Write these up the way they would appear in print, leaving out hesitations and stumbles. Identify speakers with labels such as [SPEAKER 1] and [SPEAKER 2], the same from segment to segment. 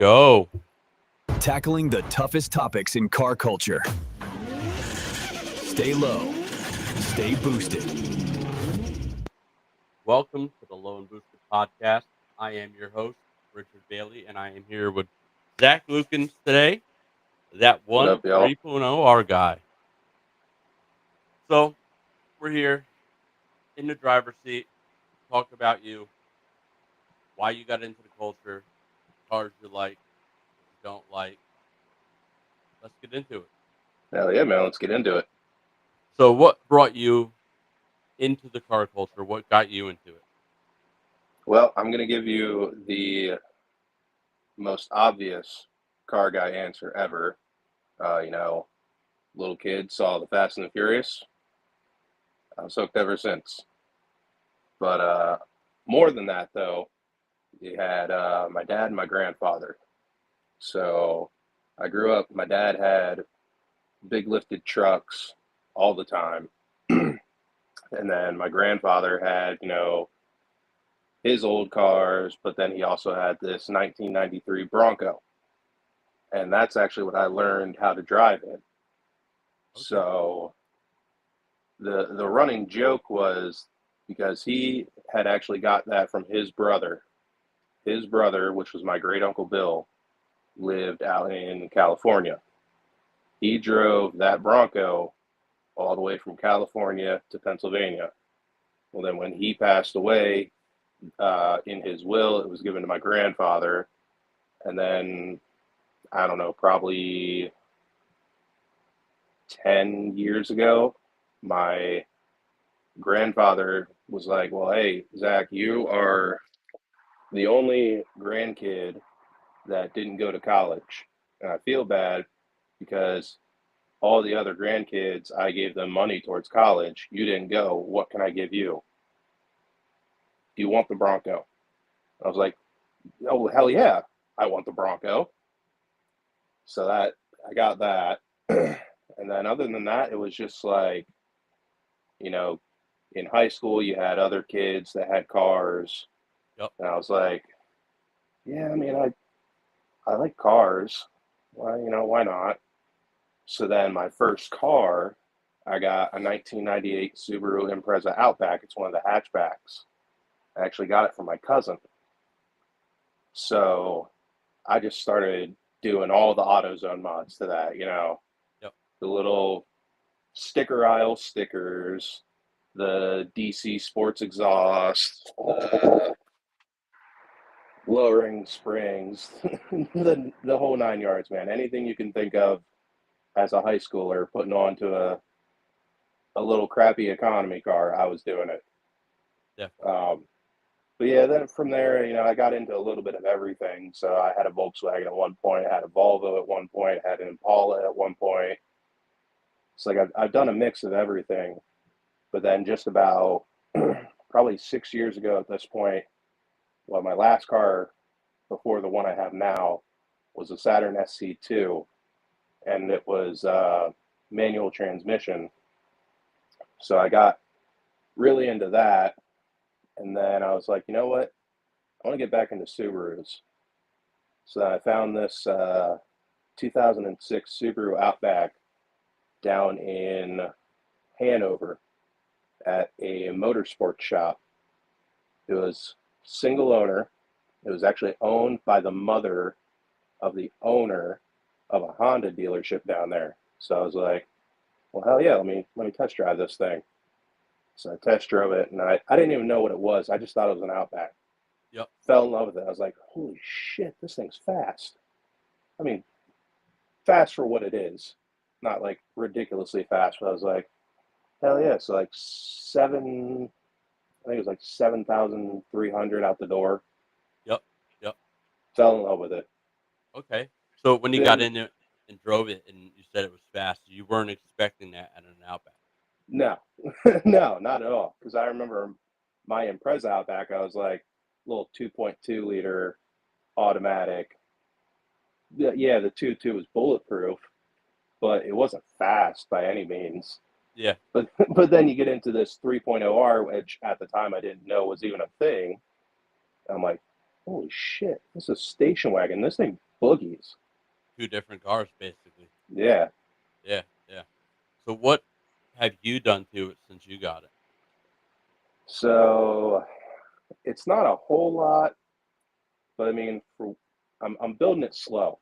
[SPEAKER 1] Go.
[SPEAKER 2] Tackling the toughest topics in car culture. Stay low, stay boosted.
[SPEAKER 1] Welcome to the Low and Boosted Podcast. I am your host, Richard Bailey, and I am here with Zach Lukens today, that
[SPEAKER 3] What
[SPEAKER 1] one
[SPEAKER 3] up, y'all?
[SPEAKER 1] 3.0 R guy. So, we're here in the driver's seat, talk about you, why you got into the culture, cars you like, what you don't like. Let's get into it.
[SPEAKER 3] Hell yeah, man. Let's get into it.
[SPEAKER 1] So, what brought you into the car culture? What got you into it?
[SPEAKER 3] Well, I'm going to give you the most obvious car guy answer ever. Little kid saw the Fast and the Furious. I was hooked ever since. But more than that, though, you had my dad and my grandfather. So I grew up, my dad had big lifted trucks all the time. And then my grandfather had, his old cars, but then he also had this 1993 Bronco. And that's actually what I learned how to drive in.
[SPEAKER 1] Okay.
[SPEAKER 3] So the running joke was because he had actually got that from his brother. His brother, which was my great uncle Bill, lived out in California. He drove that Bronco all the way from California to Pennsylvania. Well, then when he passed away, in his will, it was given to my grandfather. And then, I don't know, probably 10 years ago, my grandfather was like, well, hey, Zach, you are the only grandkid that didn't go to college. And I feel bad because all the other grandkids, I gave them money towards college. You didn't go. What can I give you? Do you want the Bronco? I was like, oh, hell yeah, I want the Bronco. So that I got that. And then other than that, it was just like, in high school, you had other kids that had cars.
[SPEAKER 1] Yep.
[SPEAKER 3] And I was like, yeah, I mean, I like cars. Well, why not? So then my first car, I got a 1998 Subaru Impreza Outback. It's one of the hatchbacks. I actually got it from my cousin. So I just started doing all the AutoZone mods to that,
[SPEAKER 1] Yep.
[SPEAKER 3] The little sticker aisle stickers, the DC sports exhaust, lowering springs, the whole 9 yards, man. Anything you can think of as a high schooler putting onto a little crappy economy car, I was doing it.
[SPEAKER 1] Definitely.
[SPEAKER 3] But yeah, then from there, I got into a little bit of everything. So I had a Volkswagen at one point, I had a Volvo at one point, I had an Impala at one point. It's like I've done a mix of everything. But then just about probably 6 years ago at this point, well, my last car before the one I have now was a Saturn SC2, and it was manual transmission. So I got really into that. And then I was like, you know what? I want to get back into Subarus. So I found this 2006 Subaru Outback down in Hanover at a motorsports shop. It was single owner. It was actually owned by the mother of the owner of a Honda dealership down there. So I was like, well, hell yeah, let me test drive this thing. So I test drove it, and I didn't even know what it was. I just thought it was an Outback.
[SPEAKER 1] Yep.
[SPEAKER 3] Fell in love with it. I was like, holy shit, this thing's fast. I mean, fast for what it is. Not like ridiculously fast, but I was like, hell yeah. So like I think it was like 7,300 out the door.
[SPEAKER 1] Yep.
[SPEAKER 3] Fell in love with it.
[SPEAKER 1] Okay. So when you got
[SPEAKER 3] Then,
[SPEAKER 1] in it and drove it and you said it was fast, you weren't expecting that at an Outback.
[SPEAKER 3] no, no, not at all. Because I remember my Impreza Outback, I was like, little 2.2 liter automatic. Yeah, the 2.2 was bulletproof, but it wasn't fast by any means.
[SPEAKER 1] Yeah.
[SPEAKER 3] But then you get into this 3.0R, which at the time I didn't know was even a thing. I'm like, holy shit, this is a station wagon. This thing boogies.
[SPEAKER 1] 2 different cars, basically.
[SPEAKER 3] Yeah.
[SPEAKER 1] Yeah, yeah. So what have you done to it since you got it?
[SPEAKER 3] So it's not a whole lot, but I mean, I'm building it slow.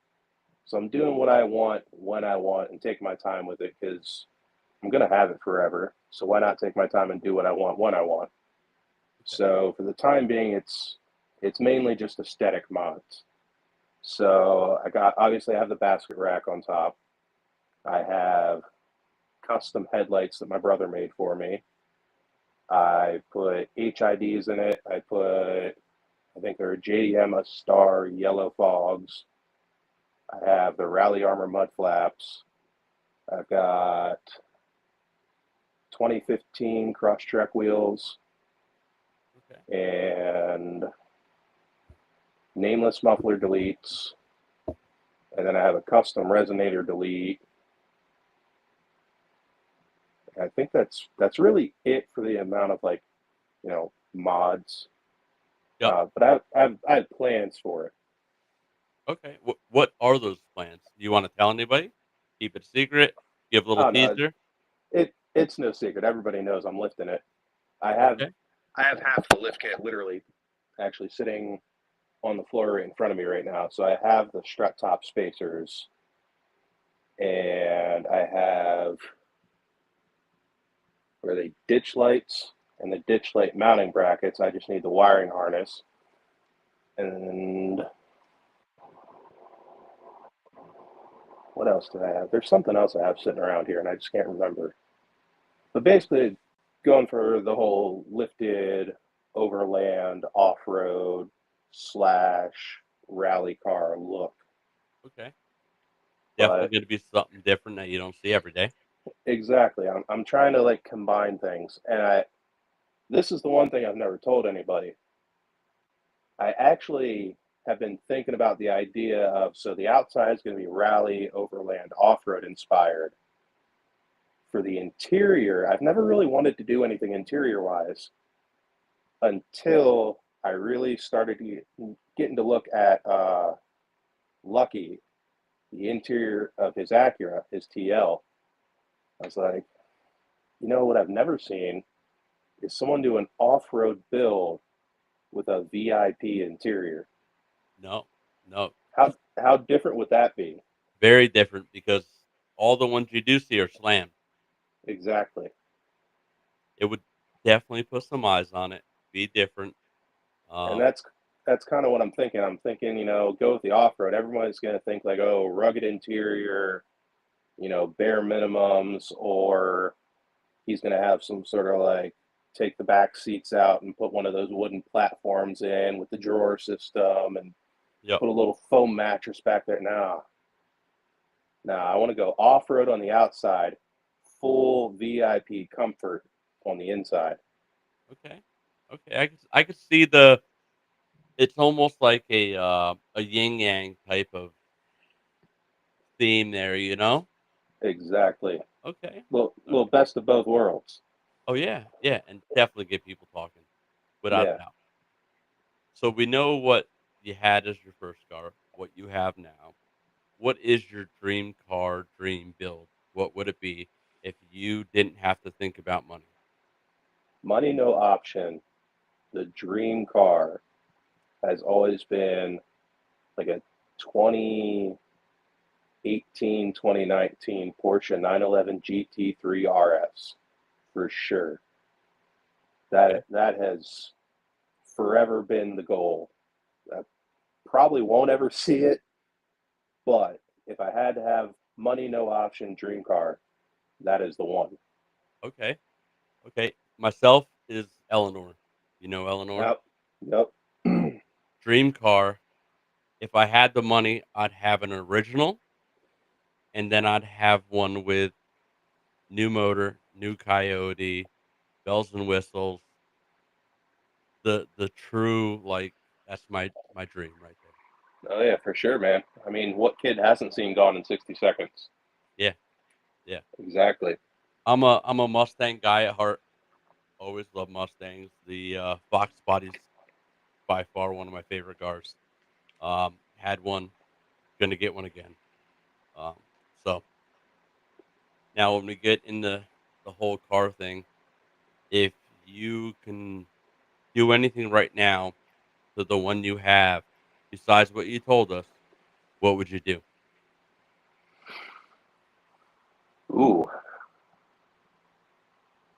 [SPEAKER 3] So I'm doing what I want when I want and take my time with it because I'm gonna have it forever. So why not take my time and do what I want when I want?
[SPEAKER 1] Okay,
[SPEAKER 3] So for the time being, it's mainly just aesthetic mods. So I got obviously I have the basket rack on top. I have custom headlights that my brother made for me. I put HIDs in it. I think they're JDM Star yellow fogs. I have the Rally Armor mud flaps. I've got 2015 cross track wheels
[SPEAKER 1] okay.
[SPEAKER 3] and nameless muffler deletes. And then I have a custom resonator delete. I think that's really it for the amount of like, mods.
[SPEAKER 1] Yep.
[SPEAKER 3] But I have plans for it.
[SPEAKER 1] Okay. What are those plans? Do you wanna tell anybody? Keep it a secret? Give a little
[SPEAKER 3] Oh no,
[SPEAKER 1] teaser?
[SPEAKER 3] it's no secret. Everybody knows I'm lifting it. I have
[SPEAKER 1] Okay.
[SPEAKER 3] I have half the lift kit literally actually sitting on the floor right in front of me right now. So I have the strut top spacers and I have where they ditch lights and the ditch light mounting brackets. I just need the wiring harness. And what else do I have? There's something else I have sitting around here and I just can't remember. But basically, going for the whole lifted overland off road slash rally car look.
[SPEAKER 1] Okay. Definitely
[SPEAKER 3] But
[SPEAKER 1] gonna be something different that you don't see every day.
[SPEAKER 3] exactly, I'm trying to like combine things. And this is the one thing I've never told anybody. I actually have been thinking about the idea of so the outside is going to be rally, overland, off road inspired. For the interior, I've never really wanted to do anything interior wise until I really started getting to look at Lucky, the interior of his Acura, his TL. I was like, what I've never seen is someone do an off road build with a VIP interior.
[SPEAKER 1] No, no.
[SPEAKER 3] How different would that be?
[SPEAKER 1] Very different because all the ones you do see are slammed.
[SPEAKER 3] Exactly.
[SPEAKER 1] It would definitely put some eyes on it, be different.
[SPEAKER 3] And
[SPEAKER 1] Um,
[SPEAKER 3] that's kind of what I'm thinking. I'm thinking, go with the off road. Everyone's going to think like, oh, rugged interior, bare minimums, or he's going to have some sort of like take the back seats out and put one of those wooden platforms in with the drawer system and
[SPEAKER 1] yep.
[SPEAKER 3] put a little foam mattress back there. No, I want to go off road on the outside, full VIP comfort on the inside.
[SPEAKER 1] Okay. Okay. I could see the. It's almost like a yin yang type of theme there. You know.
[SPEAKER 3] Exactly.
[SPEAKER 1] Okay.
[SPEAKER 3] Little
[SPEAKER 1] Okay.
[SPEAKER 3] best of both worlds.
[SPEAKER 1] Oh yeah. Yeah, and definitely get people talking, without a
[SPEAKER 3] Yeah.
[SPEAKER 1] doubt. So we know what you had as your first car, what you have now. What is your dream car, dream build? What would it be if you didn't have to think about money?
[SPEAKER 3] Money no option. The dream car has always been like a 2018, 2019 Porsche 911 GT3 RS for sure.
[SPEAKER 1] Okay.
[SPEAKER 3] That has forever been the goal. I probably won't ever see it, but if I had to have money no option dream car, that is the one.
[SPEAKER 1] Okay. Okay. Myself is Eleanor. You know Eleanor?
[SPEAKER 3] Yep. Yep.
[SPEAKER 1] Dream car. If I had the money, I'd have an original and then I'd have one with new motor, new coyote, bells and whistles. The true like that's my dream right there.
[SPEAKER 3] Oh yeah, for sure, man. I mean, what kid hasn't seen Gone in 60 Seconds?
[SPEAKER 1] Yeah. Yeah.
[SPEAKER 3] Exactly.
[SPEAKER 1] I'm a Mustang guy at heart. Always love Mustangs. The Fox body's by far one of my favorite cars. Had one. gonna get one again. So now when we get into the whole car thing, if you can do anything right now to the one you have, besides what you told us, what would you do?
[SPEAKER 3] Ooh,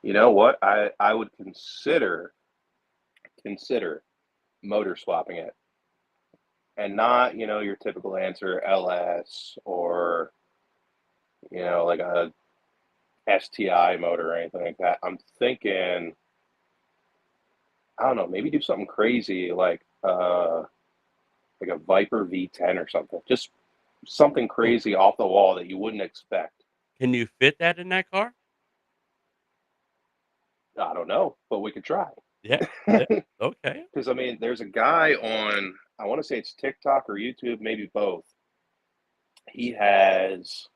[SPEAKER 3] you know what? I would consider motor swapping it, and not your typical answer LS or like a STI motor or anything like that. I'm thinking, I don't know, maybe do something crazy like a Viper V10 or something. Just something
[SPEAKER 1] Ooh,
[SPEAKER 3] crazy off the wall that you wouldn't expect.
[SPEAKER 1] can you fit that in that car?
[SPEAKER 3] I don't know, but we could try.
[SPEAKER 1] Yeah, yeah. Okay.
[SPEAKER 3] Because I mean, there's a guy on, I want to say it's TikTok or YouTube, maybe both. He has,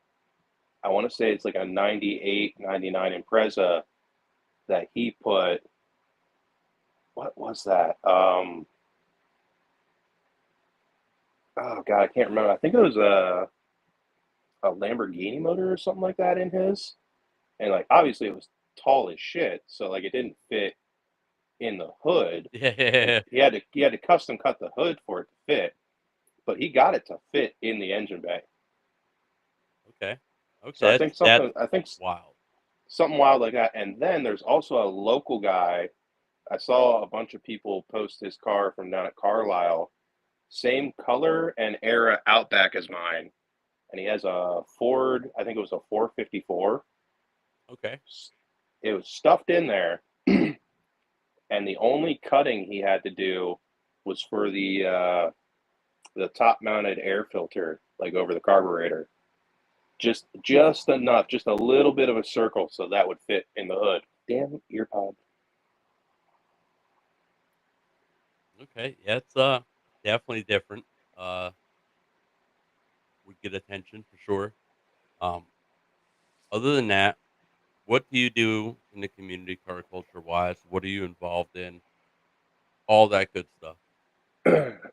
[SPEAKER 3] I want to say it's like a 98, 99 Impreza that he put, what was that? Oh God, I can't remember. I think it was a Lamborghini motor or something like that in his. And like obviously it was tall as shit, so like it didn't fit in the hood. Like
[SPEAKER 1] Yeah.
[SPEAKER 3] he had to custom cut the hood for it to fit, but he got it to fit in the engine bay.
[SPEAKER 1] Okay. Okay.
[SPEAKER 3] So
[SPEAKER 1] That's
[SPEAKER 3] I think
[SPEAKER 1] wild.
[SPEAKER 3] something wild like that. And then there's also a local guy. I saw a bunch of people post his car from down at Carlisle, same color and era Outback as mine, and he has a Ford. I think it was a 454.
[SPEAKER 1] Okay.
[SPEAKER 3] It was stuffed in there, and the only cutting he had to do was for the top mounted air filter, like over the carburetor. Just enough, just a little bit of a circle, so that would fit in the hood. Damn ear pod.
[SPEAKER 1] Okay. Yeah, it's definitely different. Uh would get attention for sure. Um Other than that, what do you do in the community car culture wise? What are you involved in? All that good stuff.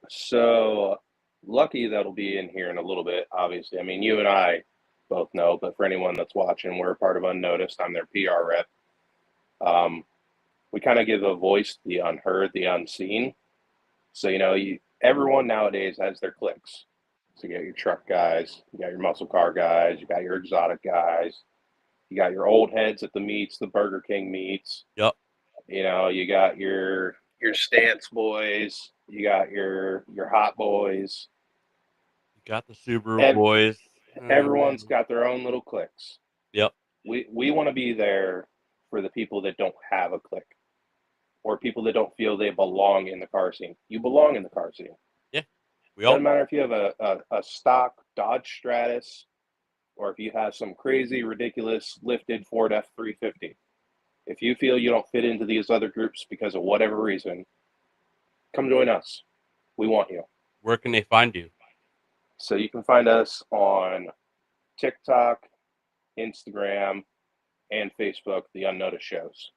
[SPEAKER 3] So lucky that'll be in here in a little bit. Obviously, I mean you and I both know, but for anyone that's watching, we're a part of Unnoticed. I'm their PR rep. Um, we kind of give a voice to the unheard, the unseen. So everyone nowadays has their cliques. So you got your truck guys, you got your muscle car guys, you got your exotic guys, you got your old heads at the meets, the Burger King meets.
[SPEAKER 1] Yep.
[SPEAKER 3] You got your stance boys, you got your hot boys.
[SPEAKER 1] You got the Subaru
[SPEAKER 3] Ev-
[SPEAKER 1] boys.
[SPEAKER 3] Everyone's got their own little cliques.
[SPEAKER 1] Yep.
[SPEAKER 3] We want to be there for the people that don't have a clique or people that don't feel they belong in the car scene. You belong in the car scene.
[SPEAKER 1] Yeah. We all
[SPEAKER 3] Doesn't
[SPEAKER 1] do.
[SPEAKER 3] matter if you have a stock Dodge Stratus or if you have some crazy, ridiculous lifted Ford F-350. If you feel you don't fit into these other groups because of whatever reason, come join us. We want you.
[SPEAKER 1] Where can they find you?
[SPEAKER 3] So you can find us on TikTok, Instagram, and Facebook, The Unnoticed Shows.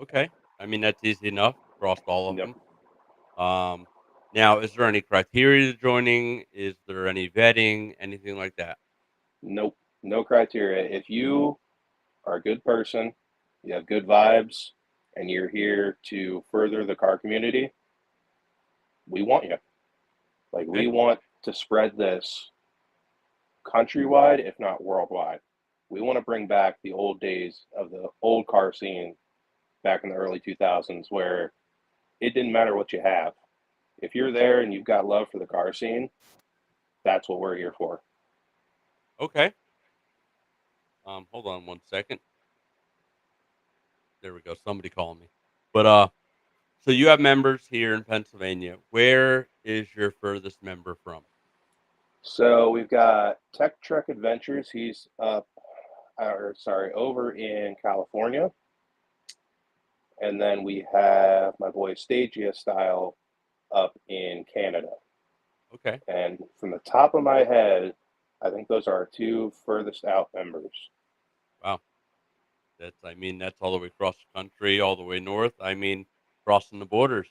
[SPEAKER 1] Okay. I mean, that's easy enough. Crossed all of
[SPEAKER 3] Yep.
[SPEAKER 1] them. Um, Now, is there any criteria to joining? Is there any vetting? Anything like that?
[SPEAKER 3] Nope. No criteria. If you are a good person, you have good vibes, and you're here to further the car community, we want you. Like, we
[SPEAKER 1] Okay.
[SPEAKER 3] want to spread this countrywide, if not worldwide. We want to bring back the old days of the old car scene back in the early 2000s where it didn't matter what you have. If you're there and you've got love for the car scene, that's what we're here for.
[SPEAKER 1] Okay. Hold on one second. There we go. Somebody calling me. But so you have members here in Pennsylvania. Where is your furthest member from?
[SPEAKER 3] So we've got Tech Trek Adventures. He's over in California. And then we have my boy Stagia Style up in Canada.
[SPEAKER 1] Okay.
[SPEAKER 3] And from the top of my head, I think those are our two furthest out members.
[SPEAKER 1] Wow. That's all the way across the country, all the way north. Crossing the borders.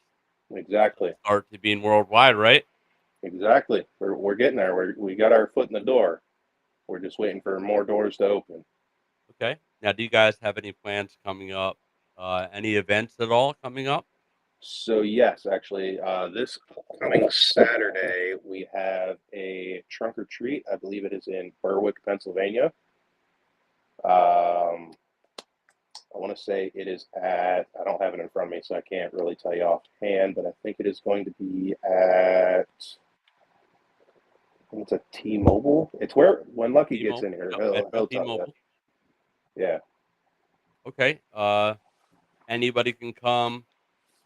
[SPEAKER 3] Exactly.
[SPEAKER 1] Start to being worldwide, right?
[SPEAKER 3] Exactly. We're getting there. We got our foot in the door. We're just waiting for more doors to open.
[SPEAKER 1] Okay. Now, do you guys have any plans coming up? Any events at all coming up?
[SPEAKER 3] So yes, actually, this coming Saturday we have a trunk or treat. I believe it is in Berwick, Pennsylvania. Um, I want to say it is at. I don't have it in front of me, so I can't really tell you offhand. But I think it is going to be at. I think it's a T-Mobile. It's where when Lucky gets
[SPEAKER 1] T-Mobile.
[SPEAKER 3] in here,
[SPEAKER 1] Yep. Metro
[SPEAKER 3] he'll tell you.
[SPEAKER 1] T-Mobile.
[SPEAKER 3] Yeah.
[SPEAKER 1] Okay. Anybody can come.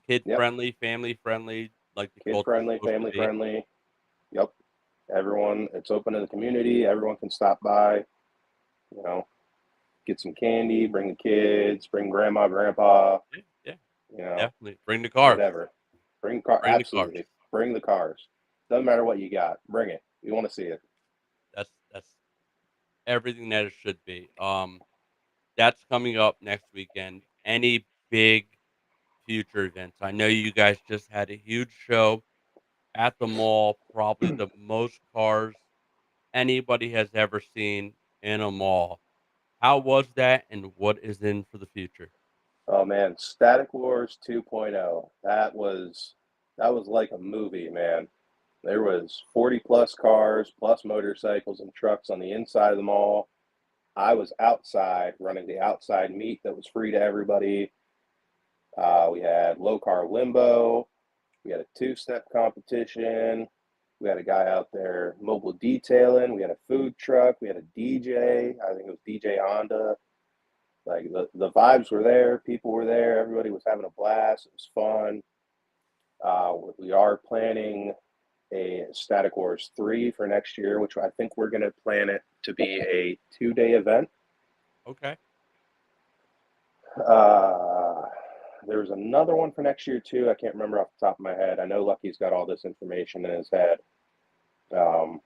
[SPEAKER 1] Kid
[SPEAKER 3] Yep.
[SPEAKER 1] friendly, family friendly, like the
[SPEAKER 3] Kid
[SPEAKER 1] culture's
[SPEAKER 3] friendly,
[SPEAKER 1] supposed to
[SPEAKER 3] family
[SPEAKER 1] be.
[SPEAKER 3] friendly. Yep. Everyone. It's open to the community. Everyone can stop by. You know, get some candy. Bring the kids. Bring grandma, grandpa.
[SPEAKER 1] Yeah, yeah,
[SPEAKER 3] You know,
[SPEAKER 1] definitely. Bring the cars.
[SPEAKER 3] whatever. Bring car.
[SPEAKER 1] Bring the cars.
[SPEAKER 3] Absolutely. Bring the cars. Doesn't matter what you got. Bring it. We want to see it.
[SPEAKER 1] That's everything that it should be. That's coming up next weekend. Any big future events? I know you guys just had a huge show at the mall, probably the most cars anybody has ever seen in a mall. How was that, and what is in for the future?
[SPEAKER 3] Oh man, Static Wars 2.0. That was like a movie, man. There was 40 plus cars, plus motorcycles and trucks on the inside of the mall. I was outside running the outside meet that was free to everybody. We had low car limbo. We had a two-step competition. We had a guy out there mobile detailing. We had a food truck. We had a DJ. I think it was DJ Honda. Like the vibes were there. People were there. Everybody was having a blast. It was fun. We are planning a Static Wars 3 for next year, which I think we're going to plan it to be a 2 day event.
[SPEAKER 1] Okay.
[SPEAKER 3] Uh, there's another one for next year, too. I can't remember off the top of my head. I know Lucky's got all this information in his head. Um,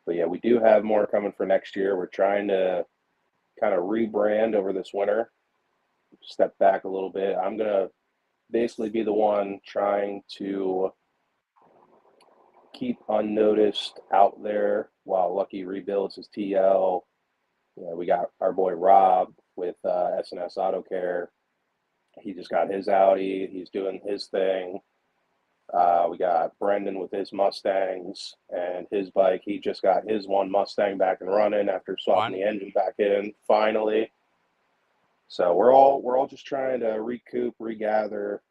[SPEAKER 3] but yeah, we do have more coming for next year. We're trying to kind of rebrand over this winter, step back a little bit. I'm going to basically be the one trying to keep unnoticed out there while Lucky rebuilds his TL. You know, we got our boy Rob with SNS Auto Care. He just got his Audi. He's doing his thing. We got Brendan with his Mustangs and his bike. He just got his one Mustang back and running after swapping the
[SPEAKER 1] Finally.
[SPEAKER 3] engine back in finally. So we're all just trying to recoup, regather,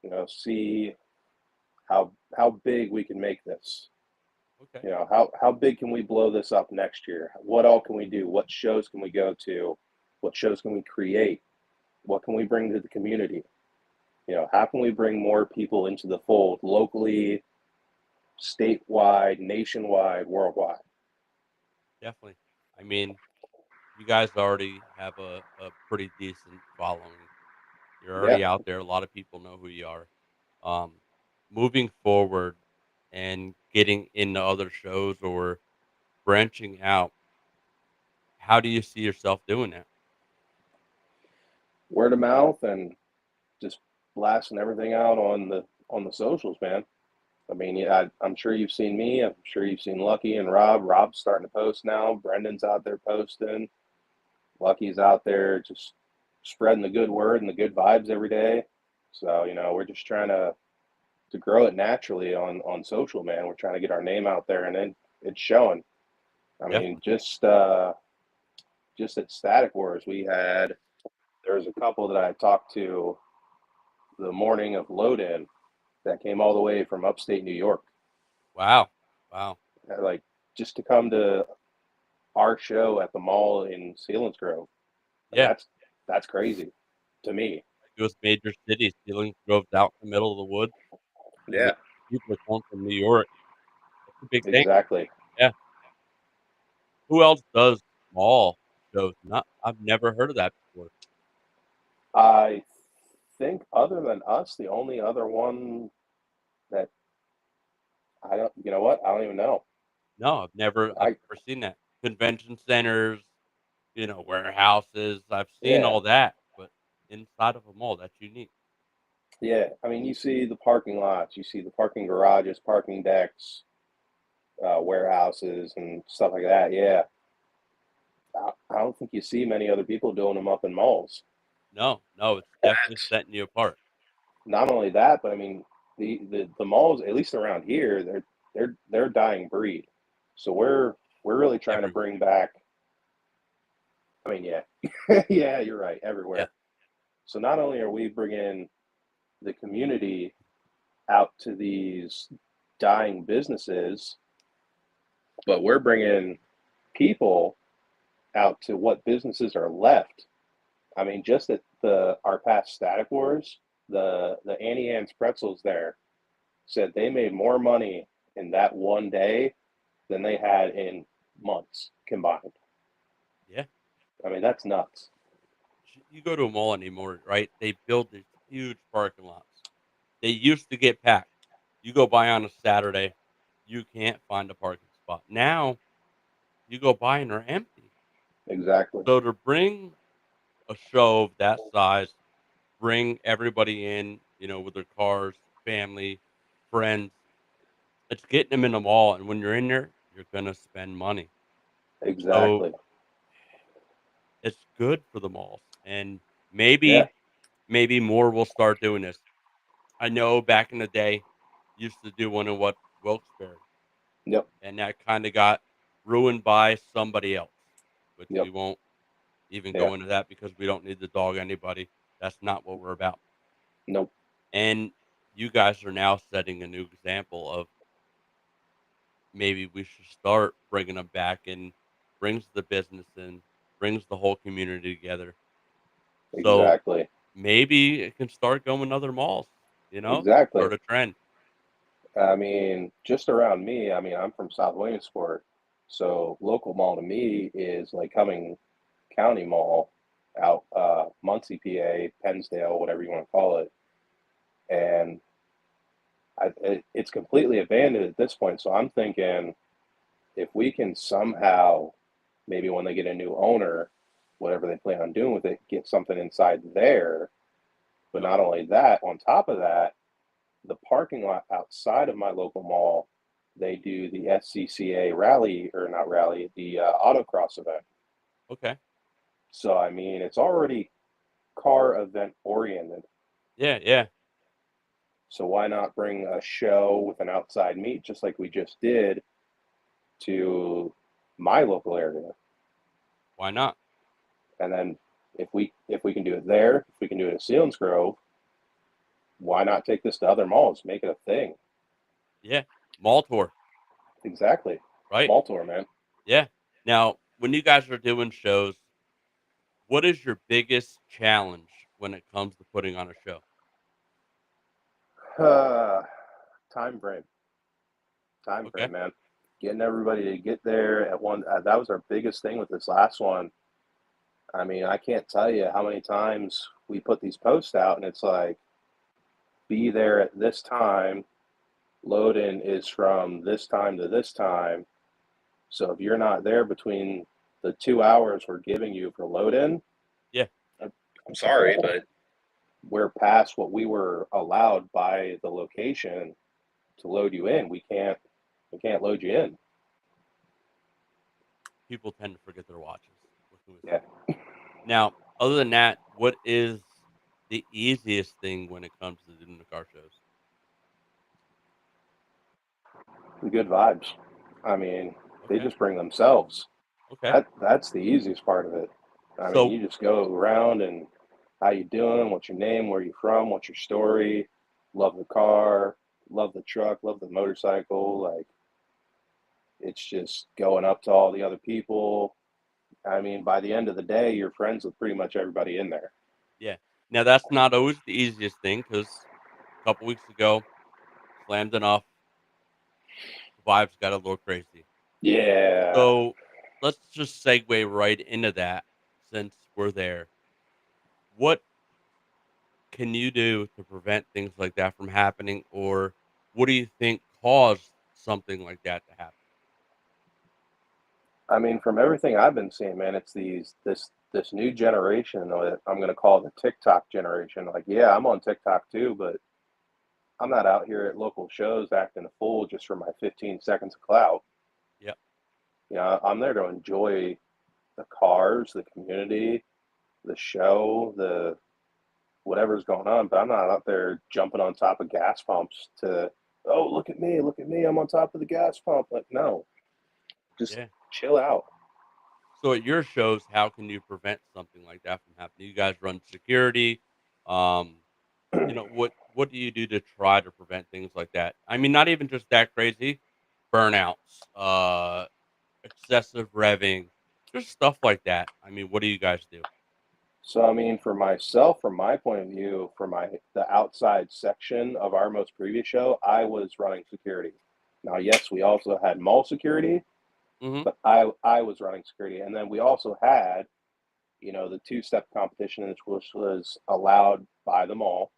[SPEAKER 3] you know, see how big we can make this.
[SPEAKER 1] Okay.
[SPEAKER 3] You know, how big can we blow this up next year? What all can we do? What shows can we go to? What shows can we create? What can we bring to the community? You know, how can we bring more people into the fold locally, statewide, nationwide, worldwide?
[SPEAKER 1] Definitely. I mean, you guys already have a pretty decent following. You're
[SPEAKER 3] Yeah,
[SPEAKER 1] already out there. A lot of people know who you are. Um, Moving forward and getting into other shows or branching out, how do you see yourself doing that?
[SPEAKER 3] word of mouth and just blasting everything out on the socials, man. I mean, yeah, I'm sure you've seen me. I'm sure you've seen Lucky and Rob. Rob's starting to post now. Brendan's out there posting. Lucky's out there just spreading the good word and the good vibes every day. So, you know, we're just trying to grow it naturally on social, man. We're trying to get our name out there and then it's showing. I mean,
[SPEAKER 1] Definitely.
[SPEAKER 3] just at Static Wars, there was a couple that I talked to the morning of load in that came all the way from upstate New York.
[SPEAKER 1] Wow. Wow.
[SPEAKER 3] Like just to come to our show at the mall in Selinsgrove. Like
[SPEAKER 1] Yeah.
[SPEAKER 3] that's crazy to me.
[SPEAKER 1] Those major cities, Stealing Grove's out in the middle of the woods. I mean,
[SPEAKER 3] Yeah,
[SPEAKER 1] people are calling from New York. That's a big thing.
[SPEAKER 3] exactly.
[SPEAKER 1] Yeah. Who else does mall shows? Not I've never heard of that before.
[SPEAKER 3] I think other than us, the only other one that I don't, you know what? I don't even know.
[SPEAKER 1] No, I've
[SPEAKER 3] I
[SPEAKER 1] never seen that. Convention centers, warehouses, I've seen
[SPEAKER 3] yeah,
[SPEAKER 1] all that, but inside of a mall, that's unique.
[SPEAKER 3] Yeah, I mean, you see the parking lots, you see the parking garages, parking decks, warehouses, and stuff like that. Yeah, I don't think you see many other people doing them up in malls.
[SPEAKER 1] No, no, it's definitely setting you apart.
[SPEAKER 3] Not only that, but I mean, the malls, at least around here, they're dying breed. So we're really trying to
[SPEAKER 1] Everywhere.
[SPEAKER 3] bring back. I mean, yeah, yeah, you're right,
[SPEAKER 1] Yeah.
[SPEAKER 3] everywhere. So not only are we bringing the community out to these dying businesses, but we're bringing people out to what businesses are left. I mean, just at the our past Static Wars, the Annie Ann's pretzels there said they made more money in that one day than they had in months combined.
[SPEAKER 1] Yeah.
[SPEAKER 3] I mean, that's nuts.
[SPEAKER 1] You go to a mall anymore, right? They build these huge parking lots. They used to get packed. You go by on a Saturday, you can't find a parking spot. Now you go by and they're empty.
[SPEAKER 3] Exactly.
[SPEAKER 1] So to bring a show of that size, bring everybody in, with their cars, family, friends, it's getting them in the mall. And when you're in there, you're gonna spend money. So
[SPEAKER 3] Exactly.
[SPEAKER 1] it's good for the malls. And
[SPEAKER 3] Yeah.
[SPEAKER 1] maybe more will start doing this. I know back in the day, used to do one in what Wilkes-Barre,
[SPEAKER 3] Yep.
[SPEAKER 1] and that kinda got ruined by somebody else, which
[SPEAKER 3] Yep.
[SPEAKER 1] we won't even
[SPEAKER 3] Yeah.
[SPEAKER 1] go into that because we don't need to dog anybody. That's not what we're about.
[SPEAKER 3] Nope.
[SPEAKER 1] And you guys are now setting a new example of maybe we should start bringing them back and brings the business in, brings the whole community together. So
[SPEAKER 3] Exactly.
[SPEAKER 1] maybe it can start going to other malls,
[SPEAKER 3] Exactly.
[SPEAKER 1] start a trend.
[SPEAKER 3] I mean, just around me, I mean, I'm from South Williamsport, so local mall to me is like Cumming County Mall out Muncie, PA, Pennsdale, whatever you want to call it, and it's completely abandoned at this point. So I'm thinking if we can somehow, maybe when they get a new owner, whatever they plan on doing with it, get something inside there. But
[SPEAKER 1] Yep.
[SPEAKER 3] not only that, on top of that, the parking lot outside of my local mall, they do the SCCA rally, or not rally, the autocross event.
[SPEAKER 1] Okay.
[SPEAKER 3] So I mean, it's already car event oriented.
[SPEAKER 1] Yeah, yeah.
[SPEAKER 3] So why not bring a show with an outside meet, just like we just did, to my local area?
[SPEAKER 1] Why not?
[SPEAKER 3] And then if we can do it there, if we can do it at Sealands Grove, why not take this to other malls? Make it a thing.
[SPEAKER 1] Yeah. Mall tour,
[SPEAKER 3] Exactly.
[SPEAKER 1] right?
[SPEAKER 3] Mall tour, man.
[SPEAKER 1] Yeah. Now, when you guys are doing shows, what is your biggest challenge when it comes to putting on a show?
[SPEAKER 3] Uh, time frame. Time
[SPEAKER 1] Okay.
[SPEAKER 3] frame, man. Getting everybody to get there at one. That was our biggest thing with this last one. I mean, I can't tell you how many times we put these posts out, and it's like, be there at this time. Load in is from this time to this time. So if you're not there between the 2 hours we're giving you for load in,
[SPEAKER 1] Yeah.
[SPEAKER 3] I'm sorry, but we're past what we were allowed by the location to load you in. We can't load you in.
[SPEAKER 1] People tend to forget their watches. What can we
[SPEAKER 3] Yeah,
[SPEAKER 1] say? Now, other than that, what is the easiest thing when it comes to doing the car shows?
[SPEAKER 3] the good vibes. I mean, they
[SPEAKER 1] Okay.
[SPEAKER 3] just bring themselves.
[SPEAKER 1] Okay.
[SPEAKER 3] That's the easiest part of it. I mean,
[SPEAKER 1] So
[SPEAKER 3] you just go around and how you doing, what's your name, where you from, what's your story, love the car, love the truck, love the motorcycle. Like it's just going up to all the other people. I mean, by the end of the day, you're friends with pretty much everybody in there.
[SPEAKER 1] yeah. Now that's not always the easiest thing because a couple weeks ago, slammed enough, the vibes got a little crazy.
[SPEAKER 3] Yeah.
[SPEAKER 1] So let's just segue right into that since we're there. What can you do to prevent things like that from happening, or what do you think caused something like that to happen?
[SPEAKER 3] I mean, from everything I've been seeing, man, it's this new generation that I'm going to call the TikTok generation. Like, yeah, I'm on TikTok too, but I'm not out here at local shows acting a fool just for my 15 seconds of clout.
[SPEAKER 1] Yep.
[SPEAKER 3] You know, I'm there to enjoy the cars, the community, the show, the whatever's going on, but I'm not out there jumping on top of gas pumps to, oh, look at me, I'm on top of the gas pump. Like, no, just
[SPEAKER 1] Yeah.
[SPEAKER 3] chill out.
[SPEAKER 1] So at your shows, how can you prevent something like that from happening? You guys run security. Um, what do you do to try to prevent things like that? I mean, not even just that crazy, burnouts, excessive revving, just stuff like that. I mean, what do you guys do?
[SPEAKER 3] So, I mean, for myself, from my point of view, for the outside section of our most previous show, I was running security. Now, yes, we also had mall security,
[SPEAKER 1] Hmm.
[SPEAKER 3] but I was running security, and then we also had, the two-step competition, which was allowed by the mall.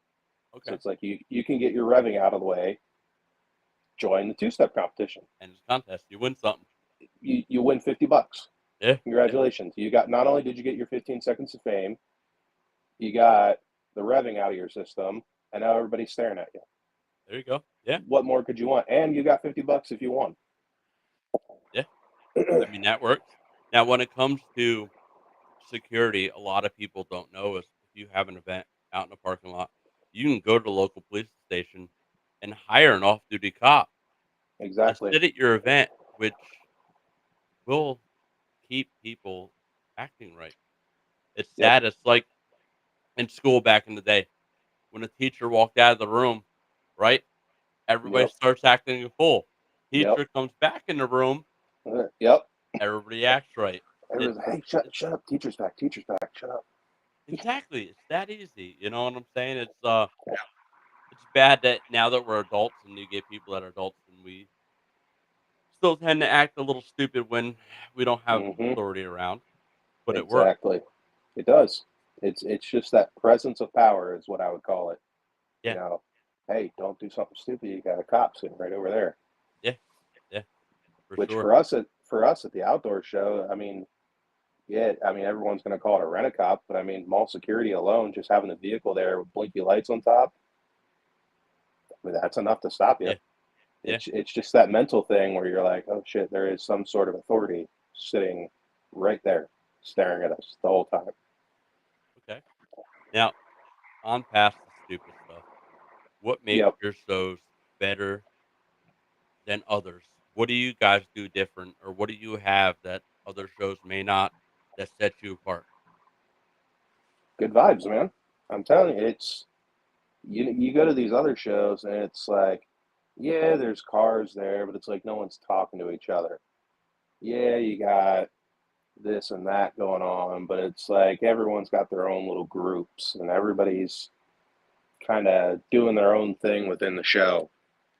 [SPEAKER 3] So
[SPEAKER 1] Okay.
[SPEAKER 3] it's like you can get your revving out of the way, join the two-step competition.
[SPEAKER 1] And it's a contest. You win something.
[SPEAKER 3] You win $50.
[SPEAKER 1] Yeah. Yeah.
[SPEAKER 3] Congratulations! You got, not only did you get your 15 seconds of fame, you got the revving out of your system, and now everybody's staring at you.
[SPEAKER 1] There you go. Yeah.
[SPEAKER 3] What more could you want? And you got $50 if you won.
[SPEAKER 1] Yeah. I mean, that works. Now, when it comes to security, a lot of people don't know is if you have an event out in a parking lot, you can go to the local police station and hire an off-duty cop to
[SPEAKER 3] Exactly.
[SPEAKER 1] sit at your event, which will keep people acting right. It's
[SPEAKER 3] Yep.
[SPEAKER 1] sad. It's like in school back in the day when a teacher walked out of the room, right? Everybody
[SPEAKER 3] Yep.
[SPEAKER 1] starts acting a fool.
[SPEAKER 3] Yep.
[SPEAKER 1] Teacher comes back in the room,
[SPEAKER 3] Yep.
[SPEAKER 1] everybody acts right. It's
[SPEAKER 3] Everyone's, hey,
[SPEAKER 1] it's
[SPEAKER 3] shut up, teacher's back, teacher's back, shut up.
[SPEAKER 1] exactly, it's that easy. You know what I'm saying? It's bad that now that we're adults and you get people that are adults and we still tend to act a little stupid when we don't have
[SPEAKER 3] Mm-hmm.
[SPEAKER 1] authority around, but it works.
[SPEAKER 3] Exactly. It does. It's just that presence of power is what I would call it. You
[SPEAKER 1] Yeah,
[SPEAKER 3] know, hey, don't do something stupid. You got a cop sitting right over there.
[SPEAKER 1] yeah, yeah, for
[SPEAKER 3] Which
[SPEAKER 1] sure.
[SPEAKER 3] for us at the outdoor show, I mean, yeah, I mean everyone's going to call it a rent a cop, but I mean mall security alone, just having the vehicle there with blinky lights on top, I mean that's enough to stop you.
[SPEAKER 1] Yeah, yeah,
[SPEAKER 3] It's just that mental thing where you're like, oh shit, there is some sort of authority sitting right there, staring at us the whole time.
[SPEAKER 1] okay. Now, on past the stupid stuff, what makes
[SPEAKER 3] Yep,
[SPEAKER 1] your shows better than others? What do you guys do different, or what do you have that other shows may not that sets you apart?
[SPEAKER 3] good vibes, man. I'm telling you, it's you go to these other shows and it's like, yeah, there's cars there, but it's like no one's talking to each other. Yeah, you got this and that going on, but it's like everyone's got their own little groups and everybody's kind of doing their own thing within the show.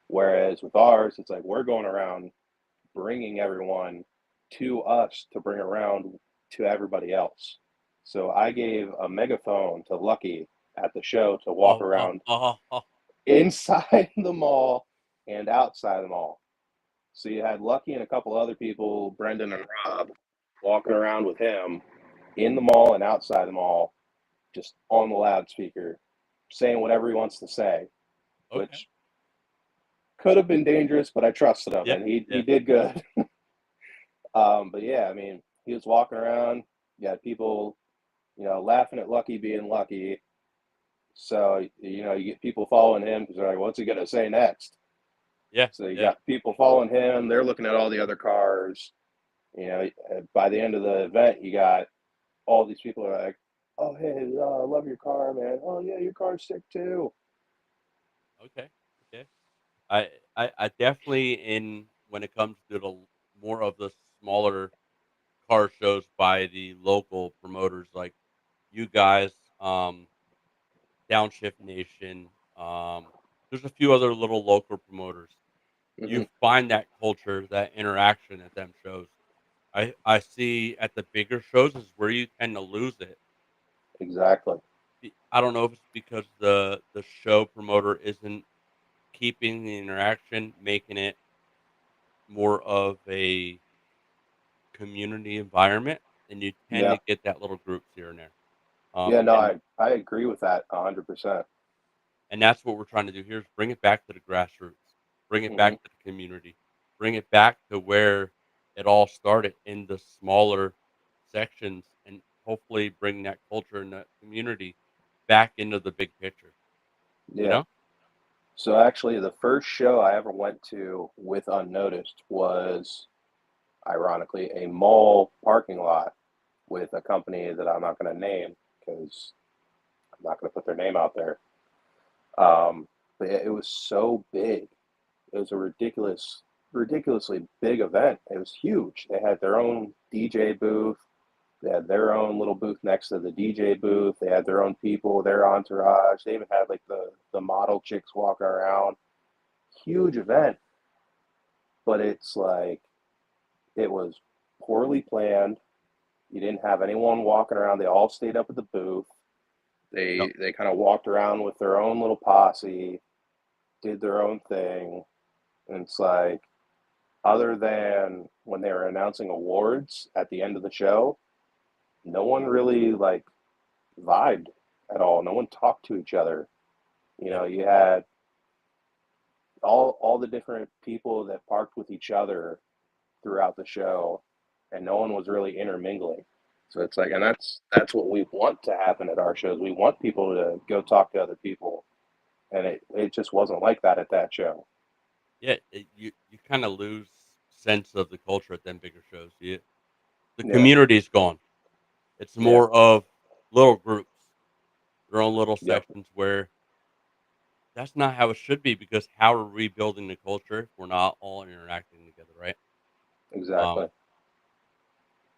[SPEAKER 3] Whereas with ours, it's like we're going around bringing everyone to us to bring around to everybody else. So I gave a megaphone to Lucky at the show to walk
[SPEAKER 1] Oh,
[SPEAKER 3] around
[SPEAKER 1] oh,
[SPEAKER 3] inside the mall and outside the mall. So you had Lucky and a couple other people, Brendan and Rob, walking around with him in the mall and outside the mall, just on the loudspeaker, saying whatever he wants to say,
[SPEAKER 1] okay.
[SPEAKER 3] which could have been dangerous, but I trusted him
[SPEAKER 1] Yeah,
[SPEAKER 3] and he
[SPEAKER 1] yeah,
[SPEAKER 3] did good. But yeah, I mean, he was walking around. You had people, laughing at Lucky being Lucky. So, you get people following him because they're like, what's he going to say next?
[SPEAKER 1] yeah,
[SPEAKER 3] So you
[SPEAKER 1] yeah.
[SPEAKER 3] got people following him. They're looking at all the other cars. By the end of the event, you got all these people are like, oh, hey, I love your car, man. Oh, yeah, your car's sick too.
[SPEAKER 1] Okay, okay. I definitely in when it comes to the more of the smaller car shows by the local promoters like you guys, Downshift Nation. There's a few other little local promoters. You
[SPEAKER 3] Hmm.
[SPEAKER 1] find that culture, that interaction at them shows. I see at the bigger shows is where you tend to lose it.
[SPEAKER 3] Exactly.
[SPEAKER 1] I don't know if it's because the show promoter isn't keeping the interaction, making it more of a community environment, and you tend
[SPEAKER 3] Yeah.
[SPEAKER 1] to get that little groups here and there.
[SPEAKER 3] Yeah, no,
[SPEAKER 1] And
[SPEAKER 3] I agree with that 100%.
[SPEAKER 1] that's what we're trying to do here is bring it back to the grassroots, bring it back
[SPEAKER 3] Mhm.
[SPEAKER 1] to the community, bring it back to where it all started in the smaller sections, and hopefully bring that culture and that community back into the big picture. You
[SPEAKER 3] Yeah.
[SPEAKER 1] know?
[SPEAKER 3] So actually, the first show I ever went to with Unnoticed was, ironically, a mall parking lot with a company that I'm not going to name because I'm not going to put their name out there. But it was so big. It was a ridiculously big event. It was huge. They had their own DJ booth. They had their own little booth next to the DJ booth. They had their own people, their entourage. They even had like the model chicks walking around. Huge event, but it's like it was poorly planned. You didn't have anyone walking around. They all stayed up at the booth.
[SPEAKER 1] Yep.
[SPEAKER 3] They kind of walked around with their own little posse, did their own thing. And it's like, other than when they were announcing awards at the end of the show, no one really like vibed at all. No one talked to each other. You
[SPEAKER 1] Yeah.
[SPEAKER 3] know, you had all the different people that parked with each other throughout the show, and no one was really intermingling. So it's like, and that's what we want to happen at our shows. We want people to go talk to other people, and it just wasn't like that at that show.
[SPEAKER 1] Yeah. You kind of lose sense of the culture at them bigger shows. The
[SPEAKER 3] Yeah,
[SPEAKER 1] community's gone. It's
[SPEAKER 3] yeah,
[SPEAKER 1] more of little groups, their own little
[SPEAKER 3] yep,
[SPEAKER 1] sections where that's not how it should be because how are we building the culture if we're not all interacting together, right?
[SPEAKER 3] exactly.
[SPEAKER 1] Um,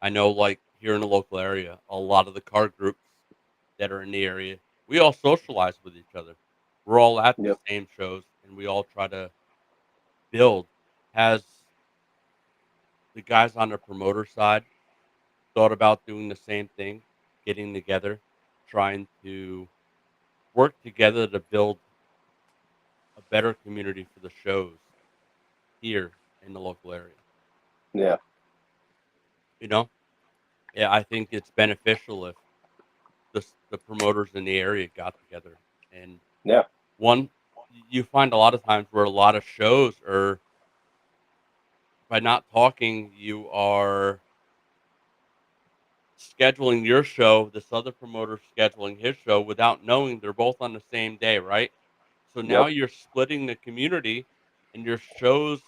[SPEAKER 1] I know, like here in the local area, a lot of the car groups that are in the area, we all socialize with each other. We're all at the
[SPEAKER 3] Yep,
[SPEAKER 1] same shows, and we all try to build. Has the guys on the promoter side thought about doing the same thing, getting together, trying to work together to build a better community for the shows here in the local area?
[SPEAKER 3] yeah,
[SPEAKER 1] You know? Yeah, I think it's beneficial if the promoters in the area got together and
[SPEAKER 3] yeah,
[SPEAKER 1] one you find a lot of times where a lot of shows are by not talking, you are scheduling your show, this other promoter scheduling his show without knowing they're both on the same day, right? So now
[SPEAKER 3] yep,
[SPEAKER 1] you're splitting the community and your shows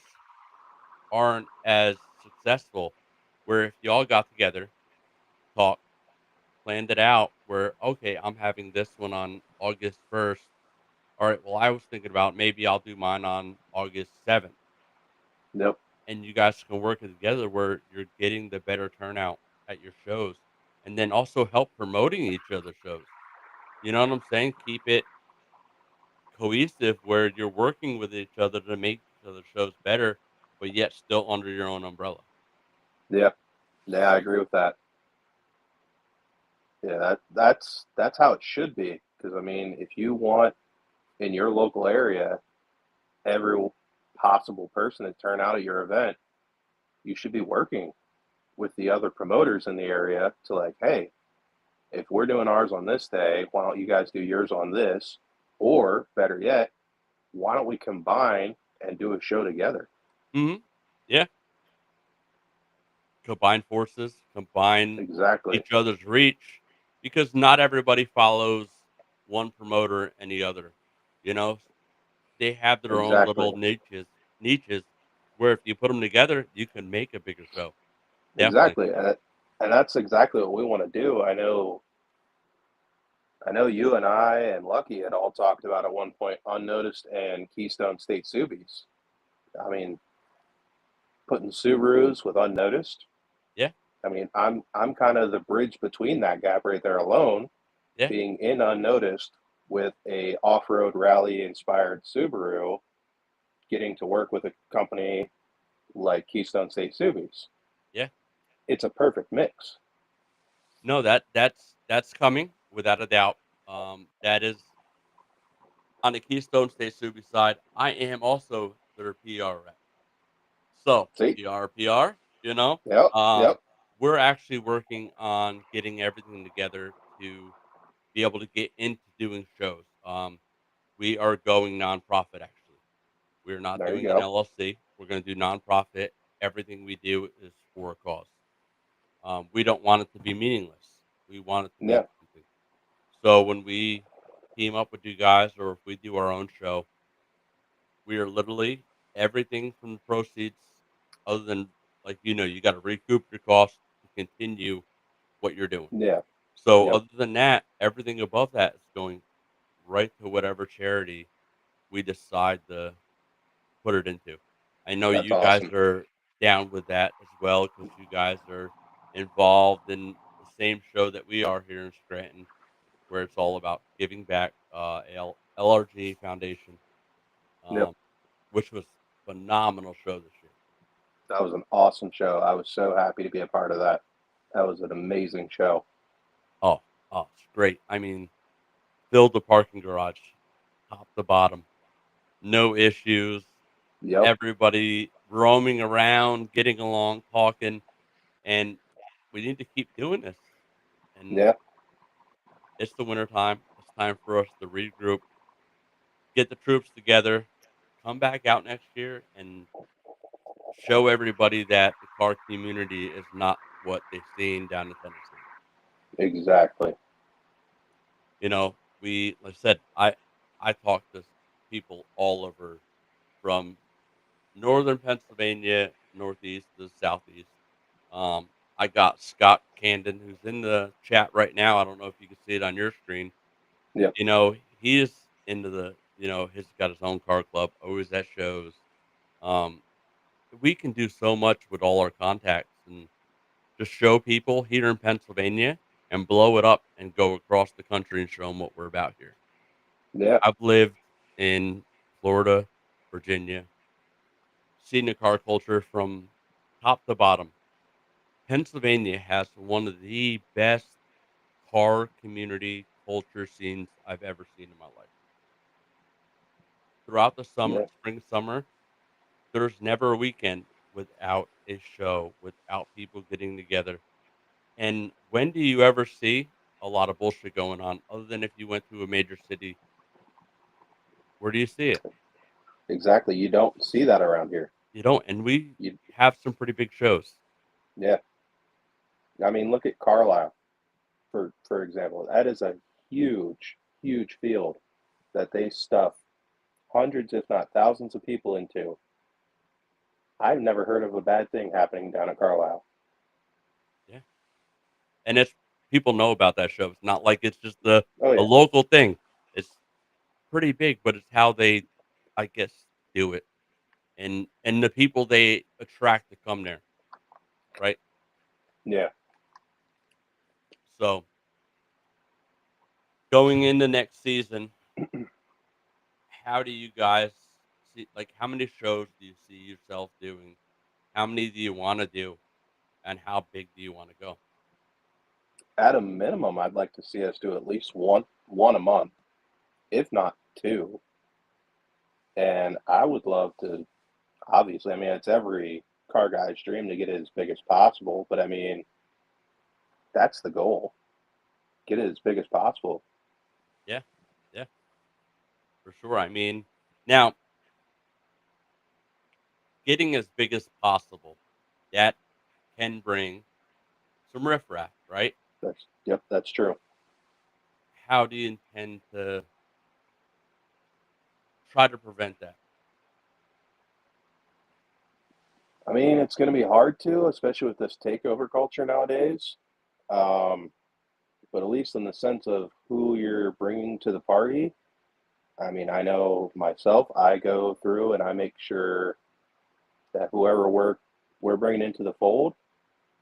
[SPEAKER 1] aren't as successful. Where if y'all got together, talked, planned it out, where okay, I'm having this one on August 1st. All right, well, I was thinking about maybe I'll do mine on August 7th,
[SPEAKER 3] yep,
[SPEAKER 1] and you guys can work it together where you're getting the better turnout at your shows, and then also help promoting each other's shows. You know what I'm saying? Keep it cohesive where you're working with each other to make each other's shows better, but yet still under your own umbrella.
[SPEAKER 3] yeah, yeah. I agree with that. Yeah, that's how it should be. Because I mean, if you want in your local area every possible person to turn out at your event, you should be working with the other promoters in the area to like, hey, if we're doing ours on this day, why don't you guys do yours on this? Or better yet, why don't we combine and do a show together?
[SPEAKER 1] Hmm. Yeah, combine forces, combine
[SPEAKER 3] Exactly.
[SPEAKER 1] each other's reach, because not everybody follows one promoter and the other. You know, they have their own
[SPEAKER 3] Exactly.
[SPEAKER 1] little niches where if you put them together, you can make a bigger show. Definitely.
[SPEAKER 3] Exactly. And that's exactly what we want to do. I know you and I and Lucky had all talked about at one point Unnoticed and Keystone State Subies. I mean, putting Subarus with Unnoticed.
[SPEAKER 1] Yeah,
[SPEAKER 3] I mean, I'm kind of the bridge between that gap right there alone,
[SPEAKER 1] yeah,
[SPEAKER 3] being in Unnoticed with a off-road rally inspired Subaru, getting to work with a company like Keystone State Subies.
[SPEAKER 1] yeah.
[SPEAKER 3] It's a perfect mix.
[SPEAKER 1] No, that's coming without a doubt. That is on the Keystone State Subi side. I am also their PR rep. So
[SPEAKER 3] See?
[SPEAKER 1] PR, PR. You know,
[SPEAKER 3] Yep,
[SPEAKER 1] um,
[SPEAKER 3] yep,
[SPEAKER 1] we're actually working on getting everything together to be able to get into doing shows. We are going nonprofit, actually. We're not
[SPEAKER 3] There you
[SPEAKER 1] doing an
[SPEAKER 3] go.
[SPEAKER 1] LLC. We're going to do nonprofit. Everything we do is for a cause. We don't want it to be meaningless. We want it to mean
[SPEAKER 3] Yeah,
[SPEAKER 1] something. So when we team up with you guys, or if we do our own show, we are literally everything from the proceeds, other than, like, you got to recoup your costs to continue what you're doing.
[SPEAKER 3] yeah,
[SPEAKER 1] So
[SPEAKER 3] yep.
[SPEAKER 1] other than that, everything above that is going right to whatever charity we decide to put it into. I know
[SPEAKER 3] That's
[SPEAKER 1] you guys
[SPEAKER 3] awesome.
[SPEAKER 1] are down with that as well, because you guys are involved in the same show that we are here in Scranton, where it's all about giving back. LRG Foundation,
[SPEAKER 3] Yep.
[SPEAKER 1] um, which was phenomenal show this year.
[SPEAKER 3] That was an awesome show. I was so happy to be a part of that. That was an amazing show.
[SPEAKER 1] Oh, it's great. I mean, filled the parking garage, top to bottom, no issues.
[SPEAKER 3] Yep.
[SPEAKER 1] Everybody roaming around, getting along, talking, and we need to keep doing this. And
[SPEAKER 3] Yeah.
[SPEAKER 1] it's the winter time. It's time for us to regroup, get the troops together, come back out next year, and show everybody that the car community is not what they've seen down in Tennessee.
[SPEAKER 3] Exactly.
[SPEAKER 1] Like I said, I talk to people all over, from northern Pennsylvania, northeast to southeast. I got Scott Candon, who's in the chat right now. I don't know if you can see it on your screen.
[SPEAKER 3] Yep.
[SPEAKER 1] He is into he's got his own car club, always at shows. Um, we can do so much with all our contacts, and just show people here in Pennsylvania and blow it up and go across the country and show them what we're about here.
[SPEAKER 3] Yeah.
[SPEAKER 1] I've lived in Florida, Virginia, seen the car culture from top to bottom. Pennsylvania has one of the best car community culture scenes I've ever seen in my life. Throughout the summer,
[SPEAKER 3] Yeah.
[SPEAKER 1] spring, summer, there's never a weekend without a show, without people getting together. And when do you ever see a lot of bullshit going on, other than if you went to a major city? Where do you see it?
[SPEAKER 3] Exactly. You don't see that around here.
[SPEAKER 1] You don't. And we
[SPEAKER 3] You.
[SPEAKER 1] have some pretty big shows.
[SPEAKER 3] Yeah. I mean, look at Carlisle for example. That is a huge, huge field that they stuff hundreds, if not thousands, of people into. I've never heard of a bad thing happening down at Carlisle.
[SPEAKER 1] Yeah. And it's people know about that show. It's not like it's just
[SPEAKER 3] Oh
[SPEAKER 1] a
[SPEAKER 3] yeah.
[SPEAKER 1] local thing. It's pretty big, but it's how they, I guess, do it. And the people they attract to come there, right?
[SPEAKER 3] Yeah.
[SPEAKER 1] So going into next season, how do you guys see, like, how many shows do you see yourself doing? How many do you want to do? And how big do you want to go?
[SPEAKER 3] At a minimum, I'd like to see us do at least one a month, if not two. And I would love to, obviously, I mean, it's every car guy's dream to get it as big as possible, but I mean, that's the goal. Get it as big as possible.
[SPEAKER 1] Yeah, yeah, for sure. I mean, now getting as big as possible, that can bring some riffraff, right?
[SPEAKER 3] Yep, that's true.
[SPEAKER 1] How do you intend to try to prevent that?
[SPEAKER 3] I mean, it's going to be hard to, especially with this takeover culture nowadays. Um, but at least in the sense of who you're bringing to the party, I mean, I know myself, I go through and I make sure that whoever we're bringing into the fold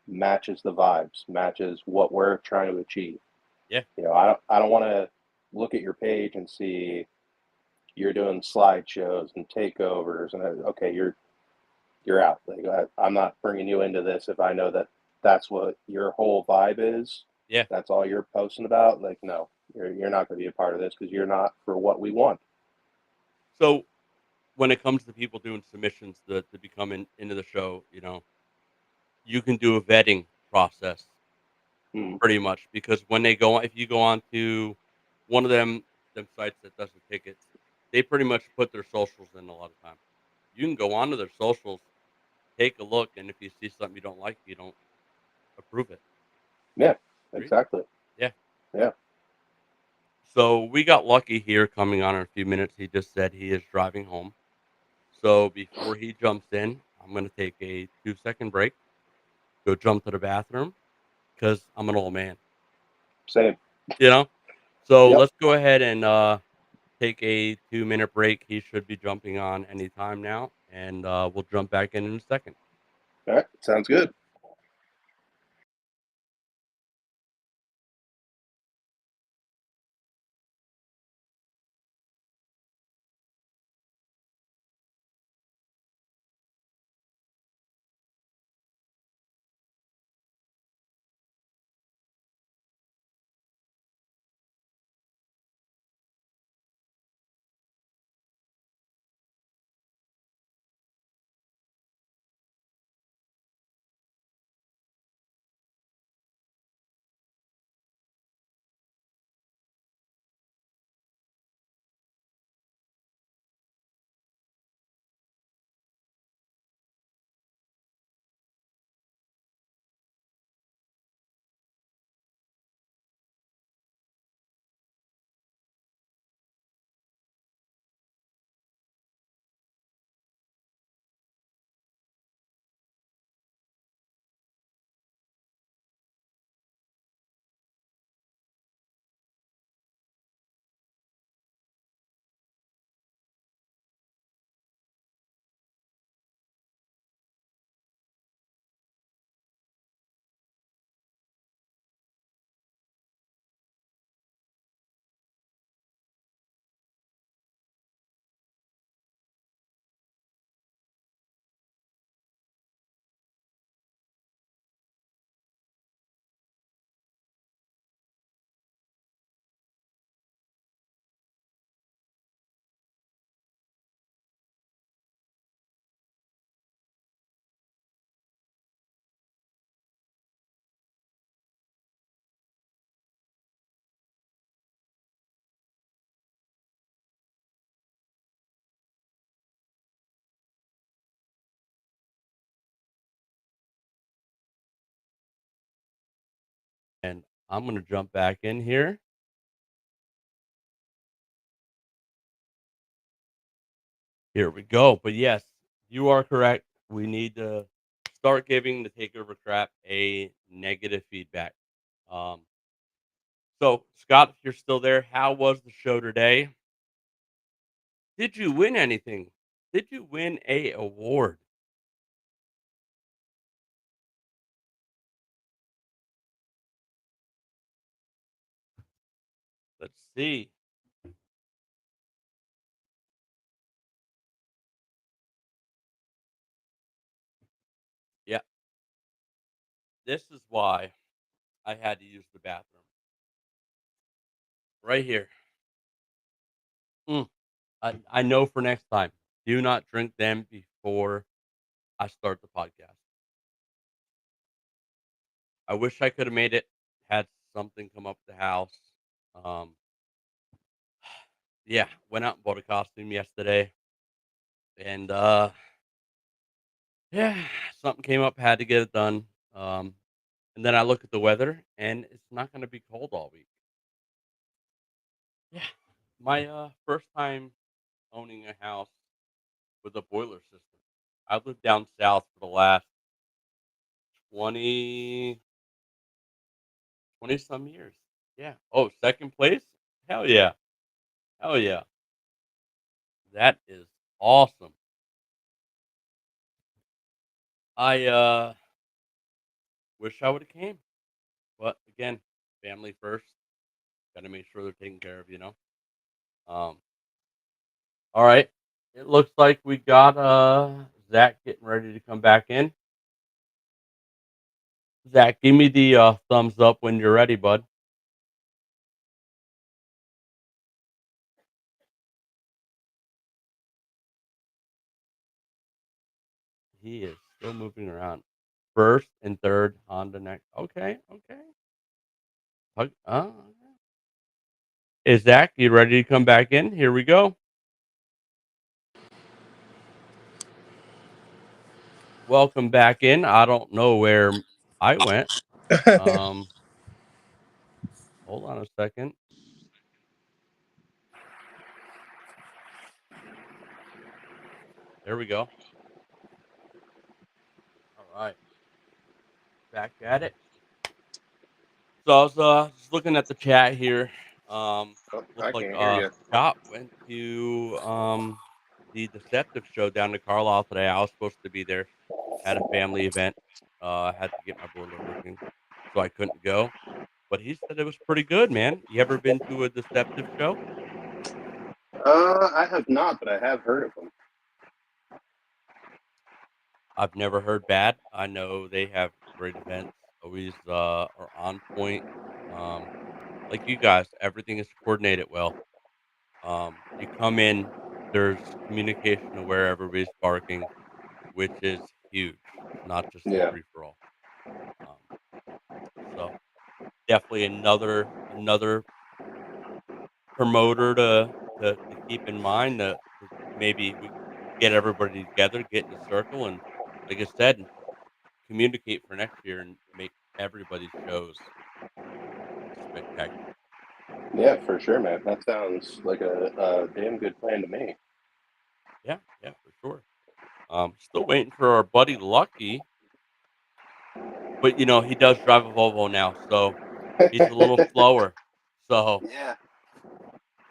[SPEAKER 3] matches the vibes, matches what we're trying to achieve.
[SPEAKER 1] Yeah,
[SPEAKER 3] I don't want to look at your page and see you're doing slideshows and takeovers and okay, you're out. Like I'm not bringing you into this if I know that that's what your whole vibe is.
[SPEAKER 1] yeah.
[SPEAKER 3] That's all you're posting about. Like no, you're not going to be a part of this because you're not for what we want.
[SPEAKER 1] So when it comes to people doing submissions to become into the show, you can do a vetting process
[SPEAKER 3] Mm.
[SPEAKER 1] pretty much because when they go on, if you go on to one of them sites that does the tickets, they pretty much put their socials in a lot of time. You can go onto their socials, take a look, and if you see something you don't like, you don't approve it.
[SPEAKER 3] Yeah,
[SPEAKER 1] Agreed?
[SPEAKER 3] exactly.
[SPEAKER 1] Yeah.
[SPEAKER 3] Yeah.
[SPEAKER 1] So we got lucky here coming on in a few minutes. He just said he is driving home. So before he jumps in, I'm going to take a 2-second break, go jump to the bathroom because I'm an old man,
[SPEAKER 3] Same.
[SPEAKER 1] you know? So
[SPEAKER 3] Yep.
[SPEAKER 1] let's go ahead and take a 2-minute break. He should be jumping on anytime now, and we'll jump back in a second.
[SPEAKER 3] All right. Sounds good.
[SPEAKER 1] And I'm going to jump back in here. Here we go. But yes, you are correct. We need to start giving the takeover trap a negative feedback. Um, so, Scott, if you're still there, how was the show today? Did you win anything? Did you win a award? Let's see. Yeah, this is why I had to use the bathroom right here. Mm, I know for next time. Do not drink them before I start the podcast. I wish I could have made it. Had something come up at the house. Um, yeah, went out and bought a costume yesterday, and yeah, something came up. Had to get it done. Um, and then I look at the weather, and it's not going to be cold all week. Yeah, my first time owning a house with a boiler system. I've lived down south for the last 20, 20 some years. Yeah. Oh, second place? Hell yeah. Hell yeah. That is awesome. I wish I would have came. But again, family first. Gotta make sure they're taken care of, you know. Um all right. It looks like we got Zach getting ready to come back in. Zach, give me the thumbs up when you're ready, bud. He is still moving around. first and third Honda next. Okay, okay. Is Zach, you ready to come back in? Here we go. Welcome back in. I don't know where I went. Um, hold on a second. There we go. All right, back at it. So I was just looking at the chat here.
[SPEAKER 3] Oh,
[SPEAKER 1] Looks
[SPEAKER 3] I
[SPEAKER 1] like
[SPEAKER 3] can't hear you.
[SPEAKER 1] Scott went to the Deceptive show down to Carlisle today. I was supposed to be there. Had a family event. Had to get my boiler working, so I couldn't go. But he said it was pretty good, man. You ever been to a Deceptive show?
[SPEAKER 3] I have not, but I have heard of them.
[SPEAKER 1] I've never heard bad. I know they have great events. Always are on point. Um, like you guys, everything is coordinated well. You come in, there's communication of where everybody's parking, which is huge. It's not just a
[SPEAKER 3] Yeah,
[SPEAKER 1] free for all. Um, so definitely another promoter to keep in mind that maybe we get everybody together, get in a circle, and like I said, communicate for next year and make everybody's shows spectacular.
[SPEAKER 3] yeah, for sure, man. That sounds like a damn good plan to me.
[SPEAKER 1] Yeah, yeah, for sure. Still waiting for our buddy Lucky, but he does drive a Volvo now, so he's a little slower. So
[SPEAKER 3] Yeah.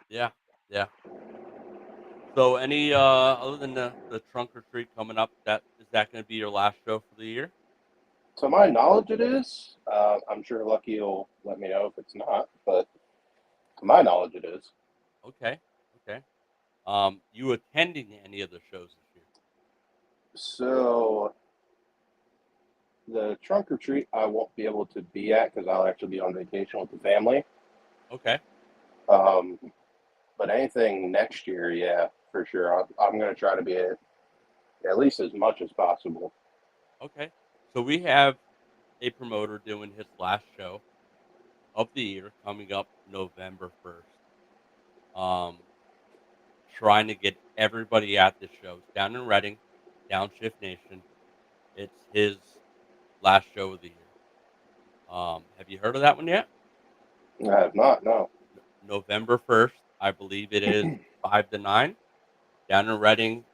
[SPEAKER 1] yeah, yeah. So any other than the trunk or treat coming up, that going to be your last show for the year?
[SPEAKER 3] To my knowledge, it is. I'm sure Lucky will let me know if it's not, but to my knowledge, it is.
[SPEAKER 1] Okay, okay. You attending any of the shows this year?
[SPEAKER 3] So the trunk or treat, I won't be able to be at because I'll actually be on vacation with the family.
[SPEAKER 1] Okay,
[SPEAKER 3] Um, but anything next year, yeah, for sure. I'm going to try to be at least as much as possible.
[SPEAKER 1] okay. So we have a promoter doing his last show of the year coming up November 1st. Um, trying to get everybody at this show. It's down in Reading, Downshift Nation. It's his last show of the year. Have you heard of that one yet?
[SPEAKER 3] I have not, no.
[SPEAKER 1] November 1st, I believe it is 5 to 9 down in Reading.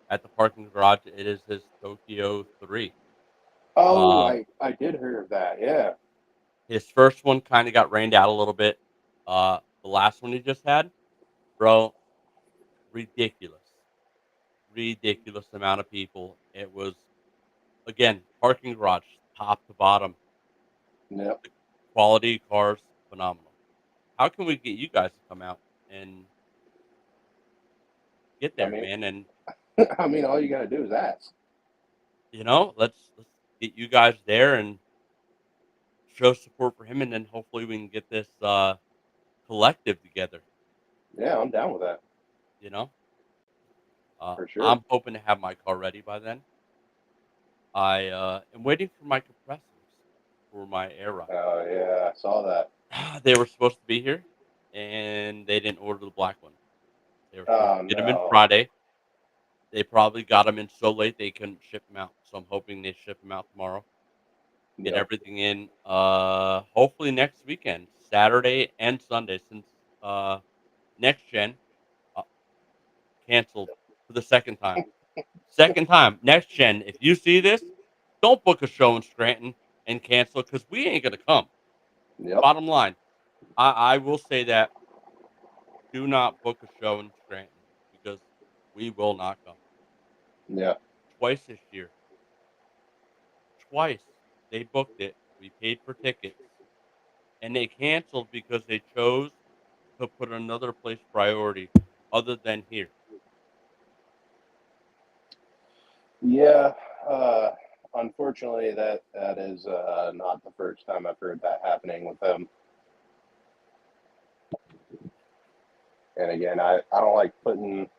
[SPEAKER 1] At the parking garage, it is his Tokyo 3.
[SPEAKER 3] Oh,
[SPEAKER 1] Um,
[SPEAKER 3] I did hear of that. Yeah.
[SPEAKER 1] his first one kind of got rained out a little bit. The last one he just had, bro, ridiculous, ridiculous amount of people. It was again parking garage, top to bottom.
[SPEAKER 3] Yep.
[SPEAKER 1] The quality cars, phenomenal. How can we get you guys to come out and get
[SPEAKER 3] I
[SPEAKER 1] there,
[SPEAKER 3] mean,
[SPEAKER 1] man? And
[SPEAKER 3] I mean, all you got to do is ask.
[SPEAKER 1] let's get you guys there and show support for him, and then hopefully we can get this collective together.
[SPEAKER 3] Yeah, I'm down with that
[SPEAKER 1] You know,
[SPEAKER 3] for sure.
[SPEAKER 1] I'm hoping to have my car ready by then. I am waiting for my compressors for my air ride.
[SPEAKER 3] Oh yeah, I saw that.
[SPEAKER 1] They were supposed to be here, and they didn't order the black one. They were supposed
[SPEAKER 3] Oh
[SPEAKER 1] to get them in
[SPEAKER 3] no.
[SPEAKER 1] Friday. They probably got them in so late they couldn't ship them out. So I'm hoping they ship them out tomorrow. Get
[SPEAKER 3] Yep.
[SPEAKER 1] everything in. Hopefully next weekend, Saturday and Sunday, since uh, next gen uh, canceled for the second time. Second time. Next gen. If you see this, don't book a show in Scranton and cancel because we ain't gonna come.
[SPEAKER 3] Yep.
[SPEAKER 1] Bottom line, I will say that do not book a show in Scranton because we will not come.
[SPEAKER 3] Yeah.
[SPEAKER 1] Twice this year. Twice. They booked it. We paid for tickets. And they canceled because they chose to put another place priority other than here.
[SPEAKER 3] Yeah. Uh, unfortunately, that is not the first time I've heard that happening with them. And again, I don't like putting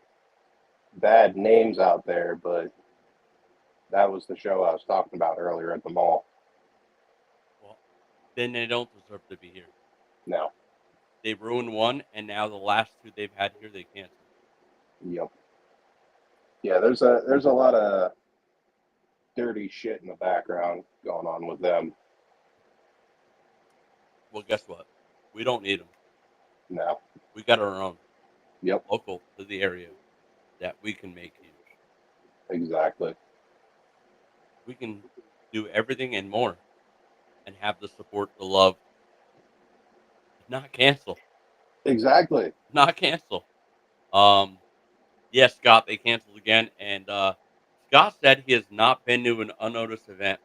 [SPEAKER 3] bad names out there, but That was the show I was talking about earlier at the mall.
[SPEAKER 1] Well, then they don't deserve to be here.
[SPEAKER 3] No.
[SPEAKER 1] They ruined one, and now the last two they've had here, they canceled.
[SPEAKER 3] Yep. Yeah, there's a lot of dirty shit in the background going on with them.
[SPEAKER 1] Well, guess what? We don't need them.
[SPEAKER 3] No.
[SPEAKER 1] We got our own,
[SPEAKER 3] Yep.
[SPEAKER 1] local to the area, that we can make huge.
[SPEAKER 3] Exactly.
[SPEAKER 1] We can do everything and more, and have the support, the love, not cancel,
[SPEAKER 3] Exactly.
[SPEAKER 1] not cancel. Um, yes, Scott, they canceled again, and Scott said he has not been to an unnoticed event.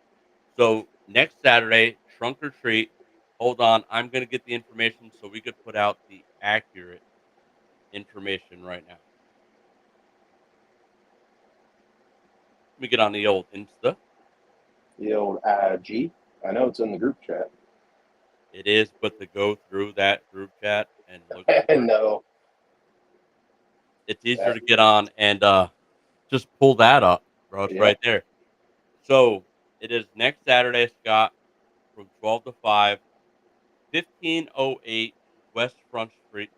[SPEAKER 1] So next Saturday, trunk or treat. Hold on, I'm gonna get the information so we could put out the accurate information right now. Let me get on the old Insta.
[SPEAKER 3] The old IG. I know it's in the group chat.
[SPEAKER 1] It is, but to go through that group chat and look for it,
[SPEAKER 3] No.
[SPEAKER 1] it's easier
[SPEAKER 3] That,
[SPEAKER 1] to get on and just pull that up, bro. It's
[SPEAKER 3] yep.
[SPEAKER 1] right there. So it is next Saturday, Scott, from 12 to 5, 1508 West Front Street,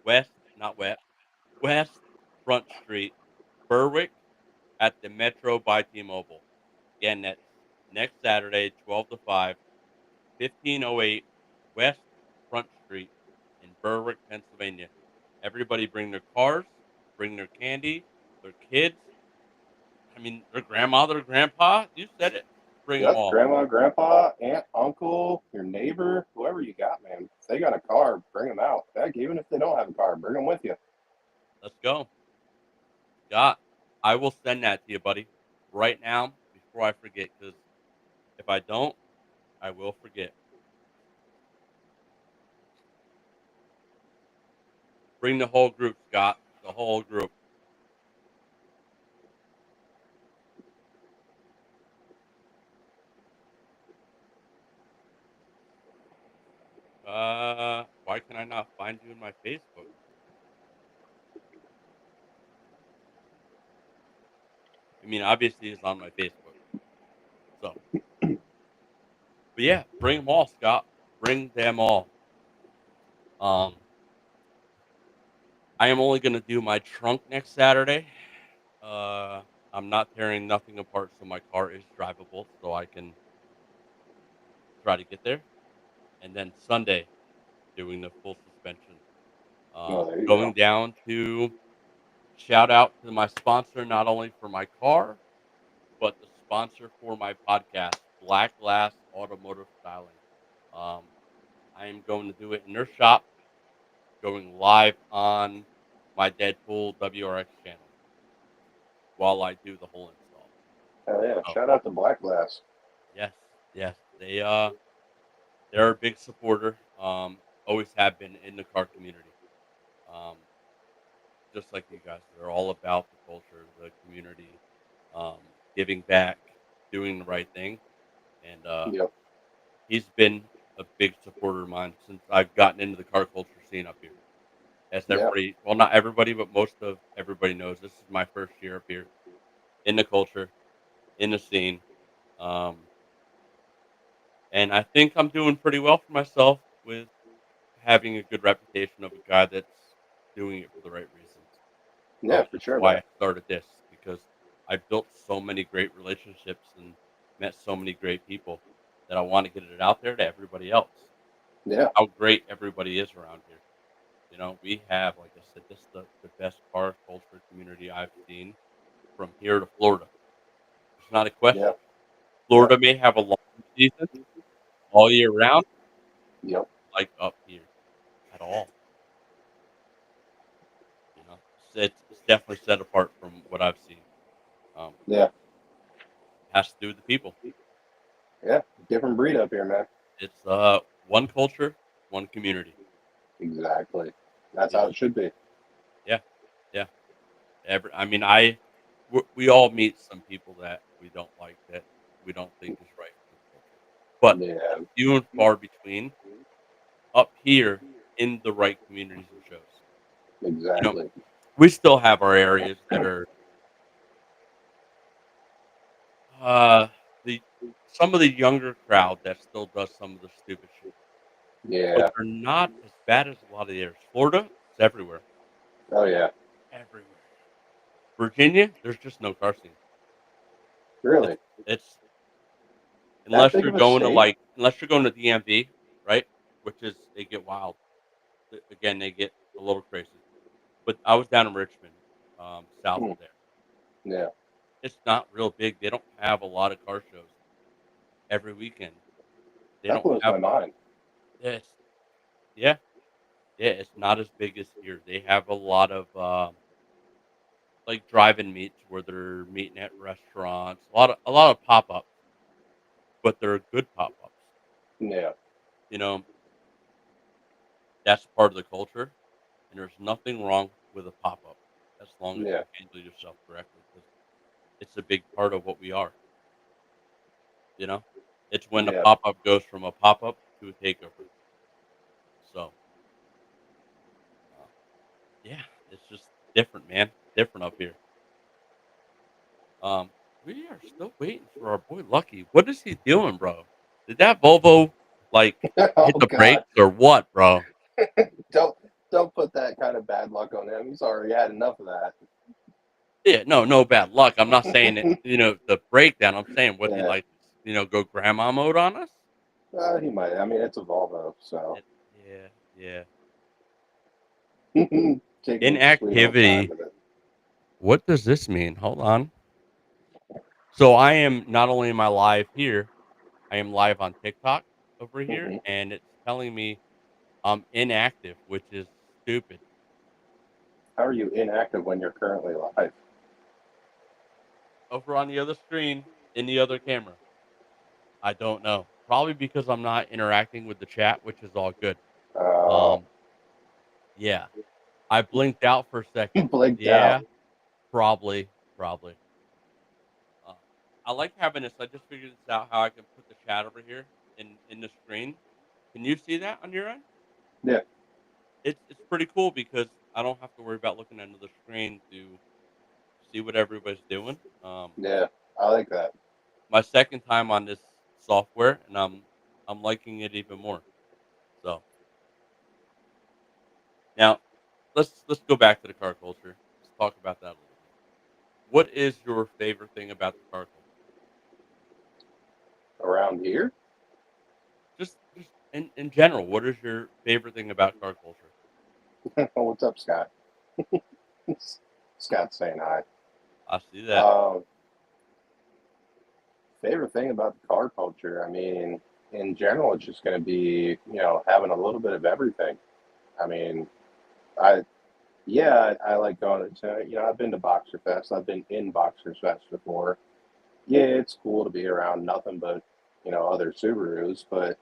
[SPEAKER 1] West, not wet, West Front Street, Berwick, at the Metro by T-Mobile. Again, that's next Saturday, 12 to 5, 1508 West Front Street in Berwick, Pennsylvania. Everybody bring their cars, bring their candy, their kids. I mean, their grandma, their grandpa. You said it. Bring them
[SPEAKER 3] Yep.
[SPEAKER 1] all.
[SPEAKER 3] Grandma, grandpa, aunt, uncle, your neighbor, whoever you got, man. If they got a car, bring them out. Heck, even if they don't have a car, bring them with you.
[SPEAKER 1] Let's go. Scott, I will send that to you, buddy, right now before I forget. Because if I don't, I will forget. Bring the whole group, Scott. The whole group. Why can I not find you in my Facebook? I mean, obviously, it's on my Facebook. So, but yeah, bring them all, Scott. Bring them all. Um, I am only gonna do my trunk next Saturday. Uh, I'm not tearing nothing apart, so my car is drivable, so I can try to get there. And then Sunday, doing the full suspension.
[SPEAKER 3] Oh, there you
[SPEAKER 1] Going
[SPEAKER 3] go.
[SPEAKER 1] down to shout out to my sponsor, not only for my car, but the sponsor for my podcast, Black Glass Automotive Styling. Um, I am going to do it in their shop, going live on my Deadpool WRX channel while I do the whole install.
[SPEAKER 3] Hell yeah.
[SPEAKER 1] So
[SPEAKER 3] Shout out to Black Glass.
[SPEAKER 1] yes, yes, they're a big supporter. Always have been in the car community. Um, just like you guys, they're all about the culture, the community, um, giving back, doing the right thing, and
[SPEAKER 3] Yep.
[SPEAKER 1] he's been a big supporter of mine since I've gotten into the car culture scene up here. As
[SPEAKER 3] Yeah.
[SPEAKER 1] everybody, well, not everybody, but most of everybody knows, this is my first year up here in the culture, in the scene. Um, and I think I'm doing pretty well for myself with having a good reputation of a guy that's doing it for the right reasons.
[SPEAKER 3] Yeah, for
[SPEAKER 1] Which is
[SPEAKER 3] sure,
[SPEAKER 1] why
[SPEAKER 3] man.
[SPEAKER 1] I started this because I built so many great relationships and met so many great people that I want to get it out there to everybody else.
[SPEAKER 3] Yeah.
[SPEAKER 1] How great everybody is around here. You know, we have, like I said, this is the best car culture community I've seen from here to Florida. It's not a
[SPEAKER 3] Yeah.
[SPEAKER 1] question.
[SPEAKER 3] Yeah.
[SPEAKER 1] Florida may have a long season all year round,
[SPEAKER 3] Yep.
[SPEAKER 1] like up here at all. You know, it's definitely set apart from what I've seen. Um,
[SPEAKER 3] Yeah.
[SPEAKER 1] has to do with the people.
[SPEAKER 3] Yeah. Different breed up here, man.
[SPEAKER 1] It's one culture, one community.
[SPEAKER 3] Exactly. That's
[SPEAKER 1] You
[SPEAKER 3] how
[SPEAKER 1] know,
[SPEAKER 3] it should be.
[SPEAKER 1] yeah, yeah. I mean, we all meet some people that we don't like, that we don't think is right for the culture, but
[SPEAKER 3] Yeah.
[SPEAKER 1] few and far between up here in the right communities and shows. You know,
[SPEAKER 3] Exactly.
[SPEAKER 1] we still have our areas that are Uh, the some of the younger crowd that still does some of the stupid shit, but
[SPEAKER 3] Yeah.
[SPEAKER 1] they're not as bad as a lot of the others. Florida, it's everywhere,
[SPEAKER 3] Oh yeah.
[SPEAKER 1] everywhere. Virginia, there's just no car scene. It's
[SPEAKER 3] Really?
[SPEAKER 1] it's
[SPEAKER 3] That
[SPEAKER 1] unless
[SPEAKER 3] big
[SPEAKER 1] you're
[SPEAKER 3] of a
[SPEAKER 1] going to
[SPEAKER 3] state?
[SPEAKER 1] DMV, right? Which is they get wild. Again, they get a little crazy. But I was down in Richmond, south
[SPEAKER 3] Hmm.
[SPEAKER 1] of there.
[SPEAKER 3] Yeah.
[SPEAKER 1] It's not real big. They don't have a lot of car shows every weekend. They
[SPEAKER 3] That
[SPEAKER 1] don't
[SPEAKER 3] blows
[SPEAKER 1] have
[SPEAKER 3] my mind.
[SPEAKER 1] this. Yeah, yeah. It's not as big as here. They have a lot of like drive-in meets where they're meeting at restaurants. A lot of pop-ups, but they're good pop-ups.
[SPEAKER 3] Yeah.
[SPEAKER 1] You know, that's part of the culture, and there's nothing wrong with a pop-up as long as
[SPEAKER 3] Yeah.
[SPEAKER 1] you handle yourself correctly because it's a big part of what we are. You know, it's when the
[SPEAKER 3] Yeah.
[SPEAKER 1] pop-up goes from a pop-up to a takeover. So, uh, yeah, it's just different, man. Different up here. Um, we are still waiting for our boy Lucky. What is he doing, bro? Did that Volvo like hit
[SPEAKER 3] Oh
[SPEAKER 1] the
[SPEAKER 3] God.
[SPEAKER 1] brakes or what, bro?
[SPEAKER 3] Don't don't put that kind of bad luck on him. He's already had enough of that.
[SPEAKER 1] Yeah, no, no bad luck. I'm not saying it. The breakdown. I'm saying what he
[SPEAKER 3] Yeah.
[SPEAKER 1] like. Go grandma mode on us.
[SPEAKER 3] He might. I mean, it's a Volvo, so
[SPEAKER 1] Yeah, yeah.
[SPEAKER 3] taking his sweet old time
[SPEAKER 1] Inactivity.
[SPEAKER 3] with it.
[SPEAKER 1] What does this mean? Hold on. So I am not only am I live here, I am live on TikTok over here,
[SPEAKER 3] Hmm.
[SPEAKER 1] and it's telling me I'm inactive, which is stupid.
[SPEAKER 3] How are you inactive when you're currently live?
[SPEAKER 1] Over on the other screen, in the other camera, I don't know. Probably because I'm not interacting with the chat, which is all good.
[SPEAKER 3] Uh,
[SPEAKER 1] Um, yeah, I blinked out for a second.
[SPEAKER 3] blinked out.
[SPEAKER 1] Yeah, probably. Uh, I like having this. I just figured this out how I can put the chat over here in the screen. Can you see that on your end?
[SPEAKER 3] Yeah.
[SPEAKER 1] It's pretty cool because I don't have to worry about looking at another screen to see what everybody's doing.
[SPEAKER 3] Yeah. I like that.
[SPEAKER 1] My second time on this software, and I'm liking it even more. So now let's go back to the car culture. Let's talk about that a little bit. What is your favorite thing about the car culture?
[SPEAKER 3] Around here?
[SPEAKER 1] Just in general, what is your favorite thing about car culture?
[SPEAKER 3] What's up, Scott? Scott's saying hi.
[SPEAKER 1] I see that.
[SPEAKER 3] Um, Favorite thing about the car culture? I mean, in general, it's just going to be, having a little bit of everything. I mean, I yeah, I like going to, I've been to Boxer Fest. I've been in Boxer Fest before. Yeah, it's cool to be around nothing but, other Subarus, but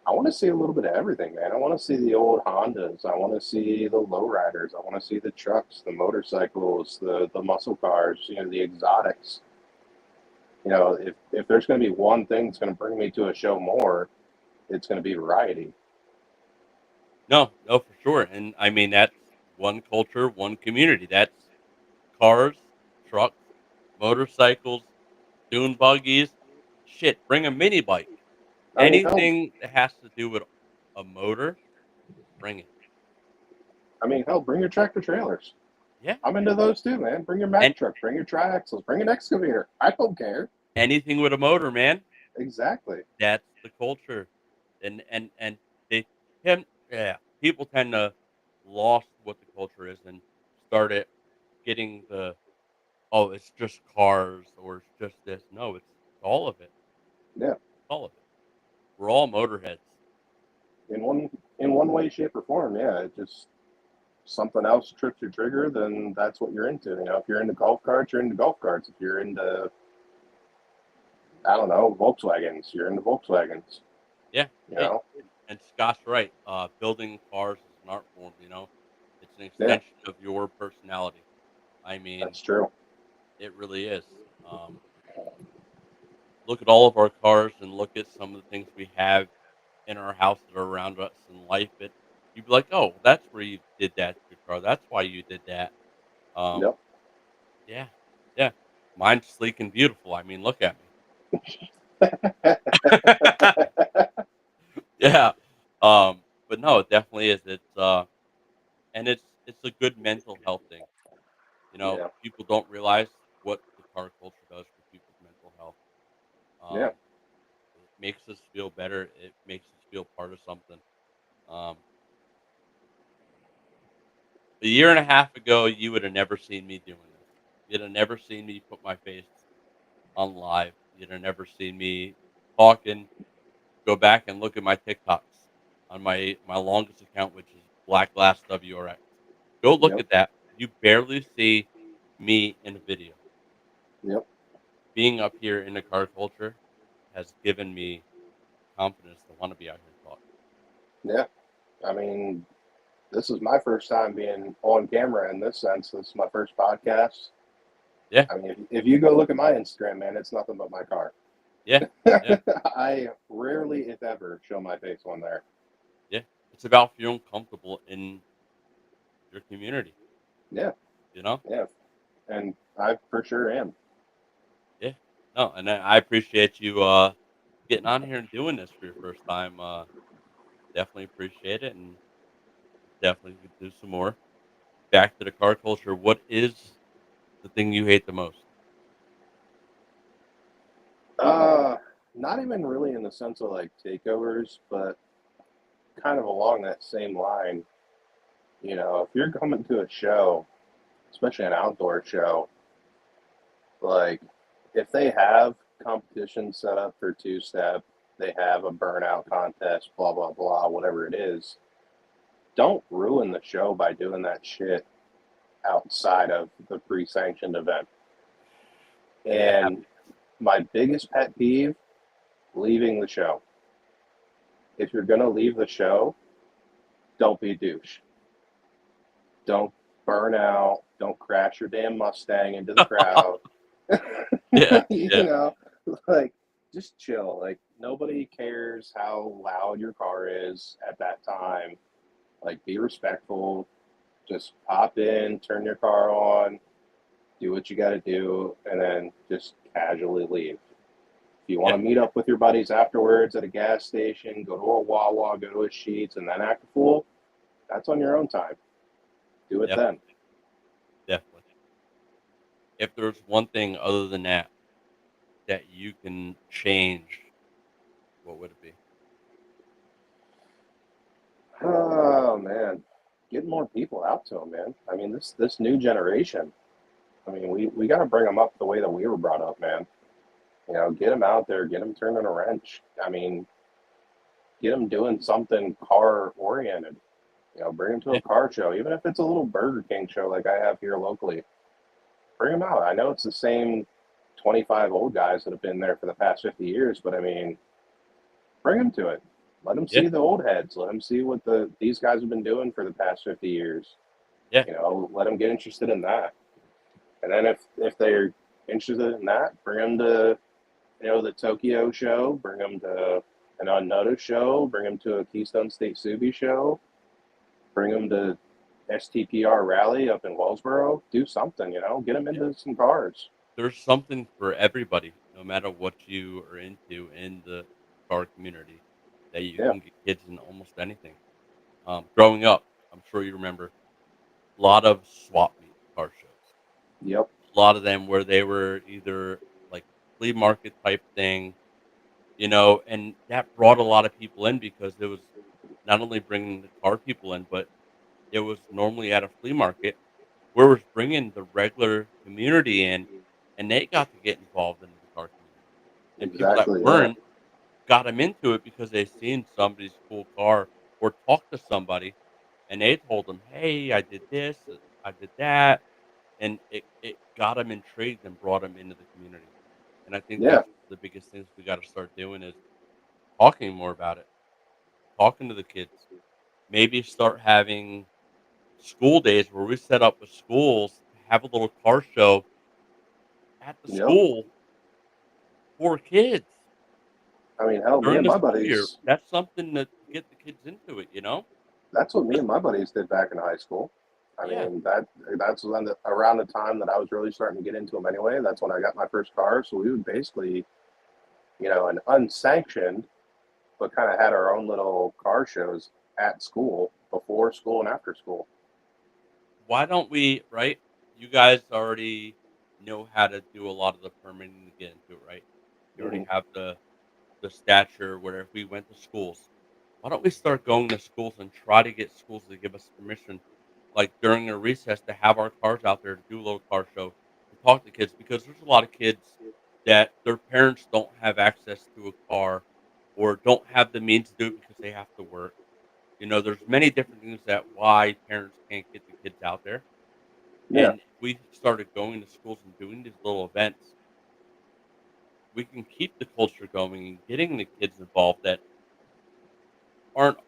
[SPEAKER 3] I want to see a little bit of everything, man. I want to see the old Hondas. I want to see the lowriders. I want to see the trucks, the motorcycles, the muscle cars, the exotics. If there's going to be one thing that's going to bring me to a show more, it's going to be variety.
[SPEAKER 1] No, no, for sure. And I mean that's one culture, one community. That's cars, trucks, motorcycles, dune buggies. Shit, bring a mini bike.
[SPEAKER 3] I mean, hell,
[SPEAKER 1] Anything that has to do with a motor, bring it.
[SPEAKER 3] bring your tractor trailers.
[SPEAKER 1] Yeah,
[SPEAKER 3] I'm into
[SPEAKER 1] yeah.
[SPEAKER 3] those too, man. Bring your
[SPEAKER 1] And
[SPEAKER 3] Mack truck, bring your triaxles, bring an excavator. I don't care.
[SPEAKER 1] anything with a motor, man.
[SPEAKER 3] Exactly.
[SPEAKER 1] That's the culture. And they tend, yeah, people tend to lost what the culture is and started getting oh, it's just cars or it's just this. No, it's all of it.
[SPEAKER 3] Yeah.
[SPEAKER 1] All of it. We're all motorheads.
[SPEAKER 3] In one way, shape, or form. Yeah. It just something else trips your trigger, then that's what you're into. If you're into golf carts, you're into golf carts. If you're into, I don't know, Volkswagens, you're into Volkswagens.
[SPEAKER 1] Yeah.
[SPEAKER 3] You
[SPEAKER 1] Hey,
[SPEAKER 3] know.
[SPEAKER 1] and Scott's right. Building cars is an art form. It's an
[SPEAKER 3] Yeah,
[SPEAKER 1] extension of your personality. I mean,
[SPEAKER 3] that's true.
[SPEAKER 1] it really is. Um, Look at all of our cars and look at some of the things we have in our house that are around us in life. You'd be like, oh, that's where you did that to your car. That's why you did that. Um,
[SPEAKER 3] Yep.
[SPEAKER 1] yeah, yeah. Mine's sleek and beautiful. I mean, look at me. Yeah. But no, it definitely is. And it's a good mental health thing.
[SPEAKER 3] Yeah,
[SPEAKER 1] People don't realize what the car culture does for people's mental health.
[SPEAKER 3] yeah,
[SPEAKER 1] Um, it makes us feel better. It makes us feel part of something. Um, a year and a half ago, you would have never seen me doing this. You'd have never seen me put my face on live. You'd have never seen me talking. Go back and look at my TikToks on my longest account, which is Black Glass WRX. Go look
[SPEAKER 3] yep,
[SPEAKER 1] at that. You barely see me in a video.
[SPEAKER 3] yep,
[SPEAKER 1] Being up here in the car culture has given me confidence to want to be out here talking.
[SPEAKER 3] yeah. I mean, this is my first time being on camera in this sense. This is my first podcast.
[SPEAKER 1] Yeah,
[SPEAKER 3] I mean, if you go look at my Instagram, man, it's nothing but my car.
[SPEAKER 1] yeah, yeah,
[SPEAKER 3] I rarely, if ever, show my face on there.
[SPEAKER 1] yeah. It's about feeling comfortable in your community.
[SPEAKER 3] Yeah,
[SPEAKER 1] You know?
[SPEAKER 3] yeah, and I for sure am.
[SPEAKER 1] Yeah. No, and I appreciate you getting on here and doing this for your first time. Definitely appreciate it, and definitely could do some more. Back to the car culture. What is the thing you hate the most?
[SPEAKER 3] Uh, Not even really in the sense of like takeovers, but kind of along that same line. You know, if you're coming to a show, especially an outdoor show, like if they have competition set up for two step, they have a burnout contest, blah blah blah, whatever it is. Don't ruin the show by doing that shit outside of the pre-sanctioned event.
[SPEAKER 1] Yeah.
[SPEAKER 3] And my biggest pet peeve, leaving the show. If you're gonna leave the show, don't be a douche. Don't burn out. Don't crash your damn Mustang into the crowd.
[SPEAKER 1] Yeah.
[SPEAKER 3] You
[SPEAKER 1] Yeah.
[SPEAKER 3] know, like just chill. Like nobody cares how loud your car is at that time. Like be respectful. Just pop in, turn your car on, do what you got to do, and then just casually leave. If you want
[SPEAKER 1] Yeah.
[SPEAKER 3] to meet up with your buddies afterwards at a gas station, go to a Wawa, go to a Sheets, and then act a fool, that's on your own time. Do it
[SPEAKER 1] Definitely.
[SPEAKER 3] then.
[SPEAKER 1] Definitely. If there's one thing other than that you can change, what would it be?
[SPEAKER 3] Oh man, get more people out to them, man. I mean, this new generation. I mean, we got to bring them up the way that we were brought up, man. You know, get them out there, get them turning a wrench. I mean, get them doing something car oriented. You know, bring them to
[SPEAKER 1] Yeah.
[SPEAKER 3] a car show, even if it's a little Burger King show like I have here locally. Bring them out. I know it's the same 25 old guys that have been there for the past 50 years, but I mean, bring them to it. Let them
[SPEAKER 1] Yeah.
[SPEAKER 3] see the old heads. Let them see what these guys have been doing for the past 50 years.
[SPEAKER 1] Yeah.
[SPEAKER 3] You know, let them get interested in that. And then if they're interested in that, bring them to the Tokyo show, bring them to an Unnoticed show, bring them to a Keystone State Subi show, bring them to STPR rally up in Wellsboro. Do something, get them
[SPEAKER 1] Yeah.
[SPEAKER 3] into some cars.
[SPEAKER 1] There's something for everybody, no matter what you are into in the car community, that you
[SPEAKER 3] Yeah.
[SPEAKER 1] can get kids in almost anything. Growing up, I'm sure you remember a lot of swap meet car shows.
[SPEAKER 3] Yep.
[SPEAKER 1] A lot of them where they were either like flea market type thing, and that brought a lot of people in because it was not only bringing the car people in, but it was normally at a flea market where it was bringing the regular community in, and they got to get involved into the car community. And people that
[SPEAKER 3] Exactly. Yeah.
[SPEAKER 1] weren't got them into it because they seen somebody's cool car or talked to somebody, and they told them, "Hey, I did this, I did that," and it got them intrigued and brought them into the community. And I think
[SPEAKER 3] Yeah.
[SPEAKER 1] that's the biggest things we got to start doing is talking more about it, talking to the kids. Maybe start having school days where we set up with schools to have a little car show at the
[SPEAKER 3] Yep.
[SPEAKER 1] school for kids
[SPEAKER 3] I mean, hell, me
[SPEAKER 1] during
[SPEAKER 3] and
[SPEAKER 1] the
[SPEAKER 3] my
[SPEAKER 1] school year.
[SPEAKER 3] buddies.
[SPEAKER 1] That's something that to get the kids into it.
[SPEAKER 3] That's what me
[SPEAKER 1] Just
[SPEAKER 3] and my buddies did back in high school. I
[SPEAKER 1] Yeah.
[SPEAKER 3] mean, that's around the time that I was really starting to get into them anyway. That's when I got my first car. So we would basically, an unsanctioned, but kind of had our own little car shows at school, before school and after school.
[SPEAKER 1] Why don't we, right? You guys already know how to do a lot of the permitting to get into it, right? You already
[SPEAKER 3] Hmm.
[SPEAKER 1] have the stature where if we went to schools, why don't we start going to schools and try to get schools to give us permission, like during a recess, to have our cars out there to do a little car show and talk to kids? Because there's a lot of kids that their parents don't have access to a car or don't have the means to do it because they have to work. There's many different things that why parents can't get the kids out there.
[SPEAKER 3] Yeah,
[SPEAKER 1] And if we started going to schools and doing these little events, we can keep the culture going and getting the kids involved that aren't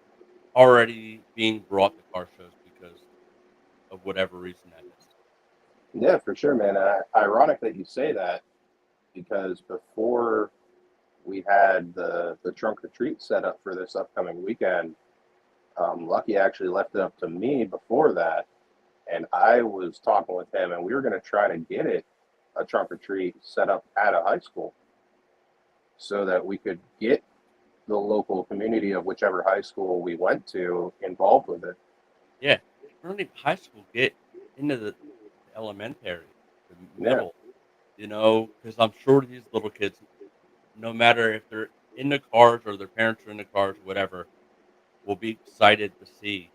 [SPEAKER 1] already being brought to car shows because of whatever reason that is.
[SPEAKER 3] yeah, for sure, man. Ironic that you say that, because before we had the trunk or treat set up for this upcoming weekend, Lucky actually left it up to me before that, and I was talking with him, and we were going to try to get it a trunk or treat set up at a high school so that we could get the local community of whichever high school we went to involved with it.
[SPEAKER 1] Yeah. Early high school, get into the elementary, the
[SPEAKER 3] Yeah,
[SPEAKER 1] middle, because I'm sure these little kids, no matter if they're in the cars or their parents are in the cars, whatever, will be excited to see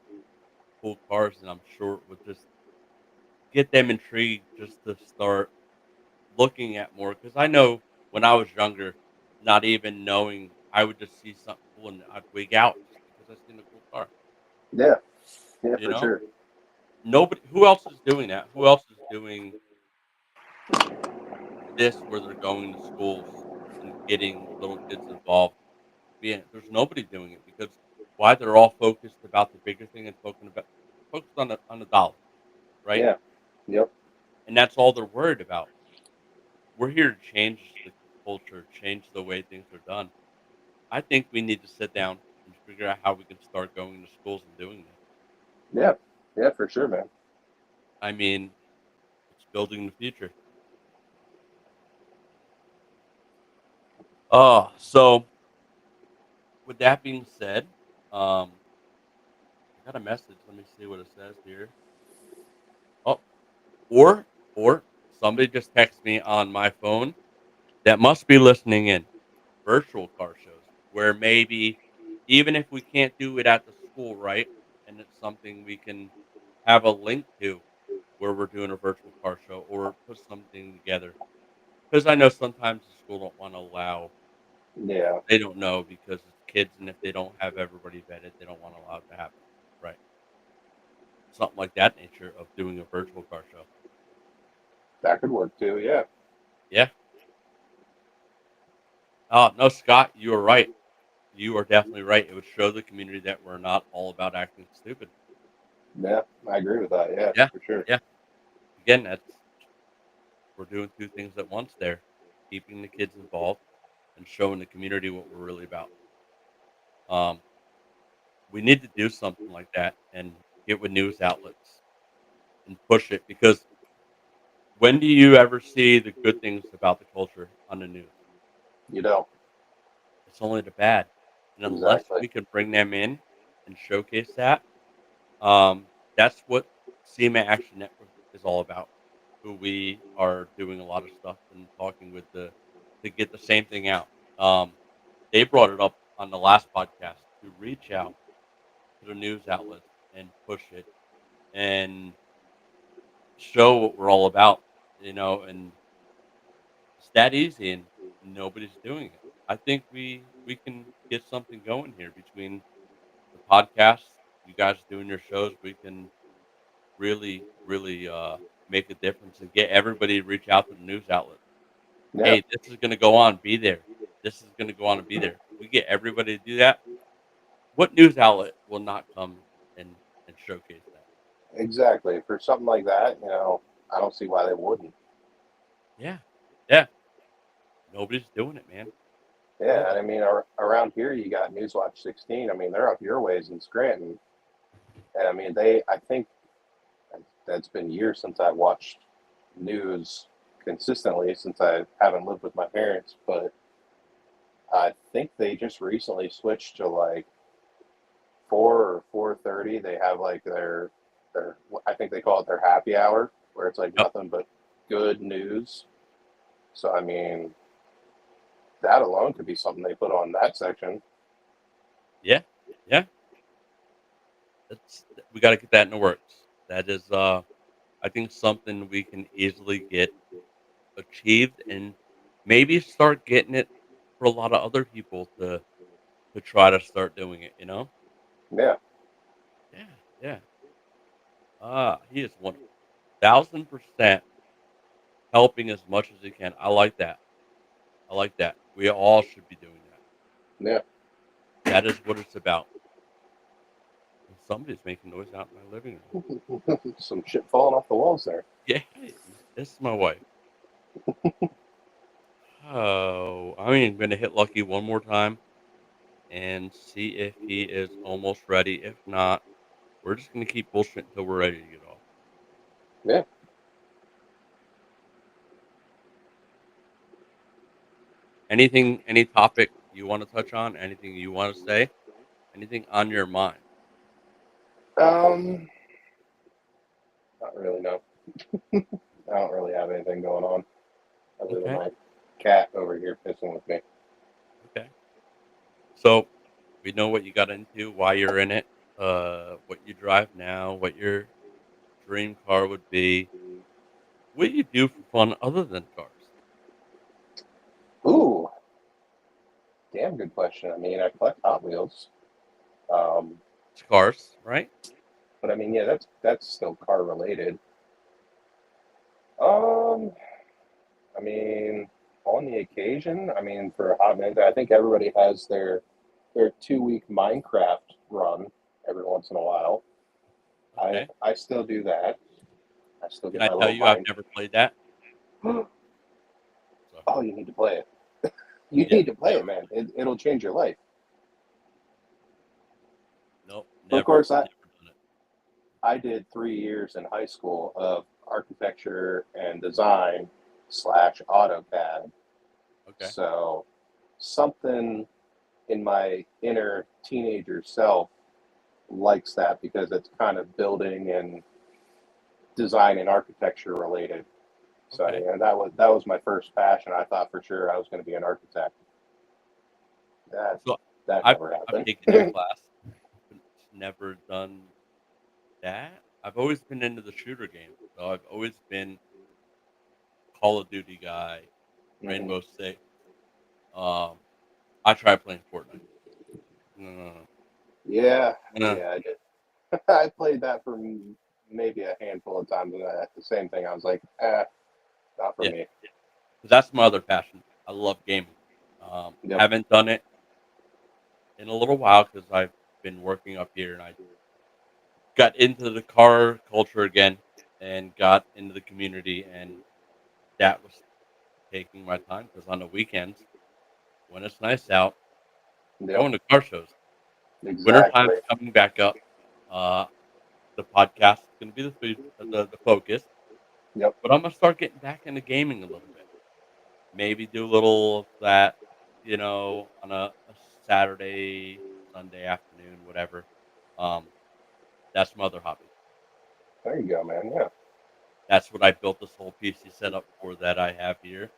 [SPEAKER 1] cool cars. And I'm sure it would just get them intrigued just to start looking at more. Because I know when I was younger, not even knowing, I would just see something cool and I'd wig out just because I seen a cool car.
[SPEAKER 3] yeah, yeah,
[SPEAKER 1] You
[SPEAKER 3] for
[SPEAKER 1] know,
[SPEAKER 3] sure.
[SPEAKER 1] nobody. Who else is doing that? Who else is doing this where they're going to schools and getting little kids involved? There's nobody doing it because why? They're all focused about the bigger thing and focused on the dollar, right?
[SPEAKER 3] Yeah, yep,
[SPEAKER 1] And that's all they're worried about. We're here to change the culture, change the way things are done. I think we need to sit down and figure out how we can start going to schools and doing this.
[SPEAKER 3] yeah, yeah, for sure, man.
[SPEAKER 1] I mean, it's building the future. So with that being said, I got a message. Let me see what it says here. Oh, or somebody just texted me on my phone that must be listening in. Virtual car shows where maybe even if we can't do it at the school, right? And it's something we can have a link to where we're doing a virtual car show or put something together. Because I know sometimes the school don't want to allow,
[SPEAKER 3] Yeah,
[SPEAKER 1] they don't know because it's kids, and if they don't have everybody vetted, they don't want to allow it to happen. Right. Something like that nature of doing a virtual car show.
[SPEAKER 3] that could work too. Yeah,
[SPEAKER 1] Yeah. No, Scott, you are right. You are definitely right. It would show the community that we're not all about acting stupid.
[SPEAKER 3] yeah, I agree with that. Yeah,
[SPEAKER 1] Yeah.
[SPEAKER 3] for sure.
[SPEAKER 1] Yeah. Again, we're doing two things at once there, keeping the kids involved and showing the community what we're really about. Um, we need to do something like that and get with news outlets and push it because when do you ever see the good things about the culture on the news?
[SPEAKER 3] You know,
[SPEAKER 1] It's only the bad. And unless
[SPEAKER 3] exactly.
[SPEAKER 1] we can bring them in and showcase that, that's what SEMA Action Network is all about. Who we are doing a lot of stuff and talking with to get the same thing out. They brought it up on the last podcast to reach out to the news outlets and push it and show what we're all about, and it's that easy and nobody's doing it. I think we can get something going here between the podcast, you guys doing your shows. We can really, really make a difference and get everybody to reach out to the news outlets.
[SPEAKER 3] Yeah,
[SPEAKER 1] Hey, this is going to go on, be there. This is going to go on and be there. We get everybody to do that. What news outlet will not come and showcase that?
[SPEAKER 3] exactly. For something like that, I don't see why they wouldn't.
[SPEAKER 1] Yeah, yeah. Nobody's doing it, man.
[SPEAKER 3] Yeah, and I
[SPEAKER 1] Nobody.
[SPEAKER 3] mean, around here you got Newswatch 16. I mean, they're up your ways in Scranton, and I mean, I think it's been years since I watched news consistently since I haven't lived with my parents, but I think they just recently switched to like 4 or 4:30. They have like their I think they call it their happy hour, where it's like
[SPEAKER 1] Yep.
[SPEAKER 3] nothing but good news. So I mean, that alone could be something they put on that section.
[SPEAKER 1] Yeah. Yeah. That's we got to get that in the works. That is, I think something we can easily get achieved, and maybe start getting it for a lot of other people to try to start doing it.
[SPEAKER 3] Yeah.
[SPEAKER 1] Yeah. Yeah. He is 1,000% helping as much as he can. I like that. I like that. We all should be doing that.
[SPEAKER 3] Yeah.
[SPEAKER 1] That is what it's about. And somebody's making noise out in my living room.
[SPEAKER 3] Some shit falling off the walls there.
[SPEAKER 1] Yeah, this is my wife. Oh, I'm gonna hit Lucky one more time and see if he is almost ready. If not, we're just gonna keep bullshit until we're ready to get off.
[SPEAKER 3] Yeah.
[SPEAKER 1] Anything, any topic you want to touch on? Anything you want to say? Anything on your mind?
[SPEAKER 3] Um, Not really. No, I don't really have anything going on other than
[SPEAKER 1] Okay,
[SPEAKER 3] my cat over here pissing with me.
[SPEAKER 1] okay. So we know what you got into, why you're in it, what you drive now, what your dream car would be. What do you do for fun other than cars?
[SPEAKER 3] Ooh, damn good question. I mean, I collect Hot Wheels. Um,
[SPEAKER 1] It's cars, right?
[SPEAKER 3] but I mean, yeah, that's still car related. Um, I mean, on the occasion, I mean, for a hot minute, I think everybody has their 2 week Minecraft run every once in a while. I
[SPEAKER 1] Okay.
[SPEAKER 3] I still do that. I still
[SPEAKER 1] Can
[SPEAKER 3] get
[SPEAKER 1] I
[SPEAKER 3] my
[SPEAKER 1] tell
[SPEAKER 3] little
[SPEAKER 1] you I've
[SPEAKER 3] mine.
[SPEAKER 1] never played that? So
[SPEAKER 3] Oh, you need to play it. You
[SPEAKER 1] yeah,
[SPEAKER 3] need to play it,
[SPEAKER 1] never.
[SPEAKER 3] man. It'll change your life.
[SPEAKER 1] Nope,
[SPEAKER 3] But of
[SPEAKER 1] never,
[SPEAKER 3] course, I
[SPEAKER 1] never done it.
[SPEAKER 3] I did 3 years in high school of architecture and design slash AutoCAD.
[SPEAKER 1] Okay.
[SPEAKER 3] So something in my inner teenager self likes that because it's kind of building and design and architecture related. So
[SPEAKER 1] Okay.
[SPEAKER 3] yeah, that was my first passion. I thought for sure I was going to be an architect. That
[SPEAKER 1] So
[SPEAKER 3] that
[SPEAKER 1] I've
[SPEAKER 3] never
[SPEAKER 1] I've
[SPEAKER 3] happened.
[SPEAKER 1] taken your class, but never done that. I've always been into the shooter games. So I've always been Call of Duty guy,
[SPEAKER 3] Hmm.
[SPEAKER 1] Rainbow Six. Um, I tried playing Fortnite. No,
[SPEAKER 3] Yeah,
[SPEAKER 1] no, no.
[SPEAKER 3] yeah, I did. I played that for maybe a handful of times, and the same thing. I was like, not for
[SPEAKER 1] Yeah,
[SPEAKER 3] me.
[SPEAKER 1] 'cause that's my other passion. I love gaming.
[SPEAKER 3] Yep.
[SPEAKER 1] Haven't done it in a little while because I've been working up here, and I got into the car culture again and got into the community, and that was taking my time because on the weekends when it's nice out,
[SPEAKER 3] Yep.
[SPEAKER 1] going to car shows. Wintertime's
[SPEAKER 3] Exactly.
[SPEAKER 1] coming back up. Uh, the podcast is going to be the focus,
[SPEAKER 3] Yep.
[SPEAKER 1] but I'm gonna start getting back into gaming a little bit. Maybe do a little of that, on a Saturday, Sunday afternoon, whatever. Um, that's my other hobby.
[SPEAKER 3] There you go, man. Yeah.
[SPEAKER 1] That's what I built this whole PC setup for that I have here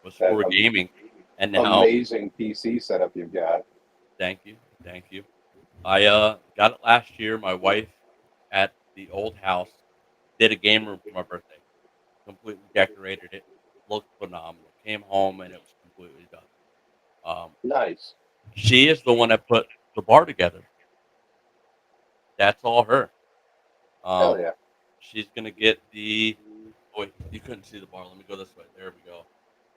[SPEAKER 1] was
[SPEAKER 3] That
[SPEAKER 1] for gaming. And now,
[SPEAKER 3] amazing PC setup you've got.
[SPEAKER 1] thank you, thank you. I got it last year. My wife at the old house did a game room for my birthday. Completely decorated it. Looked phenomenal. Came home and it was completely done.
[SPEAKER 3] Nice.
[SPEAKER 1] She is the one that put the bar together. That's all her.
[SPEAKER 3] Hell
[SPEAKER 1] Um,
[SPEAKER 3] yeah.
[SPEAKER 1] she's gonna get the. Oh, wait, you couldn't see the bar. Let me go this way. There we go.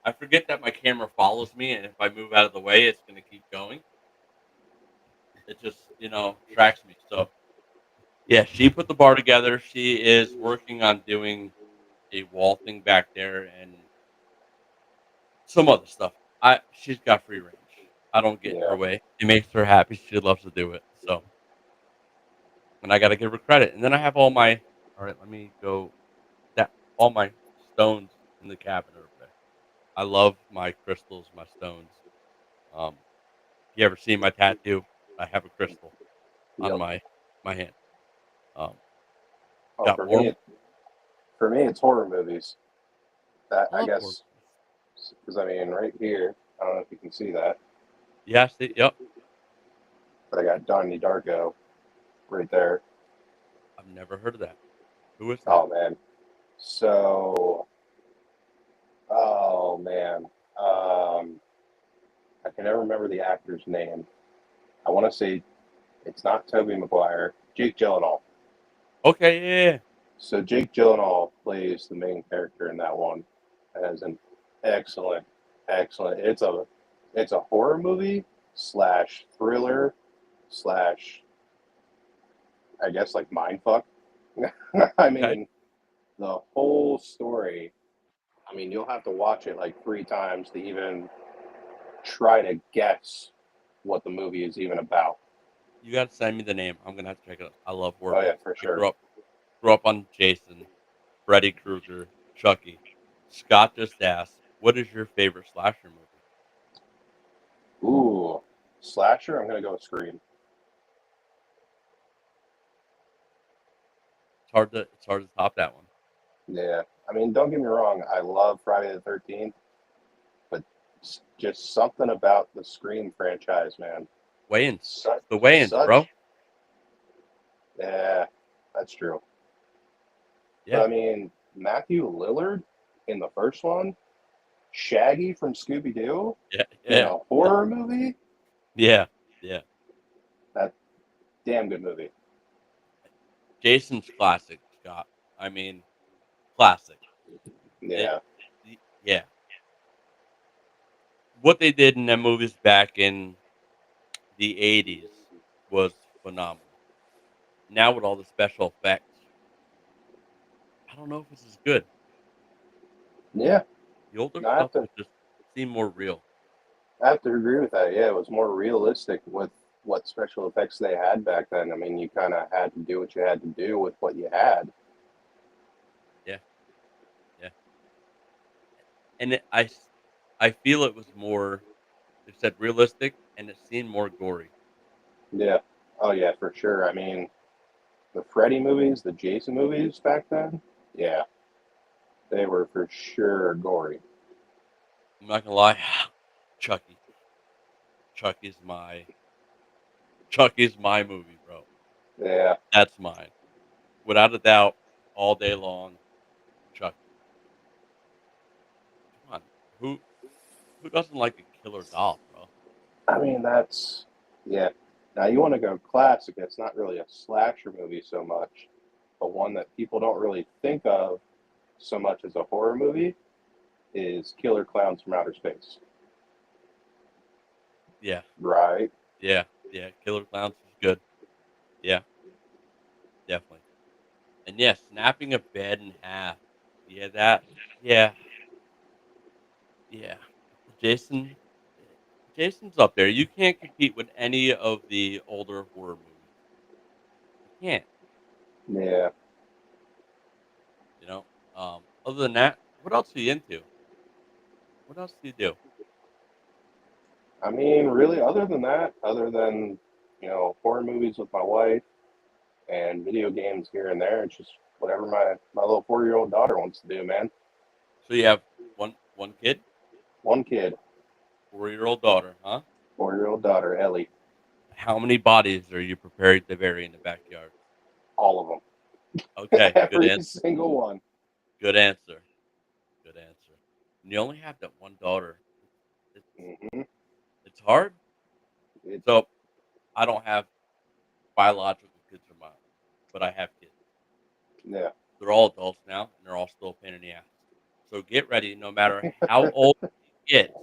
[SPEAKER 1] I forget that my camera follows me, and if I move out of the way, it's gonna keep going. It just, tracks me. So yeah, she put the bar together. She is working on doing a wall thing back there and some other stuff. She's got free range. I don't get in
[SPEAKER 3] Yeah.
[SPEAKER 1] her way. It makes her happy. She loves to do it. So, and I got to give her credit. And then I have all my All right, let me go. That all my stones in the cabinet over there. I love my crystals, my stones. Um, if you ever see my tattoo, I have a crystal on
[SPEAKER 3] Yep.
[SPEAKER 1] my hand. Um,
[SPEAKER 3] Oh,
[SPEAKER 1] got more.
[SPEAKER 3] for me, it's horror movies. That
[SPEAKER 1] I
[SPEAKER 3] I
[SPEAKER 1] love horror
[SPEAKER 3] guess
[SPEAKER 1] movies.
[SPEAKER 3] because I mean, right here, I don't know if you can see that,
[SPEAKER 1] Yes, yep.
[SPEAKER 3] but I got Donnie Darko right there.
[SPEAKER 1] I've never heard of that. Who is that?
[SPEAKER 3] Oh man. So, oh man, I can never remember the actor's name. I want to say it's not Tobey Maguire. Jake Gyllenhaal.
[SPEAKER 1] Okay, yeah, yeah.
[SPEAKER 3] So Jake Gyllenhaal plays the main character in that one as an excellent, excellent. It's a horror movie slash thriller slash I guess like mindfuck. I
[SPEAKER 1] Okay,
[SPEAKER 3] mean the whole story. I mean you'll have to watch it like 3 times to even try to guess what the movie is even about.
[SPEAKER 1] you got to send me the name. I'm gonna have to check it out. I love horror
[SPEAKER 3] Oh yeah,
[SPEAKER 1] movies.
[SPEAKER 3] for
[SPEAKER 1] I
[SPEAKER 3] sure.
[SPEAKER 1] grew up on Jason, Freddy Krueger, Chucky. Scott just asked, "What is your favorite slasher movie?"
[SPEAKER 3] Ooh, slasher. I'm gonna go with Scream.
[SPEAKER 1] It's hard to top that one.
[SPEAKER 3] Yeah, I mean, don't get me wrong. I love Friday the 13th, but just something about the Scream franchise, man.
[SPEAKER 1] Wayans,
[SPEAKER 3] Such,
[SPEAKER 1] it's the Wayans, bro.
[SPEAKER 3] such. Yeah, that's true. But
[SPEAKER 1] Yeah,
[SPEAKER 3] I mean, Matthew Lillard in the first one, Shaggy from Scooby Doo
[SPEAKER 1] yeah,
[SPEAKER 3] in
[SPEAKER 1] yeah,
[SPEAKER 3] a horror movie.
[SPEAKER 1] yeah, yeah.
[SPEAKER 3] That damn good movie.
[SPEAKER 1] Jason's classic, Scott. I mean, classic. It,
[SPEAKER 3] Yeah,
[SPEAKER 1] yeah. What they did in them movies back in the '80s was phenomenal. Now with all the special effects, I don't know if it's as good.
[SPEAKER 3] yeah.
[SPEAKER 1] The older
[SPEAKER 3] No, I
[SPEAKER 1] stuff
[SPEAKER 3] have to,
[SPEAKER 1] was just seemed more real.
[SPEAKER 3] I have to agree with that. Yeah, it was more realistic with what special effects they had back then. I mean, you kind of had to do what you had to do with what you had.
[SPEAKER 1] Yeah, yeah. And I feel it was more. They said realistic, and it seemed more gory.
[SPEAKER 3] Yeah. Oh yeah, for sure. I mean, the Freddy movies, the Jason movies back then, yeah, they were for sure gory.
[SPEAKER 1] I'm not gonna lie, Chucky. Chucky's my Chucky's my movie, bro.
[SPEAKER 3] Yeah.
[SPEAKER 1] That's mine, without a doubt, all day long. Chucky. Come on, who doesn't like a killer doll, bro?
[SPEAKER 3] I mean, that's yeah. Now you want to go classic. It's not really a slasher movie so much, but one that people don't really think of so much as a horror movie is Killer Clowns from Outer Space.
[SPEAKER 1] Yeah,
[SPEAKER 3] Right?
[SPEAKER 1] yeah, yeah. Killer Clowns was good. Yeah, definitely. And yeah, snapping a bed in half. Yeah, that. Yeah, yeah. Jason. Jason's up there. You can't compete with any of the older horror movies. You can't.
[SPEAKER 3] Yeah.
[SPEAKER 1] You know. Other than that, what else are you into? What else do you do?
[SPEAKER 3] I mean, really, other than that, other than horror movies with my wife and video games here and there, it's just whatever my little 4-year-old daughter wants to do, man.
[SPEAKER 1] So you have one kid,
[SPEAKER 3] One kid,
[SPEAKER 1] 4-year-old daughter, huh?
[SPEAKER 3] 4-year-old daughter, Ellie.
[SPEAKER 1] How many bodies are you prepared to bury in the backyard?
[SPEAKER 3] All of them.
[SPEAKER 1] Okay, good
[SPEAKER 3] Every
[SPEAKER 1] answer.
[SPEAKER 3] single one.
[SPEAKER 1] Good answer. Good answer. And you only have that one daughter. It's
[SPEAKER 3] Hmm.
[SPEAKER 1] it's hard.
[SPEAKER 3] It,
[SPEAKER 1] So I don't have biological kids of my own, but I have kids.
[SPEAKER 3] yeah.
[SPEAKER 1] They're all adults now, and they're all still a pain in the ass. So get ready. No matter how old she gets,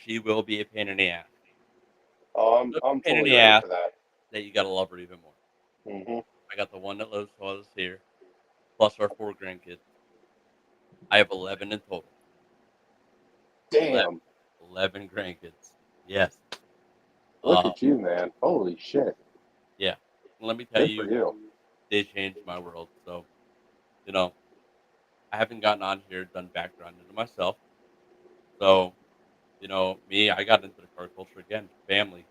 [SPEAKER 1] she will be a pain in the ass.
[SPEAKER 3] Oh,
[SPEAKER 1] So
[SPEAKER 3] I'm
[SPEAKER 1] pain in
[SPEAKER 3] fully
[SPEAKER 1] the
[SPEAKER 3] ready
[SPEAKER 1] ass
[SPEAKER 3] for that.
[SPEAKER 1] that you gotta love her even more.
[SPEAKER 3] Hmm.
[SPEAKER 1] I got the one that lives with us here, plus our 4 grandkids. I have 11 in total. 11,
[SPEAKER 3] Damn.
[SPEAKER 1] 11 grandkids. Yes.
[SPEAKER 3] Look
[SPEAKER 1] Uh,
[SPEAKER 3] at you, man. Holy shit.
[SPEAKER 1] yeah. Let me tell
[SPEAKER 3] Good for
[SPEAKER 1] you,
[SPEAKER 3] you.
[SPEAKER 1] they changed my world. So, you know, I haven't gotten on here, done background into myself. So, me, I got into the car culture again. Family,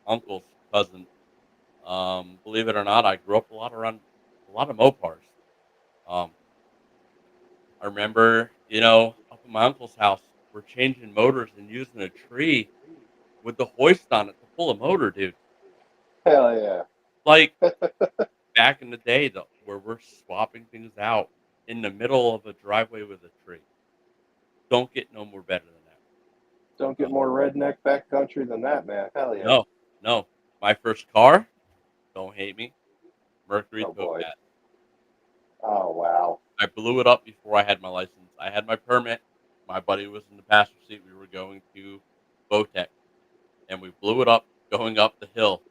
[SPEAKER 1] uncles, cousins. Believe it or not, I grew up a lot around a lot of Mopars. Um, I remember, up at my uncle's house, we're changing motors and using a tree with the hoist on it to pull a motor, dude.
[SPEAKER 3] Hell yeah.
[SPEAKER 1] Like back in the day, where we're swapping things out in the middle of a driveway with a tree. Don't get no more better than that.
[SPEAKER 3] Don't get
[SPEAKER 1] Uh,
[SPEAKER 3] more redneck backcountry than that, man. Hell yeah.
[SPEAKER 1] no, no. My first car, don't hate me, Mercury
[SPEAKER 3] Oh boy.
[SPEAKER 1] Towcat.
[SPEAKER 3] Oh wow.
[SPEAKER 1] I blew it up before I had my license. I had my permit. My buddy was in the passenger seat. We were going to Botec, and we blew it up going up the hill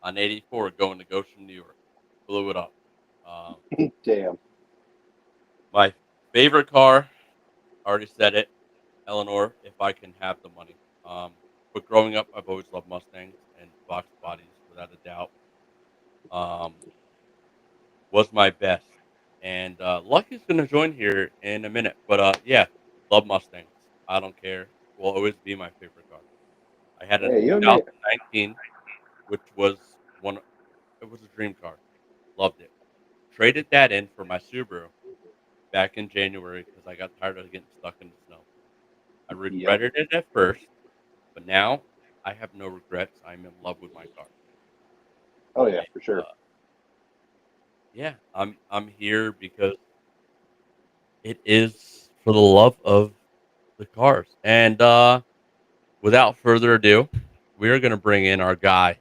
[SPEAKER 1] on 84 going to Goshen, New York. Blew it up. Um,
[SPEAKER 3] Damn.
[SPEAKER 1] my favorite car, I already said it, Eleanor, if I can have the money. But growing up, I've always loved Mustangs and box bodies, without a doubt. Um, was my best. And Lucky's going to join here in a minute. But yeah, love Mustangs. I don't care. Will always be my favorite car. I had a
[SPEAKER 3] Hey, you and me.
[SPEAKER 1] 2019, which was one. It was a dream car. Loved it. Traded that in for my Subaru back in January because I got tired of getting stuck in the snow. I
[SPEAKER 3] Yep.
[SPEAKER 1] regretted it at first, but now I have no regrets. I'm in love with my car.
[SPEAKER 3] Oh yeah,
[SPEAKER 1] And,
[SPEAKER 3] for sure.
[SPEAKER 1] yeah, I'm here because it is for the love of the cars. And without further ado, we are going to bring in our guy,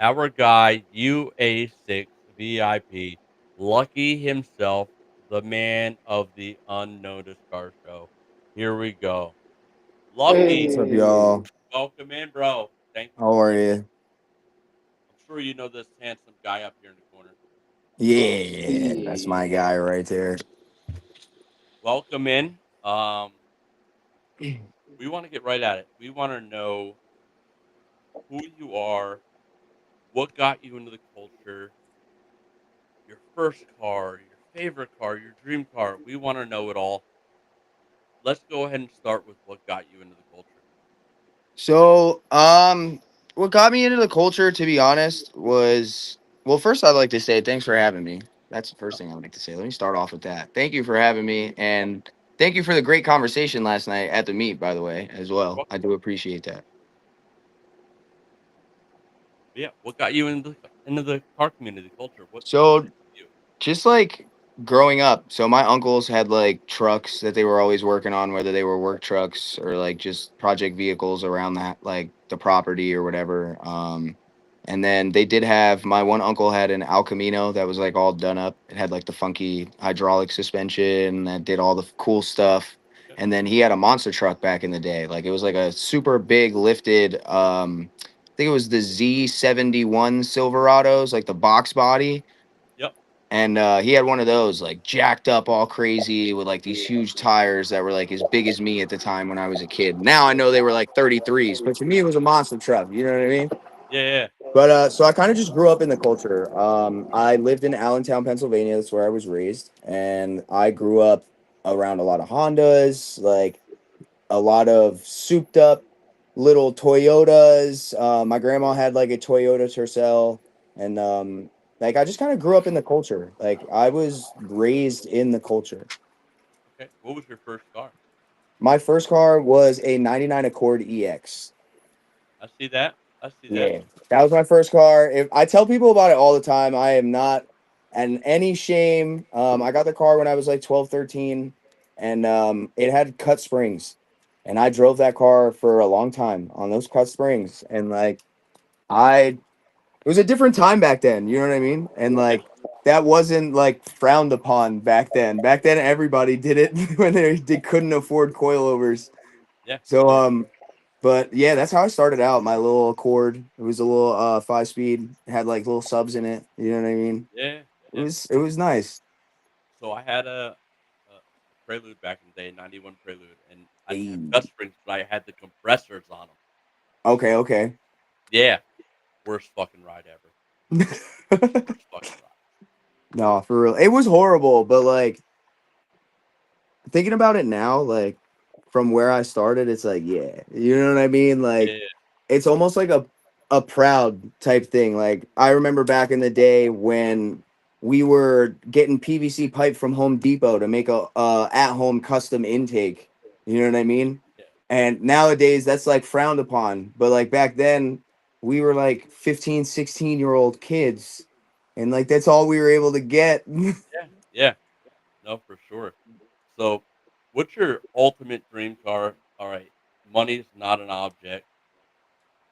[SPEAKER 1] UA6 VIP, Lucky himself, the man of the unnoticed car show. Here we go. Lucky,
[SPEAKER 4] What's up,
[SPEAKER 3] Hey.
[SPEAKER 4] y'all?
[SPEAKER 1] welcome in, bro. Thank you
[SPEAKER 4] How
[SPEAKER 1] for
[SPEAKER 4] are
[SPEAKER 1] being.
[SPEAKER 4] you?
[SPEAKER 1] I'm sure you know this handsome guy up here in the corner.
[SPEAKER 4] Yeah, that's my
[SPEAKER 3] Yeah.
[SPEAKER 4] guy right there.
[SPEAKER 1] Welcome in. We want to get right at it. We want to know who you are, what got you into the culture, your first car, your favorite car, your dream car. We want to know it all. Let's go ahead and start with what got you into the culture.
[SPEAKER 4] So, what got me into the culture, to be honest, was well. First, I'd like to say thanks for having me. That's the first thing I'd like to say. Let me start off with that. Thank you for having me, and thank you for the great conversation last night at the meet, by the way, as well.
[SPEAKER 1] Well,
[SPEAKER 4] I do appreciate that.
[SPEAKER 1] yeah, what got you into the car community culture? What
[SPEAKER 4] So,
[SPEAKER 1] interested you?
[SPEAKER 4] just like growing up, so my uncles had like trucks that they were always working on, whether they were work trucks or like just project vehicles around that, like the property or whatever. And then they did have my one uncle had an Al Camino that was like all done up. It had like the funky hydraulic suspension that did all the cool stuff.
[SPEAKER 1] Yeah,
[SPEAKER 4] And then he had a monster truck back in the day. Like it was like a super big lifted, I think it was the Z71 Silverados, like the box body,
[SPEAKER 1] yep,
[SPEAKER 4] and he had one of those like jacked up all crazy with like these huge tires that were like as big as me at the time when I was a kid. Now I know they were like 33s, but for me it was a monster truck. You know what I mean?
[SPEAKER 1] yeah, yeah.
[SPEAKER 4] But so I kind of just grew up in the culture. I lived in Allentown, Pennsylvania. That's where I was raised, and I grew up around a lot of Hondas, like a lot of souped up little Toyotas. My grandma had like a Toyota Tercel, and like I just kind of grew up in the culture. Like I was raised in the culture.
[SPEAKER 1] Okay, what was your first car?
[SPEAKER 4] My first car was a '99 Accord EX.
[SPEAKER 1] I see that. I see that.
[SPEAKER 4] Yeah, that was my first car. If I tell people about it all the time, I am not in any shame. I got the car when I was like 12, 13, and it had cut springs. And I drove that car for a long time on those cut springs. And like I it was a different time back then, you know what I mean? And
[SPEAKER 1] Yeah,
[SPEAKER 4] like that wasn't like frowned upon back then. Back then everybody did it when they couldn't afford coilovers.
[SPEAKER 1] yeah,
[SPEAKER 4] So
[SPEAKER 1] yeah,
[SPEAKER 4] but yeah, that's how I started out. My little Accord. It was a little 5 speed. It had like little subs in it. You know what I mean?
[SPEAKER 1] yeah,
[SPEAKER 4] It
[SPEAKER 1] yeah.
[SPEAKER 4] was nice.
[SPEAKER 1] So I had a Prelude back in the day, '91 Prelude, and I didn't have
[SPEAKER 4] Hey.
[SPEAKER 1] gut springs, but I had the compressors on them.
[SPEAKER 4] Okay, okay.
[SPEAKER 1] Yeah, worst fucking ride ever. Worst fucking ride.
[SPEAKER 4] No, for real. It was horrible, but like thinking about it now, like from where I started, it's like, yeah, you know what I mean? Like
[SPEAKER 1] Yeah,
[SPEAKER 4] it's almost like a proud type thing. Like I remember back in the day when we were getting PVC pipe from Home Depot to make a at home custom intake. You know what I mean?
[SPEAKER 1] yeah,
[SPEAKER 4] And nowadays that's like frowned upon. But like back then we were like 15, 16-year-old kids and like that's all we were able to get.
[SPEAKER 1] yeah, yeah. No, for sure. So, what's your ultimate dream car? All right, money's not an object.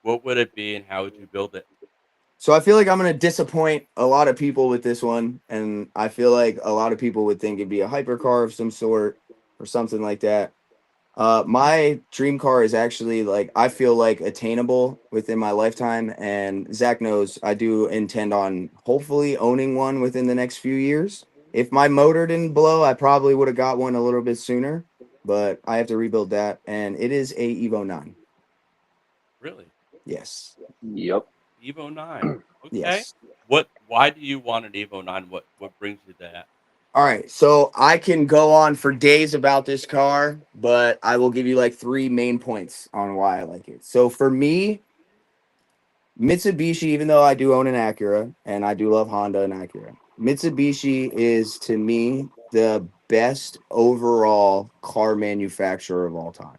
[SPEAKER 1] What would it be, and how would you build it?
[SPEAKER 4] So I feel like I'm gonna disappoint a lot of people with this one, and I feel like a lot of people would think it'd be a hypercar of some sort or something like that. My dream car is actually like I feel like attainable within my lifetime, and Zach knows I do intend on hopefully owning one within the next few years. If my motor didn't blow, I probably would have got one a little bit sooner, but I have to rebuild that, and it is a Evo 9.
[SPEAKER 1] Really,
[SPEAKER 4] Yes,
[SPEAKER 3] Yep.
[SPEAKER 1] Evo 9. Okay.
[SPEAKER 4] yes.
[SPEAKER 1] What? Why do you want an Evo 9? What brings you to that?
[SPEAKER 4] All right, so I can go on for days about this car, but I will give you like three main points on why I like it. So for me, Mitsubishi, even though I do own an Acura and I do love Honda and Acura, Mitsubishi is to me the best overall car manufacturer of all time.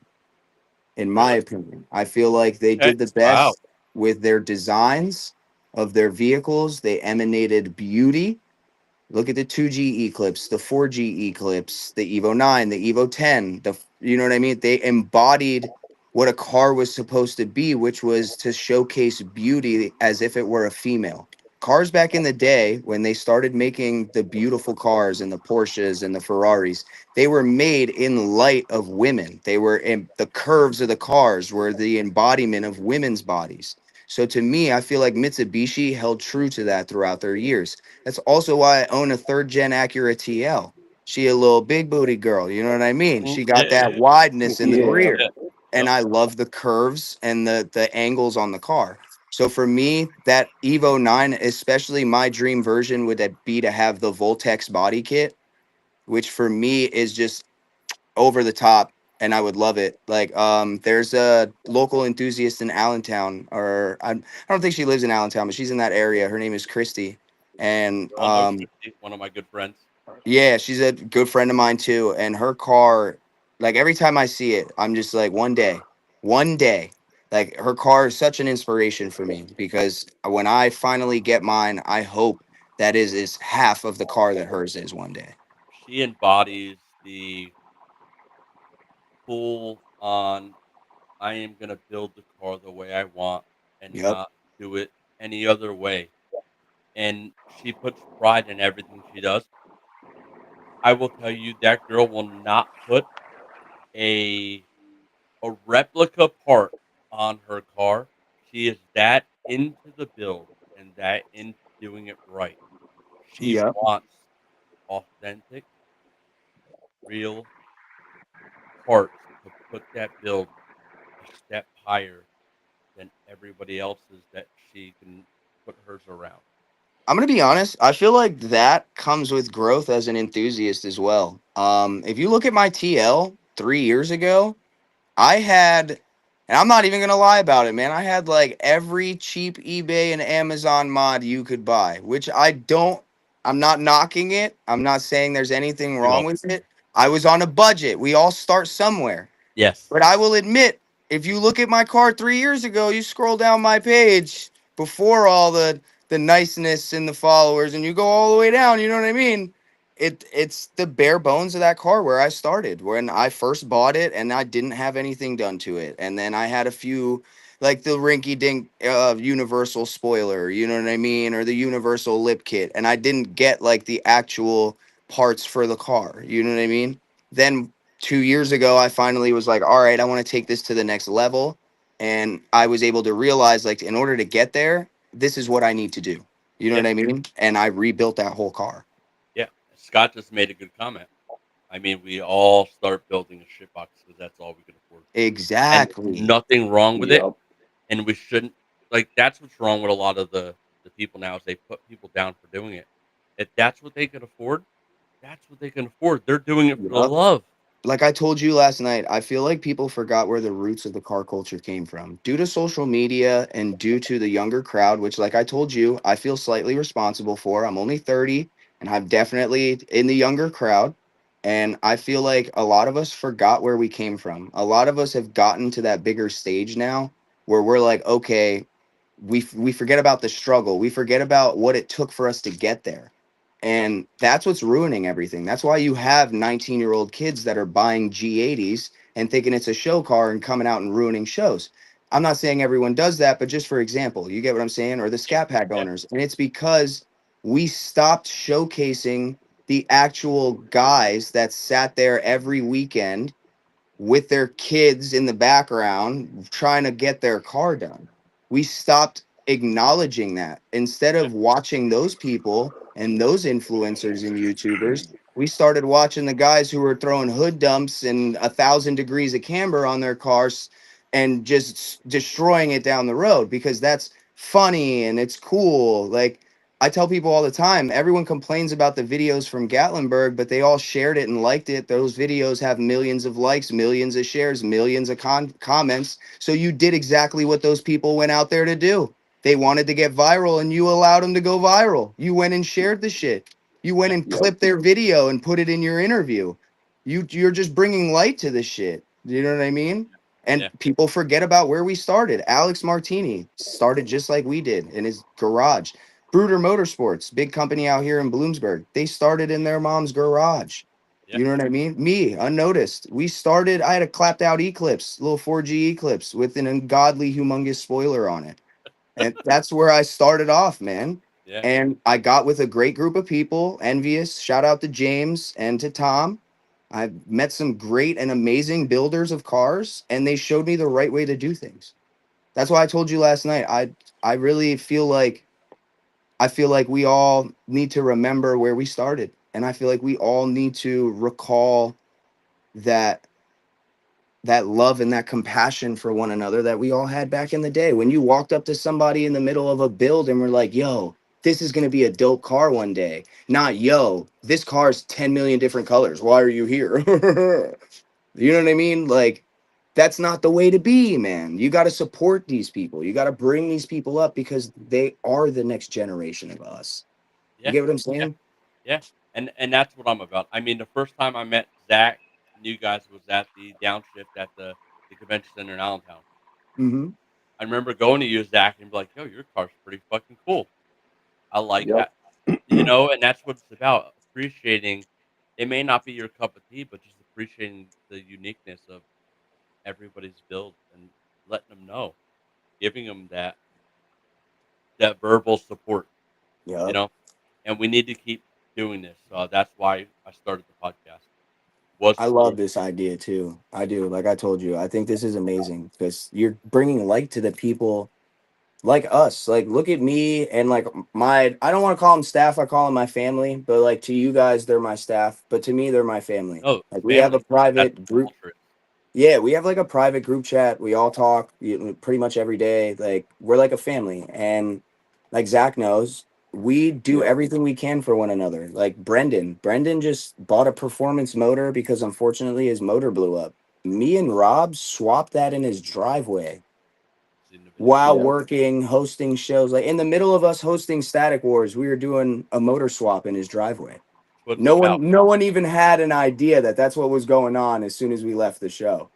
[SPEAKER 4] In my
[SPEAKER 1] Really?
[SPEAKER 4] opinion, I feel like they
[SPEAKER 1] Okay.
[SPEAKER 4] did the
[SPEAKER 1] Wow.
[SPEAKER 4] best with their designs of their vehicles. They emanated beauty. Look at the 2G Eclipse, the 4G Eclipse, the Evo 9, the Evo 10, you know what I mean? They embodied what a car was supposed to be, which was to showcase beauty as if it were a female. Cars back in the day, when they started making the beautiful cars and the Porsches and the Ferraris, they were made in light of women. They were in the curves of the cars were the embodiment of women's bodies. So to me, I feel like Mitsubishi held true to that throughout their years. That's also why I own a third gen Acura TL. She a little big booty girl, you know what I mean?
[SPEAKER 1] Mm,
[SPEAKER 4] She
[SPEAKER 1] yeah,
[SPEAKER 4] got
[SPEAKER 1] yeah,
[SPEAKER 4] that
[SPEAKER 1] yeah.
[SPEAKER 4] wideness in the
[SPEAKER 3] Yeah.
[SPEAKER 4] rear.
[SPEAKER 1] Yeah.
[SPEAKER 4] And
[SPEAKER 1] Yep.
[SPEAKER 4] I love the curves and the angles on the car. So for me, that Evo 9, especially my dream version would that be to have the Voltex body kit, which for me is just over the top and I would love it. Like there's a local enthusiast in Allentown or I don't think she lives in Allentown, but she's in that area. Her name is Christy. And
[SPEAKER 1] We all know Christy, one of my good friends.
[SPEAKER 4] yeah, she's a good friend of mine too. And her car, like every time I see it, I'm just like, one day. Like her car is such an inspiration for me because when I finally get mine, I hope that is half of the car that hers is one day.
[SPEAKER 1] She embodies the full on. I am gonna build the car the way I want and
[SPEAKER 4] Yep.
[SPEAKER 1] not do it any other way. And she puts pride in everything she does. I will tell you that girl will not put a a replica part on her car. She is that into the build and that into doing it right. She
[SPEAKER 4] Yep.
[SPEAKER 1] wants authentic, real parts to put that build a step higher than everybody else's that she can put hers around.
[SPEAKER 4] I'm gonna be honest. I feel like that comes with growth as an enthusiast as well. If you look at my TL 3 years ago, I had, and I'm not even gonna lie about it, man. I had like every cheap eBay and Amazon mod you could buy, which I don't. I'm not knocking it. I'm not saying there's anything
[SPEAKER 1] We
[SPEAKER 4] wrong
[SPEAKER 1] all
[SPEAKER 4] with it. I was on a budget. We all start somewhere.
[SPEAKER 1] yes.
[SPEAKER 4] But I will admit, if you look at my car 3 years ago, you scroll down my page before all the niceness and the followers, and you go all the way down. You know what I mean? It's the bare bones of that car where I started when I first bought it, and I didn't have anything done to it, and then I had a few like the rinky dink universal spoiler, you know what I mean, or the universal lip kit, and I didn't get like the actual parts for the car. You know what I mean? Then 2 years ago, I finally was like, all right, I want to take this to the next level. And I was able to realize, like, in order to get there, this is what I need to do. You know
[SPEAKER 1] Yeah.
[SPEAKER 4] what I mean? And I rebuilt that whole car.
[SPEAKER 1] Yeah. Scott just made a good comment. I mean, we all start building a shitbox because that's all we can afford. And
[SPEAKER 4] Exactly.
[SPEAKER 1] nothing wrong with it.
[SPEAKER 3] Yep.
[SPEAKER 1] And we shouldn't, like, that's what's wrong with a lot of the people now is they put people down for doing it. If that's what they can afford, that's what they can afford. They're doing it for the
[SPEAKER 4] Yup.
[SPEAKER 1] love.
[SPEAKER 4] Like I told you last night, I feel like people forgot where the roots of the car culture came from. Due to social media and due to the younger crowd, which, like I told you, I feel slightly responsible for. I'm only 30 and I'm definitely in the younger crowd. And I feel like a lot of us forgot where we came from. A lot of us have gotten to that bigger stage now where we're like, okay, we forget about the struggle. We forget about what it took for us to get there.
[SPEAKER 1] Yep.
[SPEAKER 4] And that's what's ruining everything. That's why you have 19-year-old kids that are buying G80s and thinking it's a show car and coming out and ruining shows. I'm not saying everyone does that, but just for example, you get what I'm saying? Or the Scat Pack
[SPEAKER 1] Yeah.
[SPEAKER 4] owners. And it's because we stopped showcasing the actual guys that sat there every weekend with their kids in the background trying to get their car done. We stopped acknowledging that. Instead
[SPEAKER 1] Yeah.
[SPEAKER 4] of watching those people and those influencers and YouTubers, we started watching the guys who were throwing hood dumps and 1,000 degrees of camber on their cars and just destroying it down the road because that's funny and it's cool. Like I tell people all the time, everyone complains about the videos from Gatlinburg, but they all shared it and liked it. Those videos have millions of likes, millions of shares, millions of comments. So you did exactly what those people went out there to do. They wanted to get viral and you allowed them to go viral. You went and shared the shit. You went
[SPEAKER 1] Yeah.
[SPEAKER 4] and
[SPEAKER 3] Yep.
[SPEAKER 4] clipped their video and put it in your interview. You're just bringing light to the shit. You know what I mean? And
[SPEAKER 1] Yeah.
[SPEAKER 4] people forget about where we started. Alex Martini started just like we did in his garage. Bruder Motorsports, big company out here in Bloomsburg. They started in their mom's garage.
[SPEAKER 1] Yeah.
[SPEAKER 4] You know what I mean? Me, unnoticed. We started, I had a clapped out Eclipse, little 4G Eclipse with an ungodly, humongous spoiler on it. And that's where I started off, man.
[SPEAKER 1] Yeah.
[SPEAKER 4] And I got with a great group of people, envious. Shout out to James and to Tom. I met some great and amazing builders of cars, and they showed me the right way to do things. That's why I told you last night. I really feel like we all need to remember where we started. And I feel like we all need to recall that that love and that compassion for one another that we all had back in the day. When you walked up to somebody in the middle of a build and were like, yo, this is going to be a dope car one day. Not, yo, this car's 10 million different colors. Why are you here? You know what I mean? Like, that's not the way to be, man. You got to support these people. You got to bring these people up because they are the next generation of us. You
[SPEAKER 1] Yeah.
[SPEAKER 4] get what I'm
[SPEAKER 1] Yeah.
[SPEAKER 4] saying?
[SPEAKER 1] Yeah. And that's what I'm about. I mean, the first time I met Zach and you guys was at the downshift at the convention center in Allentown.
[SPEAKER 4] Mm-hmm.
[SPEAKER 1] I remember going to you, Zach, and be like, "Yo, your car's pretty fucking cool. I like
[SPEAKER 3] Yep.
[SPEAKER 1] that." And that's what it's about. Appreciating. It may not be your cup of tea, but just appreciating the uniqueness of everybody's build and letting them know, giving them that verbal support. You
[SPEAKER 4] Yep.
[SPEAKER 1] know, and we need to keep doing this. That's why I started the podcast. Was
[SPEAKER 4] I
[SPEAKER 1] for
[SPEAKER 4] love this idea too. I do. Like I told you, I think this is amazing because you're bringing light to the people like us. Like, look at me and like I don't want to call them staff. I call them my family. But like to you guys, they're my staff. But to me, they're my family.
[SPEAKER 1] no
[SPEAKER 4] Like we have a
[SPEAKER 1] family. That's
[SPEAKER 4] private
[SPEAKER 1] what
[SPEAKER 4] group.
[SPEAKER 1] culture is.
[SPEAKER 4] Yeah, we have like a private group chat. We all talk pretty much every day. Like we're like a family, and like Zach knows, we do
[SPEAKER 3] Yep.
[SPEAKER 4] everything we can for one another. Like Brendan just bought a performance motor because unfortunately his motor blew up. Me and Rob swapped that in his driveway
[SPEAKER 1] Seen the video.
[SPEAKER 4] while
[SPEAKER 3] Yep.
[SPEAKER 4] working, hosting shows. Like in the middle of us hosting Static Wars, we were doing a motor swap in his driveway.
[SPEAKER 1] That's what it's about.
[SPEAKER 4] No one even had an idea that that's what was going on as soon as we left the show.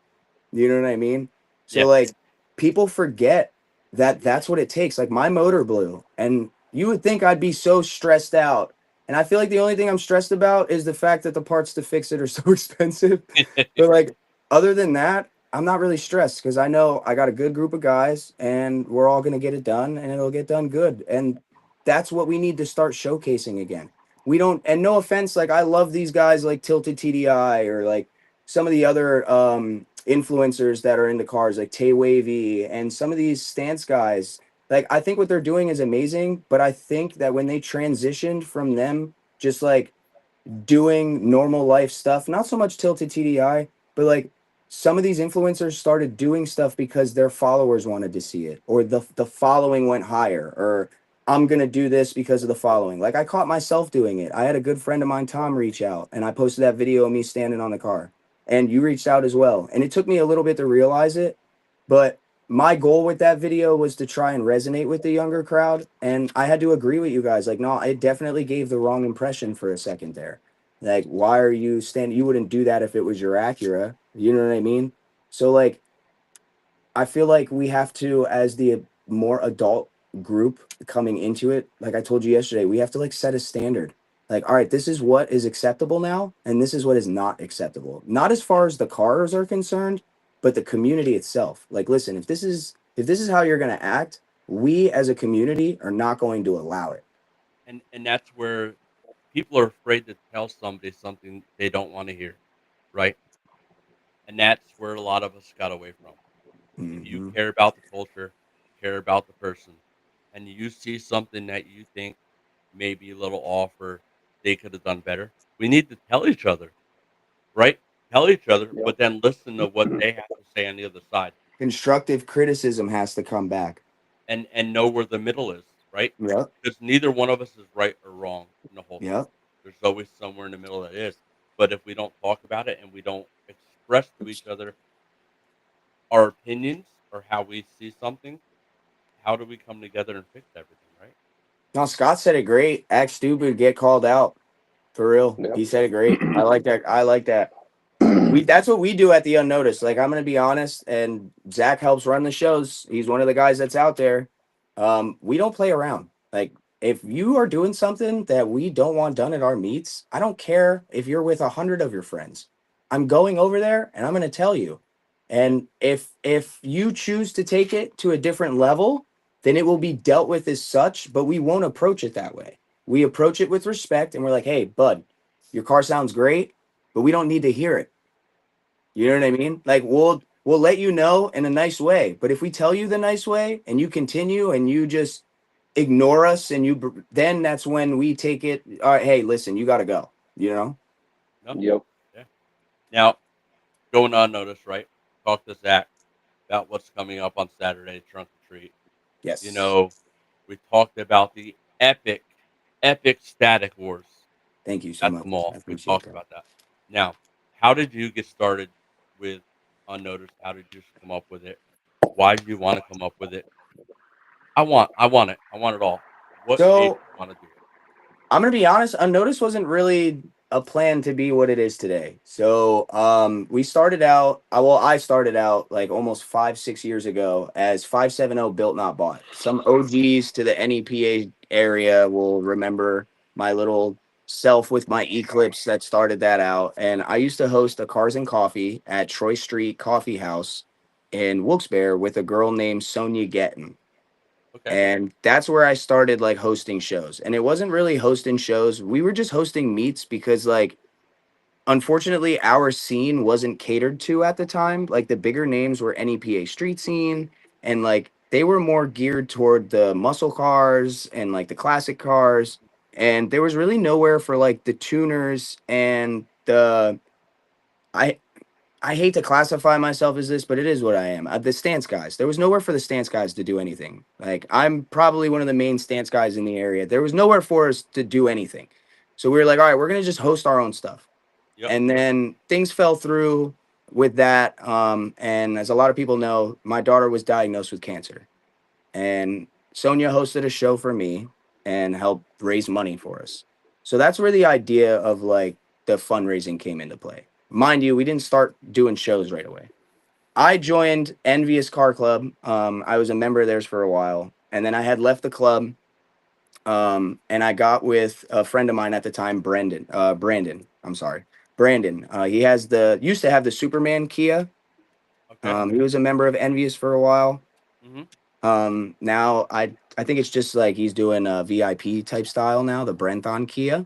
[SPEAKER 4] You know what I mean? So
[SPEAKER 1] Yeah.
[SPEAKER 4] like people forget that that's what it takes. Like my motor blew and you would think I'd be so stressed out. And I feel like the only thing I'm stressed about is the fact that the parts to fix it are so expensive. But like other than that, I'm not really stressed because I know I got a good group of guys and we're all going to get it done and it'll get done good. And that's what we need to start showcasing again. We don't, and no offense, like I love these guys like Tilted TDI or like some of the other influencers that are into cars like Tay Wavy and some of these stance guys. Like I think what they're doing is amazing, but I think that when they transitioned from them just like doing normal life stuff, not so much Tilted TDI, but like some of these influencers started doing stuff because their followers wanted to see it or the following went higher or I'm going to do this because of the following. Like I caught myself doing it. I had a good friend of mine, Tom, reach out, and I posted that video of me standing on the car, and you reached out as well. And it took me a little bit to realize it, but my goal with that video was to try and resonate with the younger crowd. And I had to agree with you guys. Like, no, it definitely gave the wrong impression for a second there. Like, why are you standing? You wouldn't do that if it was your Acura. You know what I mean? So, like, I feel like we have to, as the more adult group coming into it, like I told you yesterday, we have to like set a standard. Like, all right, this is what is acceptable now, and this is what is not acceptable. Not as far as the cars are concerned, but the community itself. Like, listen, if this is how you're gonna act, we as a community are not going to allow it.
[SPEAKER 1] And that's where people are afraid to tell somebody something they don't want to hear, right? And that's where a lot of us got away from. If you
[SPEAKER 4] Hmm.
[SPEAKER 1] care about the culture, care about the person, and you see something that you think may be a little off or they could have done better, we need to tell each other, right? Tell each other,
[SPEAKER 3] Yep.
[SPEAKER 1] but then listen to what they have to say on the other side,
[SPEAKER 4] Constructive criticism has to come back.
[SPEAKER 1] and know where the middle is, right?
[SPEAKER 4] Yep.
[SPEAKER 1] Because neither one of us is right or wrong in the whole thing.
[SPEAKER 4] Yep.
[SPEAKER 1] There's always somewhere in the middle that is. But if we don't talk about it and we don't express to each other our opinions or how we see something, how do we come together and fix everything, right?
[SPEAKER 4] No, Scott said it great. Act stupid, get called out. For real.
[SPEAKER 3] Yep.
[SPEAKER 4] He said it great. I like that. I like that. That's what we do at the Unnoticed. Like I'm gonna be honest, and Zach helps run the shows. He's one of the guys that's out there. We don't play around. Like if you are doing something that we don't want done at our meets, I don't care if you're with 100 of your friends. I'm going over there and I'm gonna tell you.
[SPEAKER 1] Yep.
[SPEAKER 4] And if you choose to take it to a different level, then it will be dealt with as such, but we won't approach it that way. We approach it with respect and we're like, hey, bud, your car sounds great, but we don't need to hear it. You know what I mean? Like we'll let you know in a nice way, but if we tell you the nice way and you continue and you just ignore us and then that's when we take it. All right, hey, listen, you got to go. You know?
[SPEAKER 1] No.
[SPEAKER 3] Yep.
[SPEAKER 1] Yeah. Now, going unnoticed, right? Talk to Zach about what's coming up on Saturday, Trunk or Treat. You
[SPEAKER 4] Yes.
[SPEAKER 1] know, we talked about the epic Static Wars
[SPEAKER 4] Thank you so
[SPEAKER 1] at the
[SPEAKER 4] much. I
[SPEAKER 1] mall. We
[SPEAKER 4] appreciate
[SPEAKER 1] talked
[SPEAKER 4] that.
[SPEAKER 1] about that. Now, how did you get started with unnoticed? How did you come up with it? Why did you want to come up with it? I want it. I want it all. What made
[SPEAKER 4] So
[SPEAKER 1] you want to do it?
[SPEAKER 4] I'm gonna be honest, Unnoticed wasn't really a plan to be what it is today. So we started out I started out like almost 5-6 years ago as 570 Built Not Bought. Some OGs to the NEPA area will remember my little self with my Eclipse that started that out. And I used to host a Cars and Coffee at Troy Street Coffee House in Wilkes-Barre with a girl named Sonia Gettin.
[SPEAKER 1] Okay.
[SPEAKER 4] And that's where I started like hosting shows. And it wasn't really hosting shows. We were just hosting meets because like unfortunately our scene wasn't catered to at the time. Like the bigger names were NEPA street scene and like they were more geared toward the muscle cars and like the classic cars. And there was really nowhere for like the tuners and the I I hate to classify myself as this, but it is what I am. The stance guys. There was nowhere for the stance guys to do anything. Like I'm probably one of the main stance guys in the area. There was nowhere for us to do anything. So we were like, all right, we're gonna just host our own stuff.
[SPEAKER 1] Yep.
[SPEAKER 4] And then things fell through with that. And as a lot of people know, my daughter was diagnosed with cancer. And Sonia hosted a show for me and helped raise money for us. So that's where the idea of like the fundraising came into play. Mind you, we didn't start doing shows right away. I joined Envious Car Club. I was a member of theirs for a while, and then I had left the club. And I got with a friend of mine at the time, Brendan. Brandon. I'm sorry, Brandon. He has the used to have the Superman Kia.
[SPEAKER 1] Okay.
[SPEAKER 4] He was a member of Envious for a while.
[SPEAKER 1] Mhm.
[SPEAKER 4] Now I think it's just like he's doing a VIP type style now, the Brenthon Kia.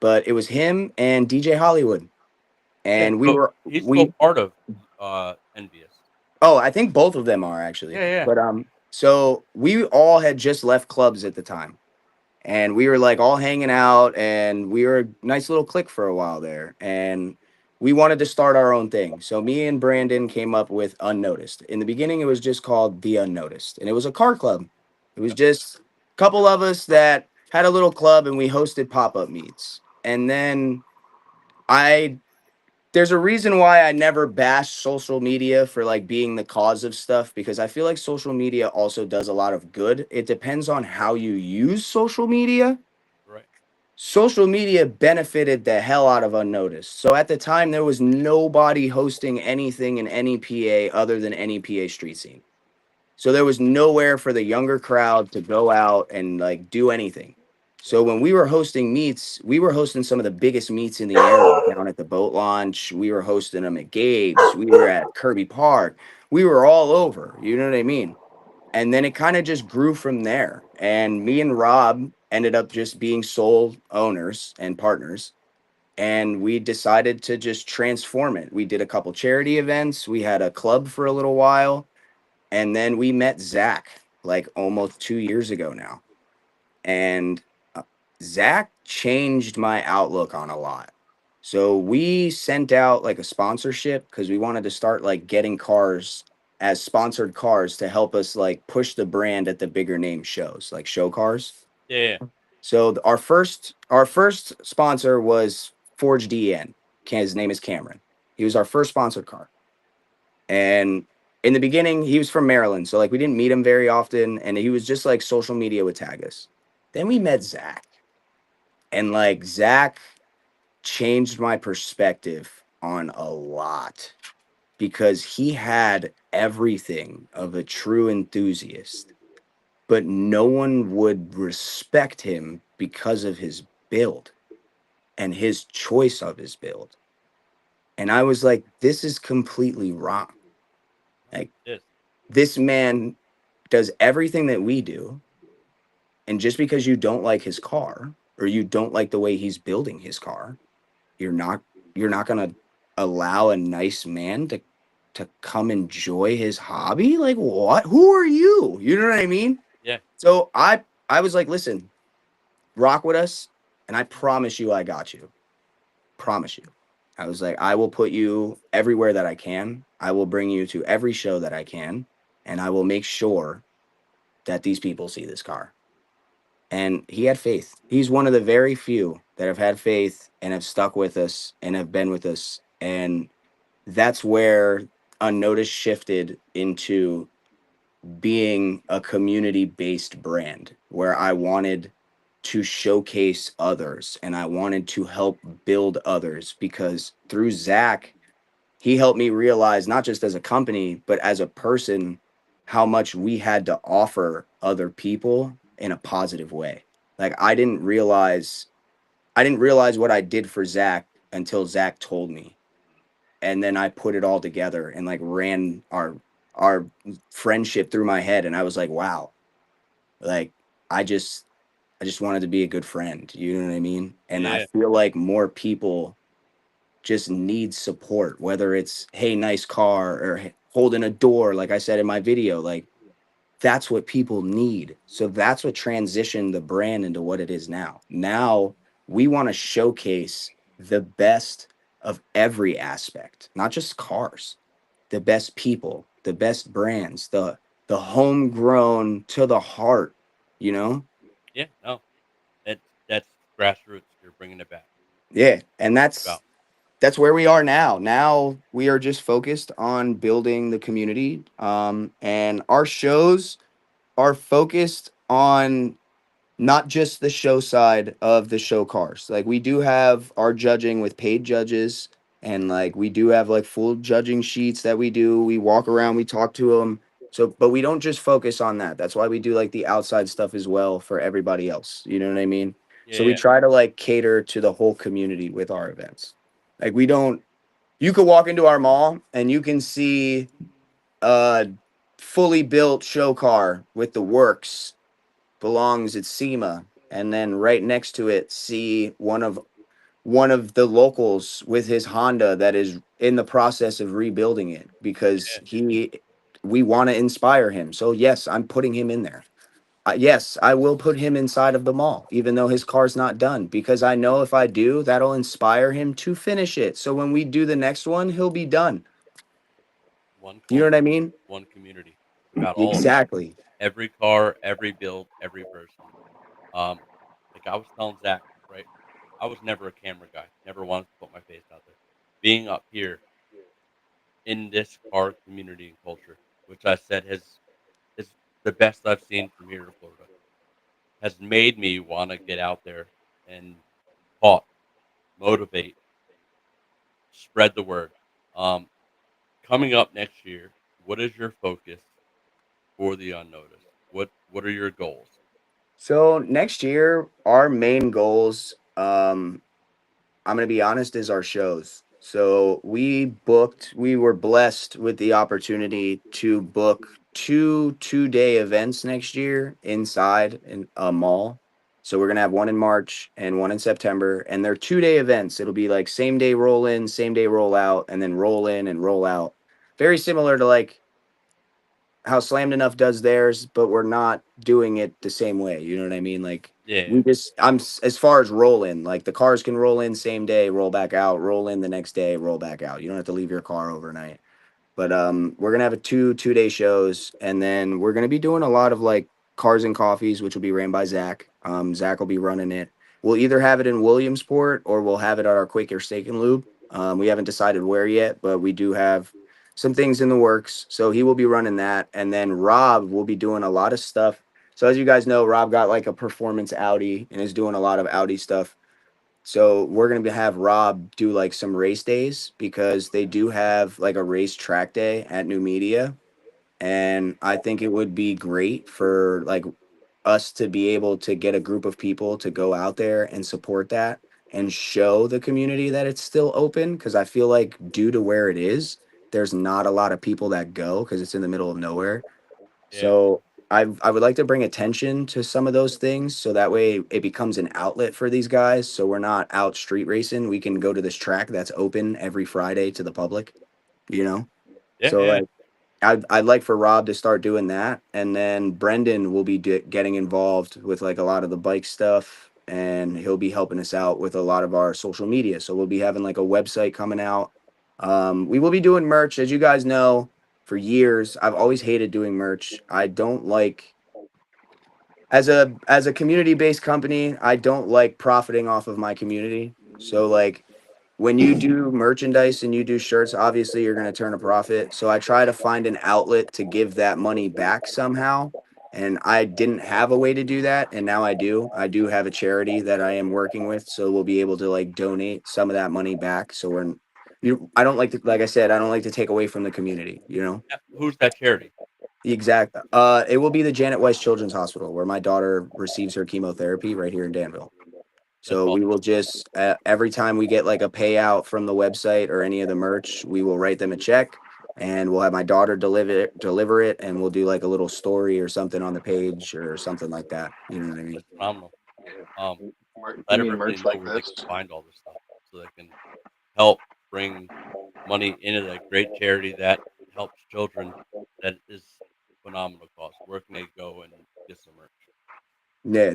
[SPEAKER 4] But it was him and DJ Hollywood,
[SPEAKER 1] Yeah.
[SPEAKER 4] and we
[SPEAKER 1] So
[SPEAKER 4] were
[SPEAKER 1] he's still
[SPEAKER 4] we
[SPEAKER 1] part of Envious.
[SPEAKER 4] oh, I think both of them are actually.
[SPEAKER 1] Yeah. Yeah.
[SPEAKER 4] But so we all had just left clubs at the time. And we were like all hanging out and we were a nice little clique for a while there. And we wanted to start our own thing. So me and Brandon came up with Unnoticed. In the beginning, it was just called The Unnoticed. And it was a car club. It was
[SPEAKER 1] Yep.
[SPEAKER 4] just couple of us that had a little club and we hosted pop-up meets. And then I there's a reason why I never bash social media for like being the cause of stuff, because I feel like social media also does a lot of good. It depends on how you use social media.
[SPEAKER 1] Right.
[SPEAKER 4] Social media benefited the hell out of Unnoticed. So at the time, there was nobody hosting anything in any PA other than any PA street scene. So there was nowhere for the younger crowd to go out and like do anything. So
[SPEAKER 1] Right.
[SPEAKER 4] when we were hosting meets, we were hosting some of the biggest meets in the area down at the boat launch. We were hosting them at Gabe's. We were at Kirby Park. We were all over. You know what I mean? And then it kind of just grew from there. And me and Rob ended up just being sole owners and partners. And we decided to just transform it. We did a couple charity events. We had a club for a little while. And then we met Zach like almost 2 years ago now. And Zach changed my outlook on a lot. So we sent out like a sponsorship because we wanted to start like getting cars as sponsored cars to help us like push the brand at the bigger name shows, like show cars.
[SPEAKER 1] Yeah.
[SPEAKER 4] So our first sponsor was Forge DN. His name is Cameron. He was our first sponsored car. And in the beginning, he was from Maryland. So like we didn't meet him very often. And he was just like social media would tag us. Then we met Zach. And like Zach changed my perspective on a lot because he had everything of a true enthusiast, but no one would respect him because of his build and his choice of his build. And I was like, this is completely wrong. Like,
[SPEAKER 1] It is.
[SPEAKER 4] this man does everything that we do. And just because you don't like his car or you don't like the way he's building his car, you're not gonna allow a nice man to come enjoy his hobby. Like, what? Who are you? You know what I mean?
[SPEAKER 1] Yeah.
[SPEAKER 4] So I was like, listen, rock with us, and I promise you I got you. Promise you. I was like, I will put you everywhere that I can. I will bring you to every show that I can, and I will make sure that these people see this car. And he had faith. He's one of the very few that have had faith and have stuck with us and have been with us. And that's where Unnoticed shifted into being a community based brand where I wanted to showcase others and I wanted to help build others, because through Zach, he helped me realize, not just as a company, but as a person, how much we had to offer other people in a positive way. Like I didn't realize what I did for Zach until Zach told me. And then I put it all together and like ran our friendship through my head. And I was like, wow, like I just I just wanted to be a good friend. You know what I mean? And I
[SPEAKER 1] Yeah.
[SPEAKER 4] feel like more people just need support, whether it's, hey, nice car, or "Hey, holding a door," like I said in my video. Like, that's what people need. So that's what transitioned the brand into what it is now. Now we want to showcase the best of every aspect, not just cars, the best people, the best brands, the homegrown to the heart, you know?
[SPEAKER 1] Yeah. No. That's grassroots. You're bringing it back.
[SPEAKER 4] Yeah, and that's
[SPEAKER 1] About.
[SPEAKER 4] that's where we are now. Now we are just focused on building the community, and our shows are focused on not just the show side of the show cars. Like, we do have our judging with paid judges, and like we do have like full judging sheets that we do. We walk around, we talk to them. So, but we don't just focus on that. That's why we do like the outside stuff as well for everybody else. You know what I mean? So we
[SPEAKER 1] Yeah.
[SPEAKER 4] try to like cater to the whole community with our events. Like, we don't, you could walk into our mall and you can see a fully built show car with the works, belongs at SEMA, and then right next to it see one of the locals with his Honda that is in the process of rebuilding it, because
[SPEAKER 1] Yeah.
[SPEAKER 4] we want to inspire him. So yes, I'm putting him in there. Yes, I will put him inside of the mall, even though his car's not done, because I know if I do, that'll inspire him to finish it. So when we do the next one, he'll be done.
[SPEAKER 1] One
[SPEAKER 4] You know what
[SPEAKER 1] culture,
[SPEAKER 4] I mean?
[SPEAKER 1] one community. It's about all of us.
[SPEAKER 4] Exactly.
[SPEAKER 1] every car, every build, every person. Um, like I was telling Zach, right? I was never a camera guy. Never wanted to put my face out there. Being up here in this car community and culture, which I said is the best I've seen from here to Florida, has made me want to get out there and talk, motivate, spread the word. Um, Coming up next year, what is your focus for the unnoticed? What are your goals?
[SPEAKER 4] So next year, our main goals, I'm gonna be honest, is our shows. So we were blessed with the opportunity to book two-day events next year inside in a mall. So we're gonna have one in March and one in September, and they're 2-day events. It'll be like same day roll in, same day roll out, and then roll in and roll out. Very similar to like how Slammed Enough does theirs, but we're not doing it the same way. You know what I mean? Like
[SPEAKER 1] Yeah,
[SPEAKER 4] we just, as far as roll in, like the cars can roll in same day, roll back out, roll in the next day, roll back out. You don't have to leave your car overnight. But we're gonna have a two-day shows, and then we're gonna be doing a lot of like cars and coffees, which will be ran by Zach. Zach will be running it. We'll either have it in Williamsport or we'll have it at our Quaker Steak and Lube. We haven't decided where yet, but we do have some things in the works. So he will be running that, and then Rob will be doing a lot of stuff. So as you guys know, Rob got like a performance Audi and is doing a lot of Audi stuff. So we're gonna have Rob do like some race days because they do have like a race track day at New Media, and I think it would be great for like us to be able to get a group of people to go out there and support that and show the community that it's still open because I feel like due to where it is, there's not a lot of people that go because it's in the middle of nowhere.
[SPEAKER 1] yeah,
[SPEAKER 4] So I would like to bring attention to some of those things so that way it becomes an outlet for these guys. So we're not out street racing. We can go to this track that's open every Friday to the public, you know?
[SPEAKER 1] yeah,
[SPEAKER 4] So
[SPEAKER 1] yeah.
[SPEAKER 4] like I'd like for Rob to start doing that, and then Brendan will be getting involved with like a lot of the bike stuff, and he'll be helping us out with a lot of our social media. So we'll be having like a website coming out. We will be doing merch, as you guys know. For years, I've always hated doing merch. I don't like as a community based company. I don't like profiting off of my community. So like when you do merchandise and you do shirts, obviously you're going to turn a profit. So I try to find an outlet to give that money back somehow. And I didn't have a way to do that. And now I do. I do have a charity that I am working with. So we'll be able to like donate some of that money back. So I don't like to, like I said, I don't like to take away from the community, you know?
[SPEAKER 1] Who's that charity?
[SPEAKER 4] The exact, it will be the Janet Weiss Children's Hospital where my daughter receives her chemotherapy right here in Danville.
[SPEAKER 1] That's
[SPEAKER 4] So we
[SPEAKER 1] awesome.
[SPEAKER 4] will just every time we get like a payout from the website or any of the merch, we will write them a check and we'll have my daughter deliver it and we'll do like a little story or something on the page or something like that. You know what I mean?
[SPEAKER 1] That's phenomenal. Um,
[SPEAKER 3] You
[SPEAKER 1] Let
[SPEAKER 3] mean
[SPEAKER 1] everybody
[SPEAKER 3] merch
[SPEAKER 1] know
[SPEAKER 3] like
[SPEAKER 1] where they
[SPEAKER 3] this?
[SPEAKER 1] can find all this stuff so they can help bring money into that great charity that helps children. That is phenomenal cause. Where can they go and get some merch?
[SPEAKER 4] Yeah,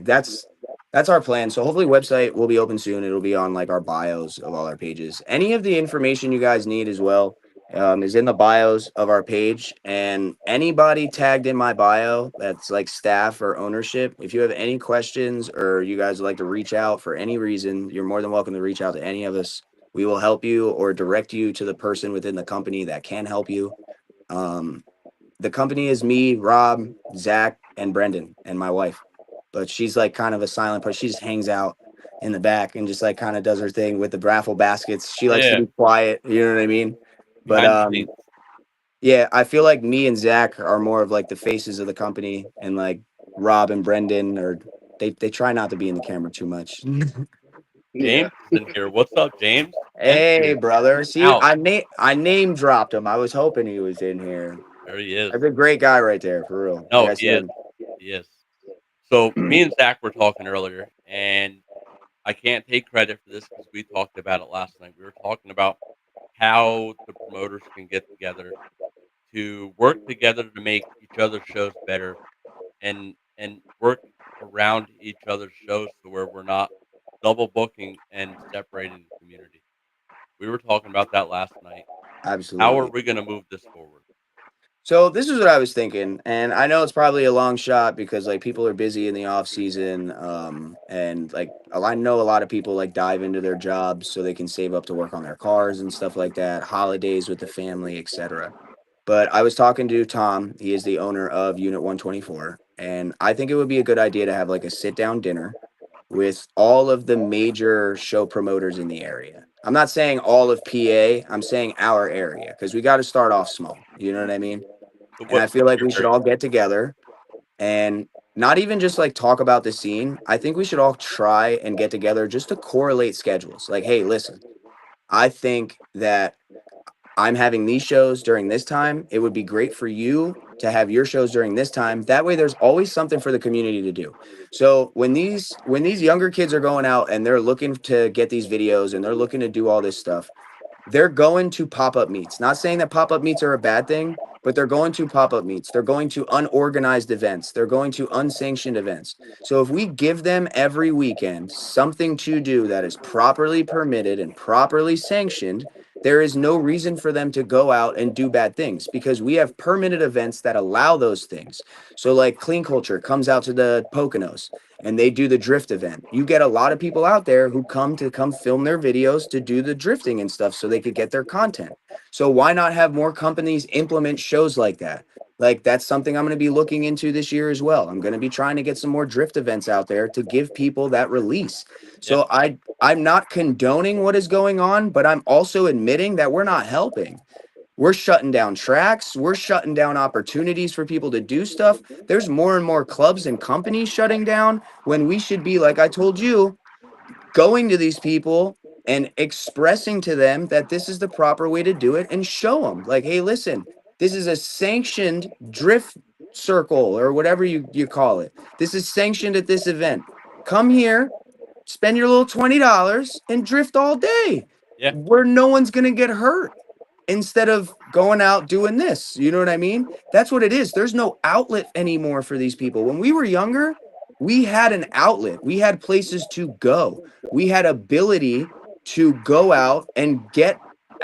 [SPEAKER 4] that's our plan. So hopefully website will be open soon. It'll be on like our bios of all our pages. Any of the information you guys need as well is in the bios of our page. And anybody tagged in my bio that's like staff or ownership, if you have any questions or you guys would like to reach out for any reason, you're more than welcome to reach out to any of us. We will help you or direct you to the person within the company that can help you. Um, the company is me, Rob, Zach, and Brendan, and my wife. But she's like kind of a silent person. She just hangs out in the back and just like kind of does her thing with the raffle baskets. She likes to
[SPEAKER 1] Yeah,
[SPEAKER 4] be quiet, you know what I mean? But
[SPEAKER 1] behind the scenes.
[SPEAKER 4] yeah, I feel like me and Zach are more of like the faces of the company, and like Rob and Brendan or they try not to be in the camera too much.
[SPEAKER 3] Yeah.
[SPEAKER 1] James is in here. What's up, James?
[SPEAKER 4] Hey,
[SPEAKER 1] Henfield
[SPEAKER 4] brother.
[SPEAKER 1] in the
[SPEAKER 4] See,
[SPEAKER 1] house.
[SPEAKER 4] I name dropped him. I was hoping he was in here.
[SPEAKER 1] There he is.
[SPEAKER 4] That's a great guy right there, for real. I
[SPEAKER 1] No,
[SPEAKER 4] gotta
[SPEAKER 1] he
[SPEAKER 4] see
[SPEAKER 1] is.
[SPEAKER 4] him.
[SPEAKER 1] He is. So me and Zach were talking earlier, and I can't take credit for this because we talked about it last night. We were talking about how the promoters can get together to work together to make each other's shows better and work around each other's shows to where we're not double booking and separating the community. We were talking about that last night. How are
[SPEAKER 4] Absolutely.
[SPEAKER 1] we going to move this forward?
[SPEAKER 4] So this is what I was thinking, and I know it's probably a long shot because like people are busy in the off season, and like I know a lot of people like dive into their jobs so they can save up to work on their cars and stuff like that, holidays with the family, etc. But I was talking to Tom. He is the owner of Unit 124, and I think it would be a good idea to have like a sit down dinner with all of the major show promoters in the area. I'm not saying all of PA. I'm saying our area because we got to start off small. You know what I mean?
[SPEAKER 1] So
[SPEAKER 4] And I feel
[SPEAKER 1] what's
[SPEAKER 4] like
[SPEAKER 1] your
[SPEAKER 4] we should
[SPEAKER 1] area?
[SPEAKER 4] all get together and not even just like talk about the scene. I think we should all try and get together just to correlate schedules. Like, hey, listen, I think that I'm having these shows during this time. It would be great for you to have your shows during this time. That way there's always something for the community to do. So when these younger kids are going out and they're looking to get these videos and they're looking to do all this stuff, they're going to pop-up meets. Not saying that pop-up meets are a bad thing, but they're going to pop-up meets. They're going to unorganized events. They're going to unsanctioned events. So if we give them every weekend something to do that is properly permitted and properly sanctioned, there is no reason for them to go out and do bad things because we have permitted events that allow those things. So like Clean Culture comes out to the Poconos and they do the drift event. You get a lot of people out there who come film their videos to do the drifting and stuff so they could get their content. So why not have more companies implement shows like that? Like that's something I'm going to be looking into this year as well. I'm going to be trying to get some more drift events out there to give people that release.
[SPEAKER 1] Yeah,
[SPEAKER 4] So I'm not condoning what is going on, but I'm also admitting that we're not helping. We're shutting down tracks. We're shutting down opportunities for people to do stuff. There's more and more clubs and companies shutting down when we should be, like I told you, going to these people and expressing to them that this is the proper way to do it and show them, like, hey, listen, this is a sanctioned drift circle or whatever you call it. This is sanctioned at this event. Come here, spend your little $20 and drift all day
[SPEAKER 1] yeah,
[SPEAKER 4] where no one's going to get hurt instead of going out doing this. You know what I mean? That's what it is. There's no outlet anymore for these people. When we were younger, we had an outlet. We had places to go. We had ability to go out and get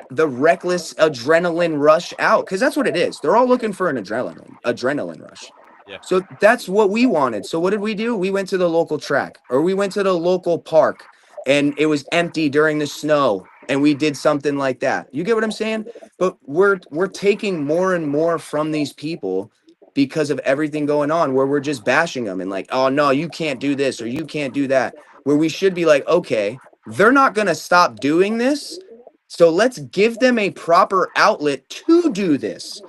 [SPEAKER 4] the reckless adrenaline rush out because that's what it is. They're all looking for an adrenaline rush.
[SPEAKER 1] yeah,
[SPEAKER 4] So that's what we wanted. So what did we do? We went to the local track or we went to the local park and it was empty during the snow and we did something like that. You get what I'm saying? But we're taking more and more from these people because of everything going on where we're just bashing them and like, "Oh no, you can't do this or you can't do that." Where we should be like, "Okay, they're not going to stop doing this. So let's give them a proper outlet to do this."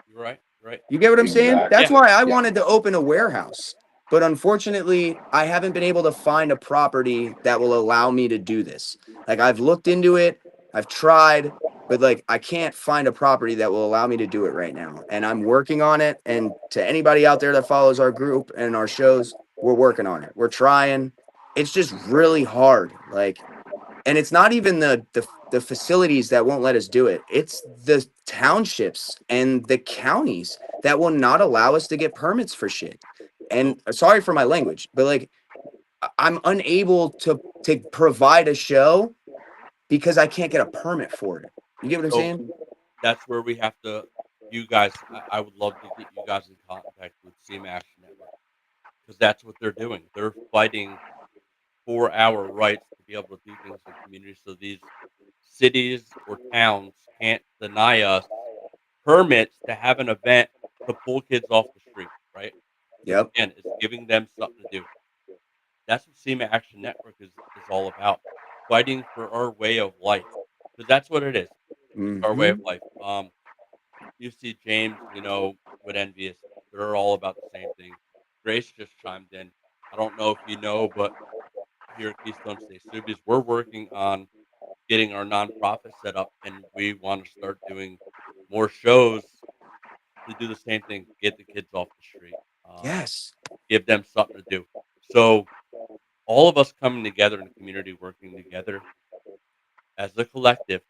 [SPEAKER 1] you're right, you're right.
[SPEAKER 4] You get what I'm saying? That's
[SPEAKER 1] Yeah,
[SPEAKER 3] Exactly.
[SPEAKER 4] why I
[SPEAKER 3] Yeah.
[SPEAKER 4] wanted to open a warehouse. But unfortunately, I haven't been able to find a property that will allow me to do this. Like I've looked into it, I've tried, but like I can't find a property that will allow me to do it right now. And I'm working on it. And to anybody out there that follows our group and our shows, we're working on it. We're trying. It's just really hard. Like and it's not even the facilities that won't let us do it. It's the townships and the counties that will not allow us to get permits for shit.
[SPEAKER 1] so
[SPEAKER 4] And sorry for my language, but like I'm unable to provide a show because I can't get a permit for it. You get what I'm
[SPEAKER 1] so
[SPEAKER 4] saying?
[SPEAKER 1] that's where we have to you guys I would love to get you guys in contact with SEMA Action Network because that's what they're doing. They're fighting for our rights to be able to do things in communities so these cities or towns can't deny us permits to have an event to pull kids off the street, right? Because
[SPEAKER 4] Yep.
[SPEAKER 1] again, it's giving them something to do. That's what SEMA Action Network is all about, fighting for our way of life, because that's what it is. It's our way of
[SPEAKER 4] Hmm.
[SPEAKER 1] life. You see James, with Envious, they're all about the same thing. Grace just chimed in. I don't know if you know, but here at Keystone State Studios, we're working on getting our nonprofit set up, and we want to start doing more shows to do the same thing, get the kids off the street,
[SPEAKER 4] Yes.
[SPEAKER 1] give them something to do. So all of us coming together in a community, working together as a collective,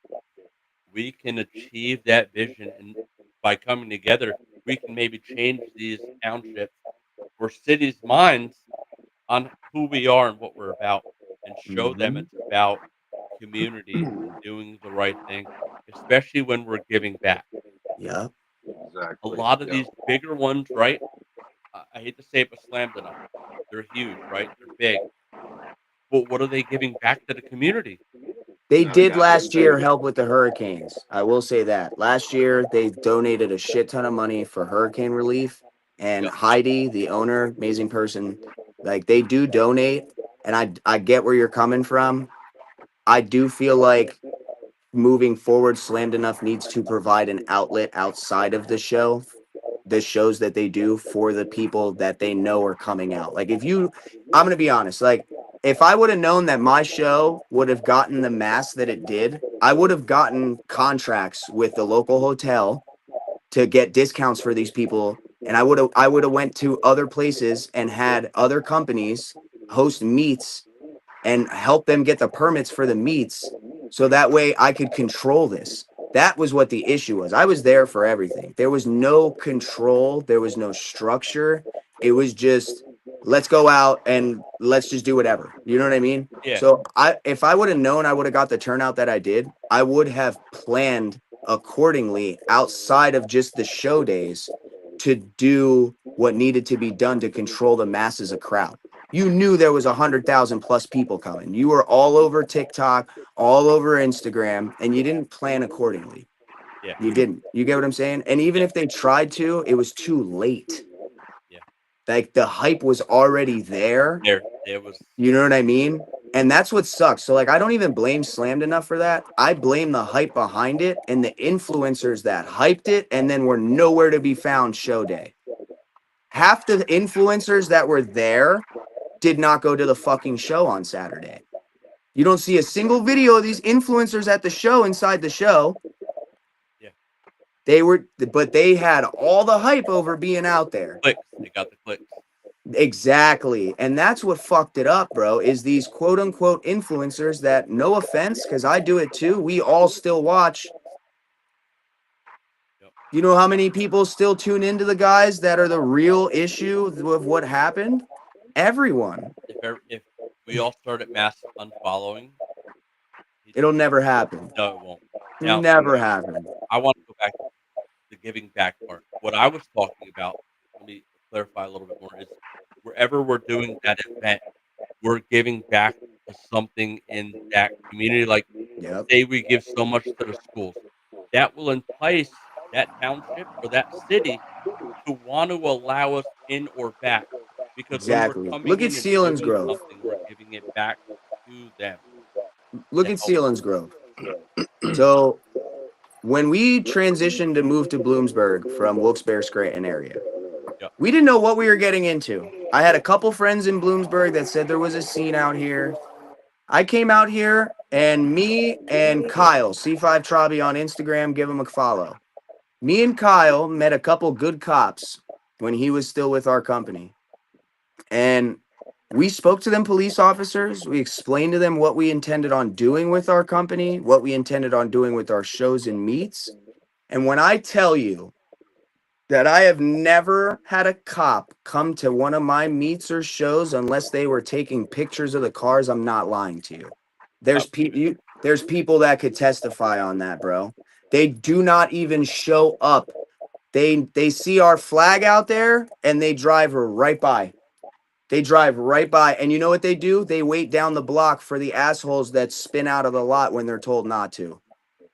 [SPEAKER 1] we can achieve that vision. And by coming together, we can maybe change these townships or cities' minds on who we are and what we're about and show them
[SPEAKER 4] Hmm.
[SPEAKER 1] it's about community and doing the right thing, especially when we're giving back.
[SPEAKER 4] Yep.
[SPEAKER 1] A
[SPEAKER 3] Exactly.
[SPEAKER 1] lot of
[SPEAKER 3] Yep.
[SPEAKER 1] these bigger ones, right? I hate to say it, but slammed enough. They're huge, right? They're big. But what are they giving back to the community?
[SPEAKER 4] They
[SPEAKER 3] No,
[SPEAKER 4] did
[SPEAKER 3] nothing.
[SPEAKER 4] last year help with the hurricanes. I will say that. Last year, they donated a shit ton of money for hurricane relief. And
[SPEAKER 1] Yep.
[SPEAKER 4] Heidi, the owner, amazing person, like they do donate. And I get where you're coming from. I do feel like moving forward, Slammed Enough needs to provide an outlet outside of the shows that they do for the people that they know are coming out. Like I'm gonna be honest, like if I would have known that my show would have gotten the mass that it did, I would have gotten contracts with the local hotel to get discounts for these people. And I would have went to other places and had other companies host meets and help them get the permits for the meets so that way I could control this. That was what the issue was. I was there for everything. There was no control, there was no structure. It was just let's go out and let's just do whatever. You know what I mean?
[SPEAKER 1] Yeah.
[SPEAKER 4] So I if I would have known I would have got the turnout that I did, I would have planned accordingly outside of just the show days to do what needed to be done to control the masses of crowd. You knew there was 100,000 plus people coming. You were all over TikTok, all over Instagram, and you didn't plan accordingly.
[SPEAKER 1] Yeah.
[SPEAKER 4] You didn't. You get what I'm saying? And even
[SPEAKER 1] Yeah.
[SPEAKER 4] if they tried to, it was too late.
[SPEAKER 1] Yeah.
[SPEAKER 4] Like the hype was already there.
[SPEAKER 1] There was.
[SPEAKER 4] You know what I mean? And that's what sucks. So like I don't even blame Slammed Enough for that. I blame the hype behind it and the influencers that hyped it and then were nowhere to be found show day.
[SPEAKER 1] Yep.
[SPEAKER 4] Half the influencers that were there did not go to the fucking show on Saturday. You don't see a single video of these influencers at the show inside the show.
[SPEAKER 1] Yeah.
[SPEAKER 4] But they had all the hype over being out there.
[SPEAKER 1] Clicks. They got the clicks.
[SPEAKER 4] Exactly. And that's what fucked it up, bro, is these quote unquote influencers that, no offense, because I do it too, we all still watch.
[SPEAKER 1] Yep.
[SPEAKER 4] You know how many people still tune into the guys that are the real issue of what happened? Everyone.
[SPEAKER 1] If we all started mass unfollowing,
[SPEAKER 4] It'll never happen.
[SPEAKER 1] no, it won't. Now,
[SPEAKER 4] Never happen.
[SPEAKER 1] I want to go back to the giving back part. What I was talking about, let me clarify a little bit more, is wherever we're doing that event, we're giving back to something in that community. Like,
[SPEAKER 4] Yep.
[SPEAKER 1] say we give so much to the schools, that will entice that township or that city to want to allow us in or back. Because when we're
[SPEAKER 4] Exactly.
[SPEAKER 1] coming
[SPEAKER 4] Look at
[SPEAKER 1] in and
[SPEAKER 4] Sealands
[SPEAKER 1] doing
[SPEAKER 4] Grove.
[SPEAKER 1] something, we're giving it back to them
[SPEAKER 4] Look
[SPEAKER 1] to
[SPEAKER 4] at
[SPEAKER 1] help.
[SPEAKER 4] Sealands Grove. So when we transitioned to move to Bloomsburg from Wilkes-Barre Scranton area,
[SPEAKER 1] Yep.
[SPEAKER 4] we didn't know what we were getting into. I had a couple friends in Bloomsburg that said there was a scene out here. I came out here and me and Kyle, C5 Trabi on Instagram, give him a follow. Me and Kyle met a couple good cops when he was still with our company. And we spoke to them police officers. We explained to them what we intended on doing with our company, what we intended on doing with our shows and meets. And when I tell you that I have never had a cop come to one of my meets or shows unless they were taking pictures of the cars, I'm not lying to you.
[SPEAKER 1] Oh,
[SPEAKER 4] There's people that could testify on that, bro. They do not even show up. They see our flag out there and they drive right by. They drive right by. And you know what they do? They wait down the block for the assholes that spin out of the lot when they're told not to.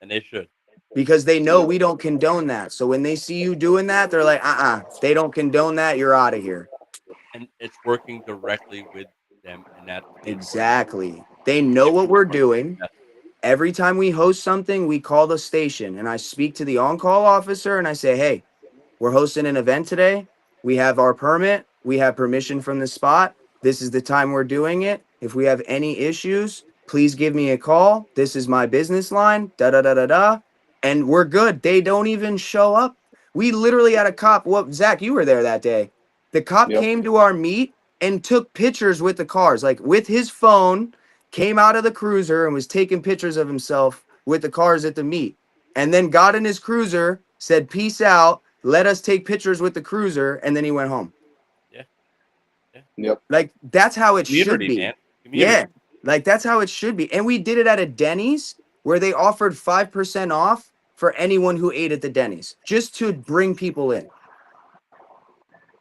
[SPEAKER 1] and they should.
[SPEAKER 4] Because they know we don't condone that. So when they see you doing that, they're like, they don't condone that. You're out of here.
[SPEAKER 1] And it's working directly with them, and that's the important
[SPEAKER 4] Exactly. They know
[SPEAKER 1] if
[SPEAKER 4] what we're
[SPEAKER 1] part
[SPEAKER 4] doing.
[SPEAKER 1] yes,
[SPEAKER 4] Every time we host something, we call the station and I speak to the on call officer and I say, hey, we're hosting an event today. We have our permit. We have permission from the spot. This is the time we're doing it. If we have any issues, please give me a call. This is my business line. Da da da da da. And we're good. They don't even show up. We literally had a cop. Well, Zach, you were there that day. The cop
[SPEAKER 3] Yep.
[SPEAKER 4] came to our meet and took pictures with the cars, like with his phone, came out of the cruiser and was taking pictures of himself with the cars at the meet. And then got in his cruiser, said, peace out, let us take pictures with the cruiser, and then he went home.
[SPEAKER 1] yeah, yeah.
[SPEAKER 3] Yep.
[SPEAKER 4] Like that's how it should
[SPEAKER 1] Community,
[SPEAKER 4] be.
[SPEAKER 1] man,
[SPEAKER 4] Yeah,
[SPEAKER 1] community.
[SPEAKER 4] like that's how it should be. And we did it at a Denny's where they offered 5% off for anyone who ate at the Denny's, just to bring people in.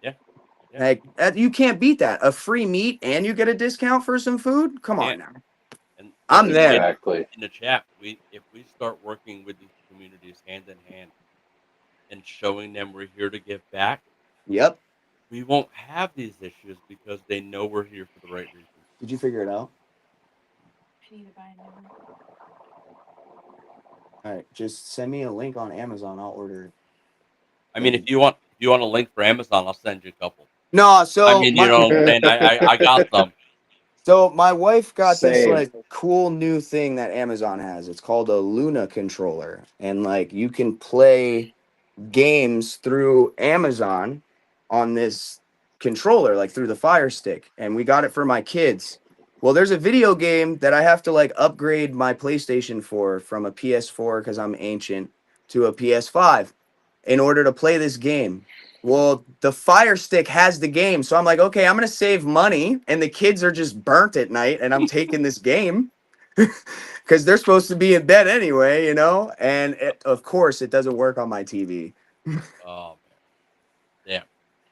[SPEAKER 1] Yeah. Yeah.
[SPEAKER 4] Like you can't beat that. A free meat and you get a discount for some food. Come on
[SPEAKER 1] Can't.
[SPEAKER 4] now.
[SPEAKER 1] And like
[SPEAKER 4] I'm
[SPEAKER 1] you
[SPEAKER 4] there.
[SPEAKER 1] said
[SPEAKER 3] Exactly.
[SPEAKER 1] in the chat, if we start working with these communities hand in hand and showing them we're here to give back,
[SPEAKER 4] Yep.
[SPEAKER 1] we won't have these issues because they know we're here for the right reasons.
[SPEAKER 4] Did you figure it out?
[SPEAKER 5] I need to buy a new one.
[SPEAKER 4] All right. Just send me a link on Amazon. I'll order it.
[SPEAKER 1] I mean, if you want a link for Amazon, I'll send you a couple.
[SPEAKER 4] No,
[SPEAKER 1] I
[SPEAKER 4] so
[SPEAKER 1] mean, you know what I'm saying? I got some.
[SPEAKER 4] So my wife got this
[SPEAKER 3] Same.
[SPEAKER 4] like cool new thing that Amazon has. It's called a Luna controller, and like you can play games through Amazon on this controller, like through the Fire Stick. And we got it for my kids. Well, there's a video game that I have to like upgrade my PlayStation for from a PS4 because I'm ancient to a PS5 in order to play this game. Well, the Fire Stick has the game. So I'm like, okay, I'm going to save money. And the kids are just burnt at night. And I'm taking this game because they're supposed to be in bed anyway, you know? And of course, it doesn't work on my TV.
[SPEAKER 1] Oh man, damn.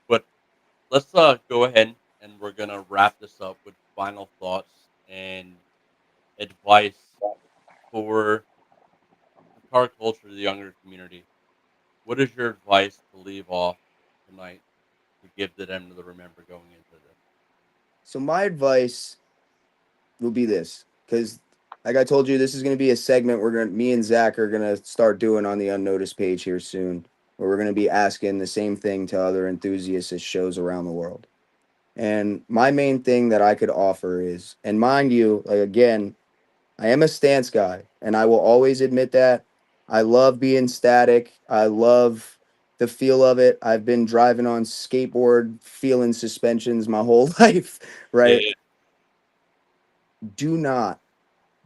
[SPEAKER 1] But let's go ahead and we're gonna wrap this up with final thoughts and advice for the car culture of the younger community. What is your advice to leave off tonight to give to them to remember going into this?
[SPEAKER 4] So my advice will be this, because like I told you, this is going to be a segment me and Zach are going to start doing on the unnoticed page here soon, where we're going to be asking the same thing to other enthusiasts at shows around the world. And my main thing that I could offer is, and mind you, like again, I am a stance guy, and I will always admit that. I love being static. I love the feel of it. I've been driving on skateboard, feeling suspensions my whole life, right?
[SPEAKER 1] Yeah,
[SPEAKER 4] Do not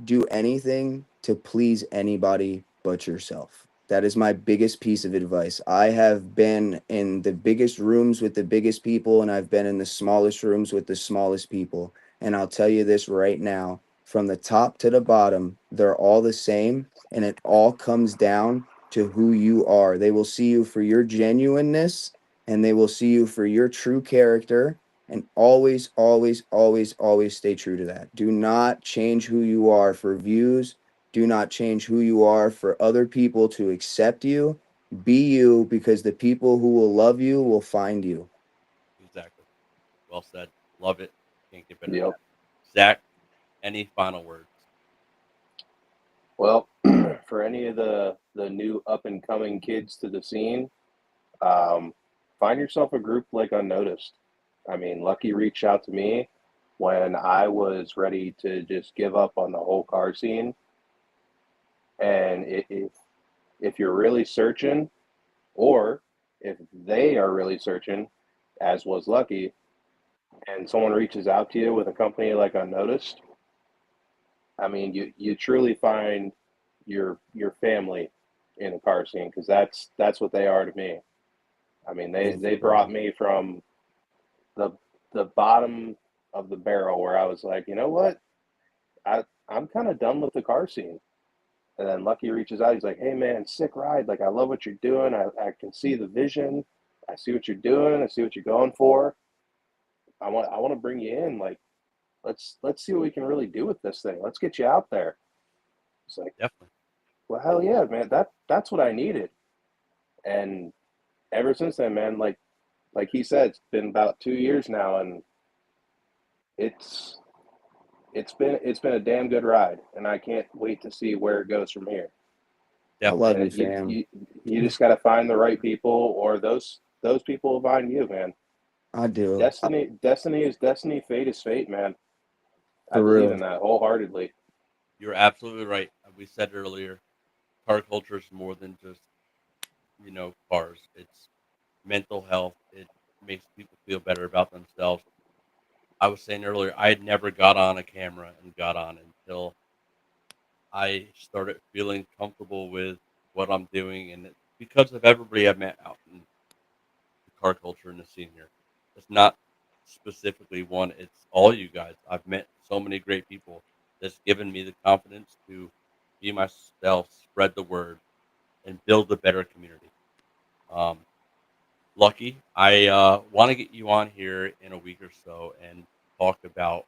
[SPEAKER 4] do anything to please anybody but yourself. That is my biggest piece of advice. I have been in the biggest rooms with the biggest people, and I've been in the smallest rooms with the smallest people. And I'll tell you this right now, from the top to the bottom, they're all the same. And it all comes down to who you are. They will see you for your genuineness, and they will see you for your true character. And always, always, always, always stay true to that. Do not change who you are for views. Do not change who you are for other people to accept you. Be you, because the people who will love you will find you.
[SPEAKER 1] exactly. Well said. Love it. Can't get better than
[SPEAKER 3] Yep.
[SPEAKER 1] that. Zach, any final words?
[SPEAKER 3] Well, for any of the new up and coming kids to the scene, find yourself a group like Unnoticed. I mean, Lucky reached out to me when I was ready to just give up on the whole car scene. And if you're really searching, or if they are really searching, as was Lucky, and someone reaches out to you with a company like Unnoticed, I mean, you truly find your family in the car scene, because that's what they are to me. I mean, they brought me from the the bottom of the barrel where I was like, you know what, I'm kind of done with the car scene. And then Lucky reaches out. He's like, hey man, sick ride. Like, I love what you're doing. I can see the vision. I see what you're doing. I see what you're going for. I want to bring you in. Like, let's see what we can really do with this thing. Let's get you out there. It's like,
[SPEAKER 1] Definitely.
[SPEAKER 3] well, hell yeah, man. That's what I needed. And ever since then, man, like he said, it's been about 2 years now, and it's it's been a damn good ride, and I can't wait to see where it goes from here.
[SPEAKER 4] I
[SPEAKER 1] Definitely.
[SPEAKER 4] love you,
[SPEAKER 3] And
[SPEAKER 4] fam.
[SPEAKER 3] you just got to find the right people, or those people will find you, man.
[SPEAKER 4] I do.
[SPEAKER 3] Destiny is destiny. Fate is fate, man. I
[SPEAKER 4] For
[SPEAKER 3] believe
[SPEAKER 4] real.
[SPEAKER 3] in that wholeheartedly.
[SPEAKER 1] You're absolutely right. We said earlier, car culture is more than just, cars. It's mental health. It makes people feel better about themselves. I was saying earlier, I had never got on a camera and got on until I started feeling comfortable with what I'm doing, and it's because of everybody I've met out in the car culture and the scene here. It's not specifically one; it's all you guys. I've met so many great people that's given me the confidence to be myself, spread the word, and build a better community. Um, Lucky, I want to get you on here in a week or so and talk about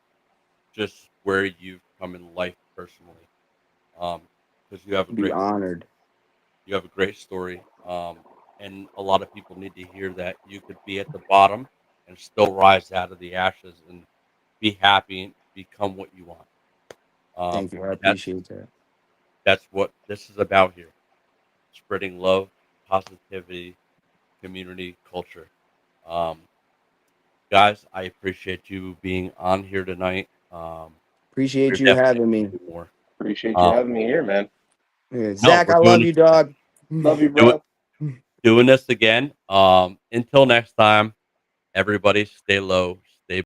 [SPEAKER 1] just where you've come in life personally, because
[SPEAKER 4] Be honored.
[SPEAKER 1] you have a great story, and a lot of people need to hear that you could be at the bottom and still rise out of the ashes and be happy and become what you want.
[SPEAKER 4] Thank you. I
[SPEAKER 1] And
[SPEAKER 4] appreciate that.
[SPEAKER 1] that's what this is about here: spreading love, positivity, community, culture. Um, Guys, I appreciate you being on here tonight. We're
[SPEAKER 4] Appreciate you
[SPEAKER 1] definitely
[SPEAKER 4] having
[SPEAKER 1] gonna
[SPEAKER 4] me.
[SPEAKER 1] do more.
[SPEAKER 3] Appreciate you
[SPEAKER 1] Um,
[SPEAKER 3] having me here, man.
[SPEAKER 4] Yeah,
[SPEAKER 1] no,
[SPEAKER 4] Zach, I love you, dog.
[SPEAKER 3] Love you,
[SPEAKER 1] do it,
[SPEAKER 3] bro.
[SPEAKER 1] doing this again. Until next time, everybody, stay low,